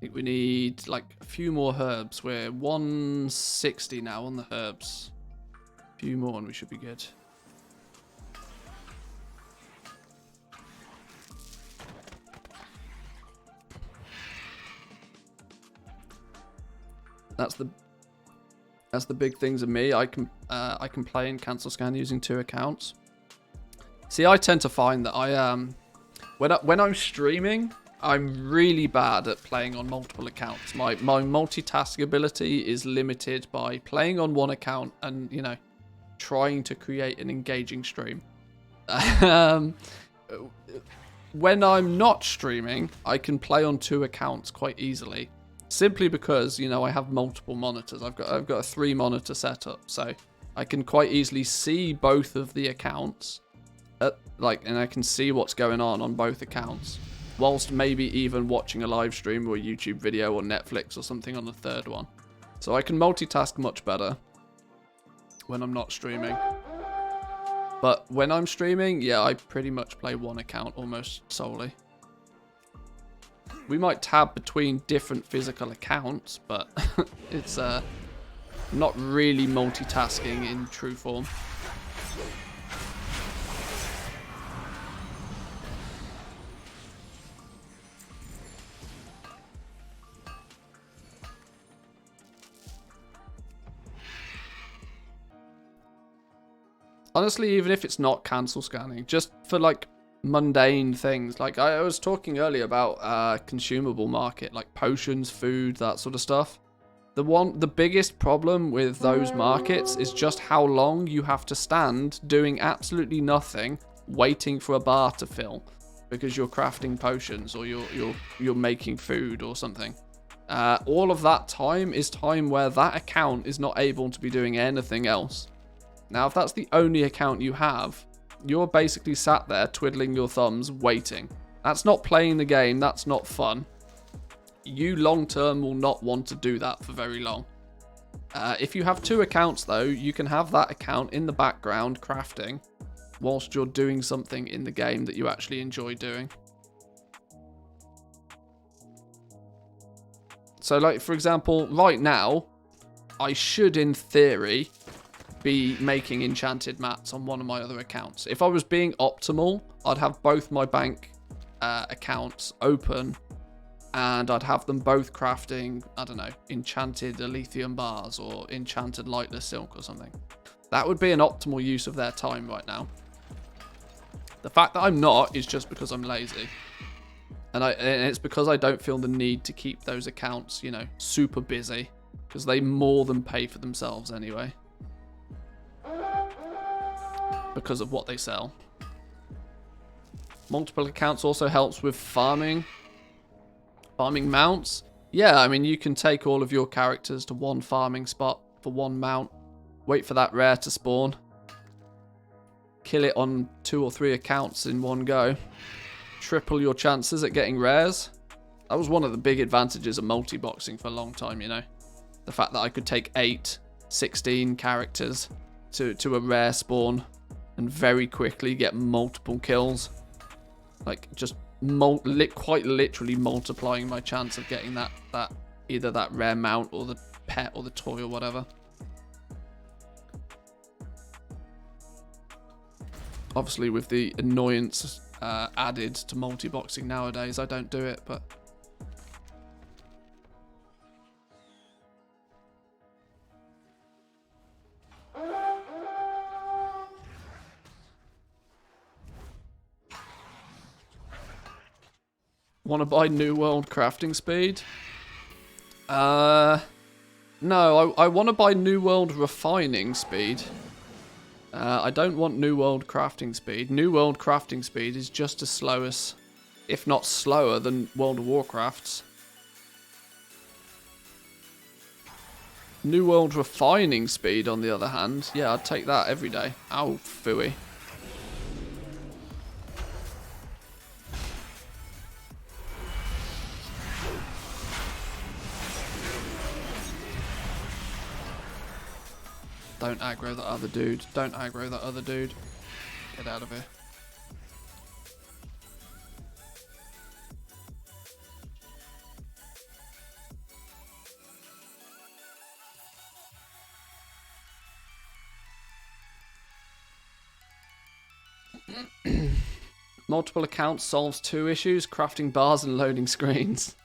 think we need like a few more herbs. We're 160 now on the herbs. A few more and we should be good. That's the big things of me. I can play and cancel scan using 2 accounts. See, I tend to find that when I'm streaming, I'm really bad at playing on multiple accounts. My multitasking ability is limited by playing on one account and, you know, trying to create an engaging stream. When I'm not streaming, I can play on 2 accounts quite easily. Simply because, you know, I have multiple monitors. I've got a 3-monitor setup, so I can quite easily see both of the accounts, and I can see what's going on both accounts, whilst maybe even watching a live stream or a YouTube video or Netflix or something on the 3rd one. So I can multitask much better when I'm not streaming. But when I'm streaming, yeah, I pretty much play one account almost solely. We might tab between different physical accounts, but it's not really multitasking in true form. Honestly, even if it's not cancel scanning, just for like mundane things, like I was talking earlier about consumable market, like potions, food, that sort of stuff. The biggest problem with those markets is just how long you have to stand doing absolutely nothing, waiting for a bar to fill, because you're crafting potions or you're making food or something. All of that time is time where that account is not able to be doing anything else. Now, if that's the only account you have, you're basically sat there twiddling your thumbs waiting. That's not playing the game, that's not fun. You long term will not want to do that for very long. If you have 2 accounts though, you can have that account in the background crafting whilst you're doing something in the game that you actually enjoy doing. So like, for example, right now, I should in theory be making enchanted mats on one of my other accounts. If I was being optimal, I'd have both my bank accounts open and I'd have them both crafting, I don't know, enchanted Elysium bars or enchanted lightless silk or something. That would be an optimal use of their time right now. The fact that I'm not is just because I'm lazy. And it's because I don't feel the need to keep those accounts, you know, super busy, because they more than pay for themselves anyway. Because of what they sell. Multiple accounts also helps with farming. Farming mounts. Yeah, I mean, you can take all of your characters to one farming spot for one mount. Wait for that rare to spawn. Kill it on 2 or 3 accounts in one go. Triple your chances at getting rares. That was one of the big advantages of multi-boxing for a long time, you know. The fact that I could take 8, 16 characters to a rare spawn and very quickly get multiple kills. Like, just quite literally multiplying my chance of getting that either that rare mount or the pet or the toy or whatever. Obviously, with the annoyance added to multi-boxing nowadays, I don't do it, but... Want to buy New World crafting speed? No, I want to buy New World refining speed. I don't want New World crafting speed. New World crafting speed is just as slow as, if not slower than World of Warcraft's. New World refining speed, on the other hand, yeah, I'd take that every day. Ow, phooey. Don't aggro that other dude. Don't aggro that other dude. Get out of here. Multiple accounts solves 2 issues, crafting bars and loading screens.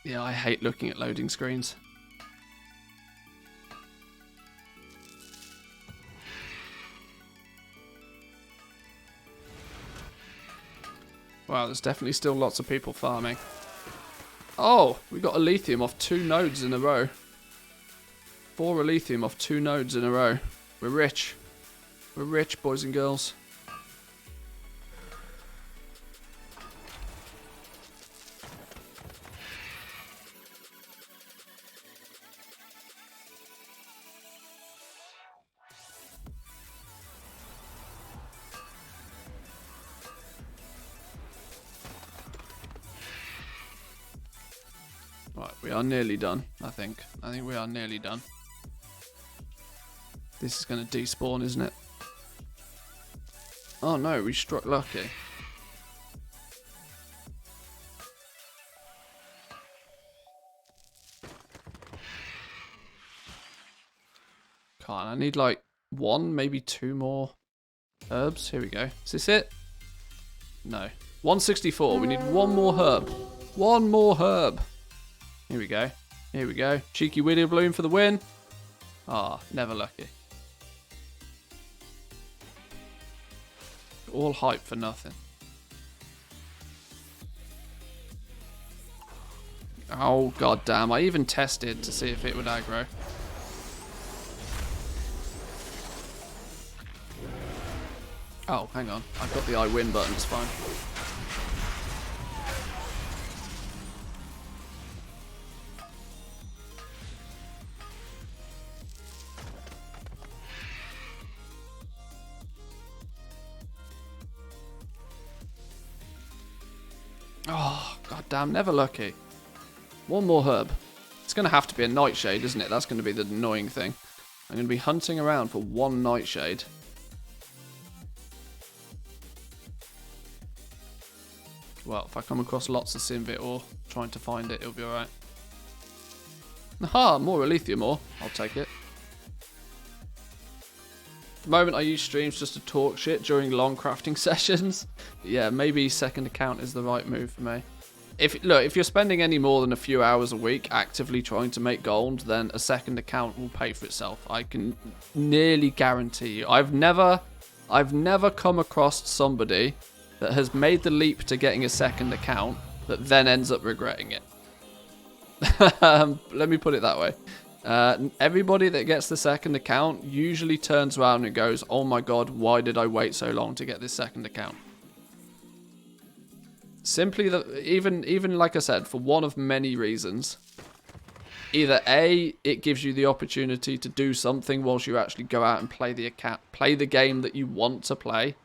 Yeah, I hate looking at loading screens. Wow, there's definitely still lots of people farming. Oh, we got Elithium off 2 nodes in a row. 4 Elithium off 2 nodes in a row. We're rich. We're rich, boys and girls. Right, we are nearly done, I think. I think we are nearly done. This is going to despawn, isn't it? Oh no, we struck lucky. Can't. I need like 1, maybe 2 more herbs. Here we go. Is this it? No. 164. We need 1 more herb. 1 more herb. Here we go. Here we go. Cheeky Widow Bloom for the win. Ah, never lucky. All hype for nothing. Oh, god damn. I even tested to see if it would aggro. Oh, hang on. I've got the I win button. It's fine. Oh, goddamn, never lucky. 1 more herb. It's going to have to be a nightshade, isn't it? That's going to be the annoying thing. I'm going to be hunting around for 1 nightshade. Well, if I come across lots of Sinvit ore trying to find it, it'll be alright. Aha, more Elithium ore. I'll take it. At the moment, I use streams just to talk shit during long crafting sessions. Yeah, maybe second account is the right move for me. If you're spending any more than a few hours a week actively trying to make gold, then a second account will pay for itself. I can nearly guarantee you. I've never come across somebody that has made the leap to getting a second account that then ends up regretting it. Let me put it that way. Everybody that gets the second account usually turns around and goes, oh my god, why did I wait so long to get this second account? Simply that, even like I said, for one of many reasons. Either A, it gives you the opportunity to do something whilst you actually go out and play the game that you want to play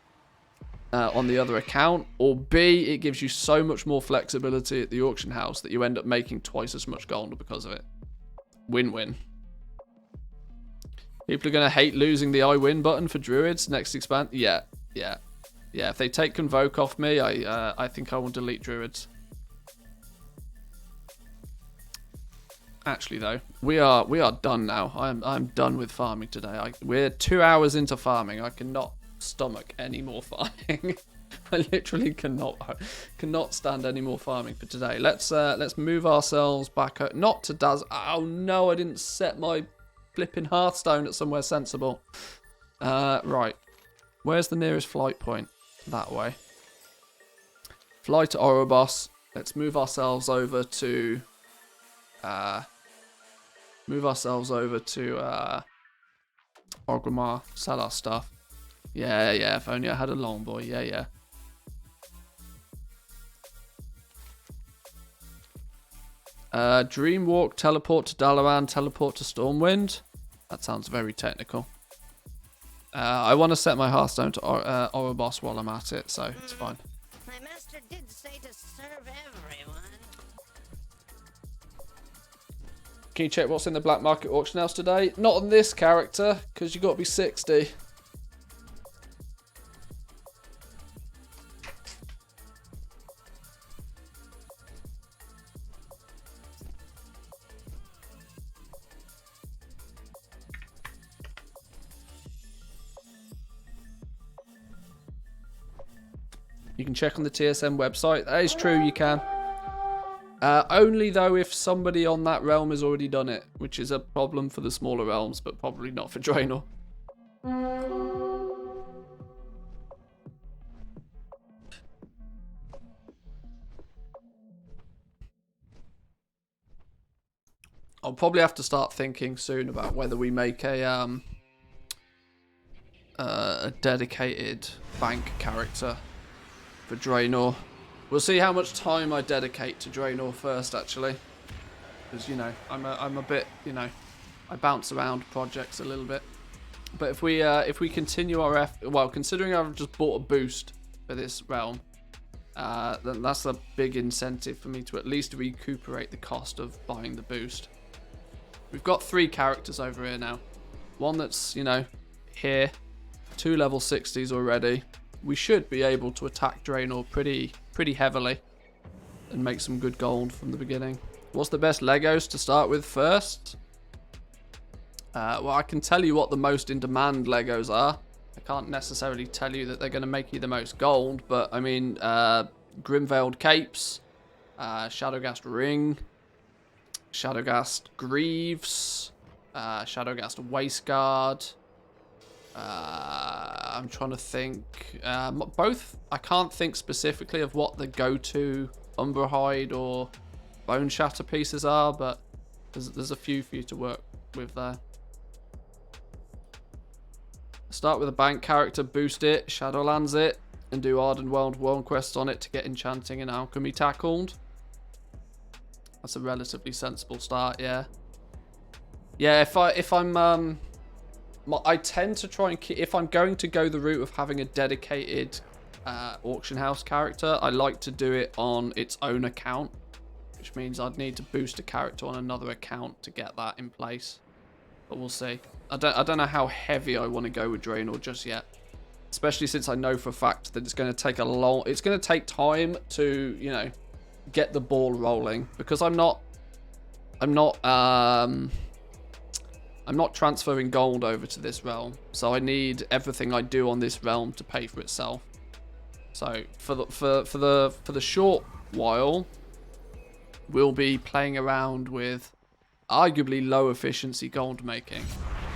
on the other account, or B, it gives you so much more flexibility at the auction house that you end up making twice as much gold because of it. Win-win. People are going to hate losing the I win button for Druids next expand. Yeah. If they take Convoke off me, I think I will delete Druids. Actually, though, we are done now. I'm done with farming today. We're 2 hours into farming. I cannot stomach any more farming. I literally cannot stand any more farming for today. Let's move ourselves back up. Not to Daz. Oh no, I didn't set my flipping Hearthstone at somewhere sensible. Right. Where's the nearest flight point? That way. Fly to Orobos. Let's move ourselves over to Orgrimmar. Sell our stuff. Yeah, if only I had a long boy. Yeah. Dreamwalk, teleport to Dalaran, teleport to Stormwind. That sounds very technical. I want to set my Hearthstone to Orobos while I'm at it, so it's fine. My master did say to serve everyone. Can you check what's in the black market auction house today? Not on this character, because you got to be 60. You can check on the TSM website. That is true, you can. Only though if somebody on that realm has already done it, which is a problem for the smaller realms, but probably not for Draenor. I'll probably have to start thinking soon about whether we make a dedicated bank character for Draenor. We'll see how much time I dedicate to Draenor first, actually, because you know I'm a bit, you know, I bounce around projects a little bit. But if we continue our well, considering I've just bought a boost for this realm, then that's a big incentive for me to at least recuperate the cost of buying the boost. We've got 3 characters over here now. One that's, you know, here. 2 level 60s already. We should be able to attack Draenor pretty heavily and make some good gold from the beginning. What's the best Legos to start with first? Well, I can tell you what the most in demand Legos are. I can't necessarily tell you that they're going to make you the most gold, but I mean, Grimveiled Capes, Shadowgast Ring, Shadowgast Greaves, Shadowgast Waistguard. I'm trying to think. Both, I can't think specifically of what the go-to Umberhide or Bone Shatter pieces are, but there's a few for you to work with there. Start with a bank character, boost it, Shadowlands it, and do Arden World quests on it to get enchanting and alchemy tackled. That's a relatively sensible start, yeah. Yeah, I tend to try and keep, if I'm going to go the route of having a dedicated auction house character, I like to do it on its own account, which means I'd need to boost a character on another account to get that in place. But we'll see. I don't know how heavy I want to go with Draenor just yet, especially since I know for a fact that it's going to take it's going to take time to, you know, get the ball rolling, because I'm not transferring gold over to this realm, so I need everything I do on this realm to pay for itself. So for the short while, we'll be playing around with arguably low efficiency gold making,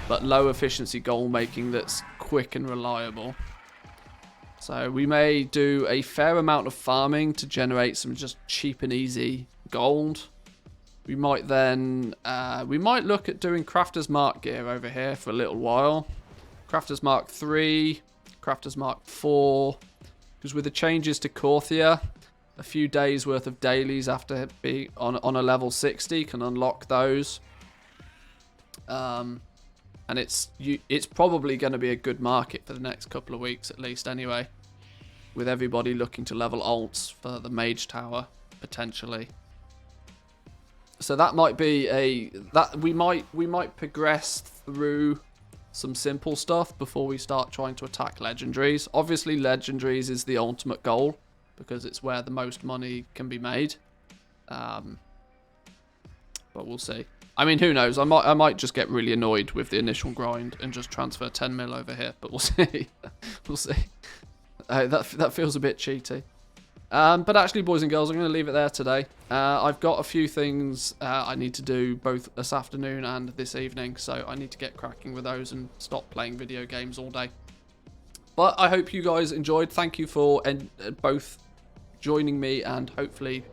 but low efficiency gold making that's quick and reliable. So we may do a fair amount of farming to generate some just cheap and easy gold. We might then, we might look at doing Crafter's Mark gear over here for a little while. Crafter's Mark 3, Crafter's Mark 4, because with the changes to Korthia, a few days worth of dailies after being on a level 60 can unlock those. And it's probably going to be a good market for the next couple of weeks at least anyway, with everybody looking to level alts for the Mage Tower potentially. So that might be we might progress through some simple stuff before we start trying to attack legendaries. Obviously legendaries is the ultimate goal because it's where the most money can be made. But we'll see. I mean, who knows? I might just get really annoyed with the initial grind and just transfer 10 mil over here. But we'll see. We'll see. That feels a bit cheaty. But actually, boys and girls, I'm going to leave it there today. I've got a few things I need to do both this afternoon and this evening, so I need to get cracking with those and stop playing video games all day. But I hope you guys enjoyed. Thank you for both joining me and hopefully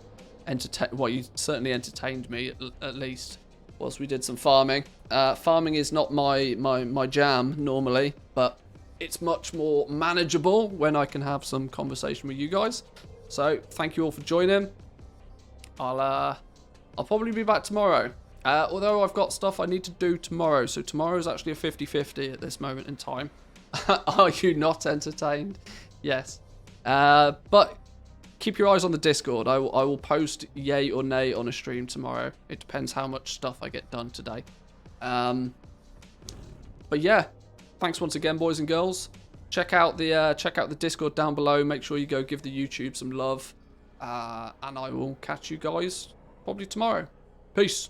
you certainly entertained me at least whilst we did some farming. Farming is not my jam normally, but it's much more manageable when I can have some conversation with you guys. So thank you all for joining. I'll probably be back tomorrow. Although I've got stuff I need to do tomorrow, so tomorrow is actually a 50-50 at this moment in time. Are you not entertained? Yes. But keep your eyes on the Discord. I will post yay or nay on a stream tomorrow. It depends how much stuff I get done today. But yeah, thanks once again, boys and girls. Check out the Discord down below. Make sure you go give the YouTube some love. And I will catch you guys probably tomorrow. Peace.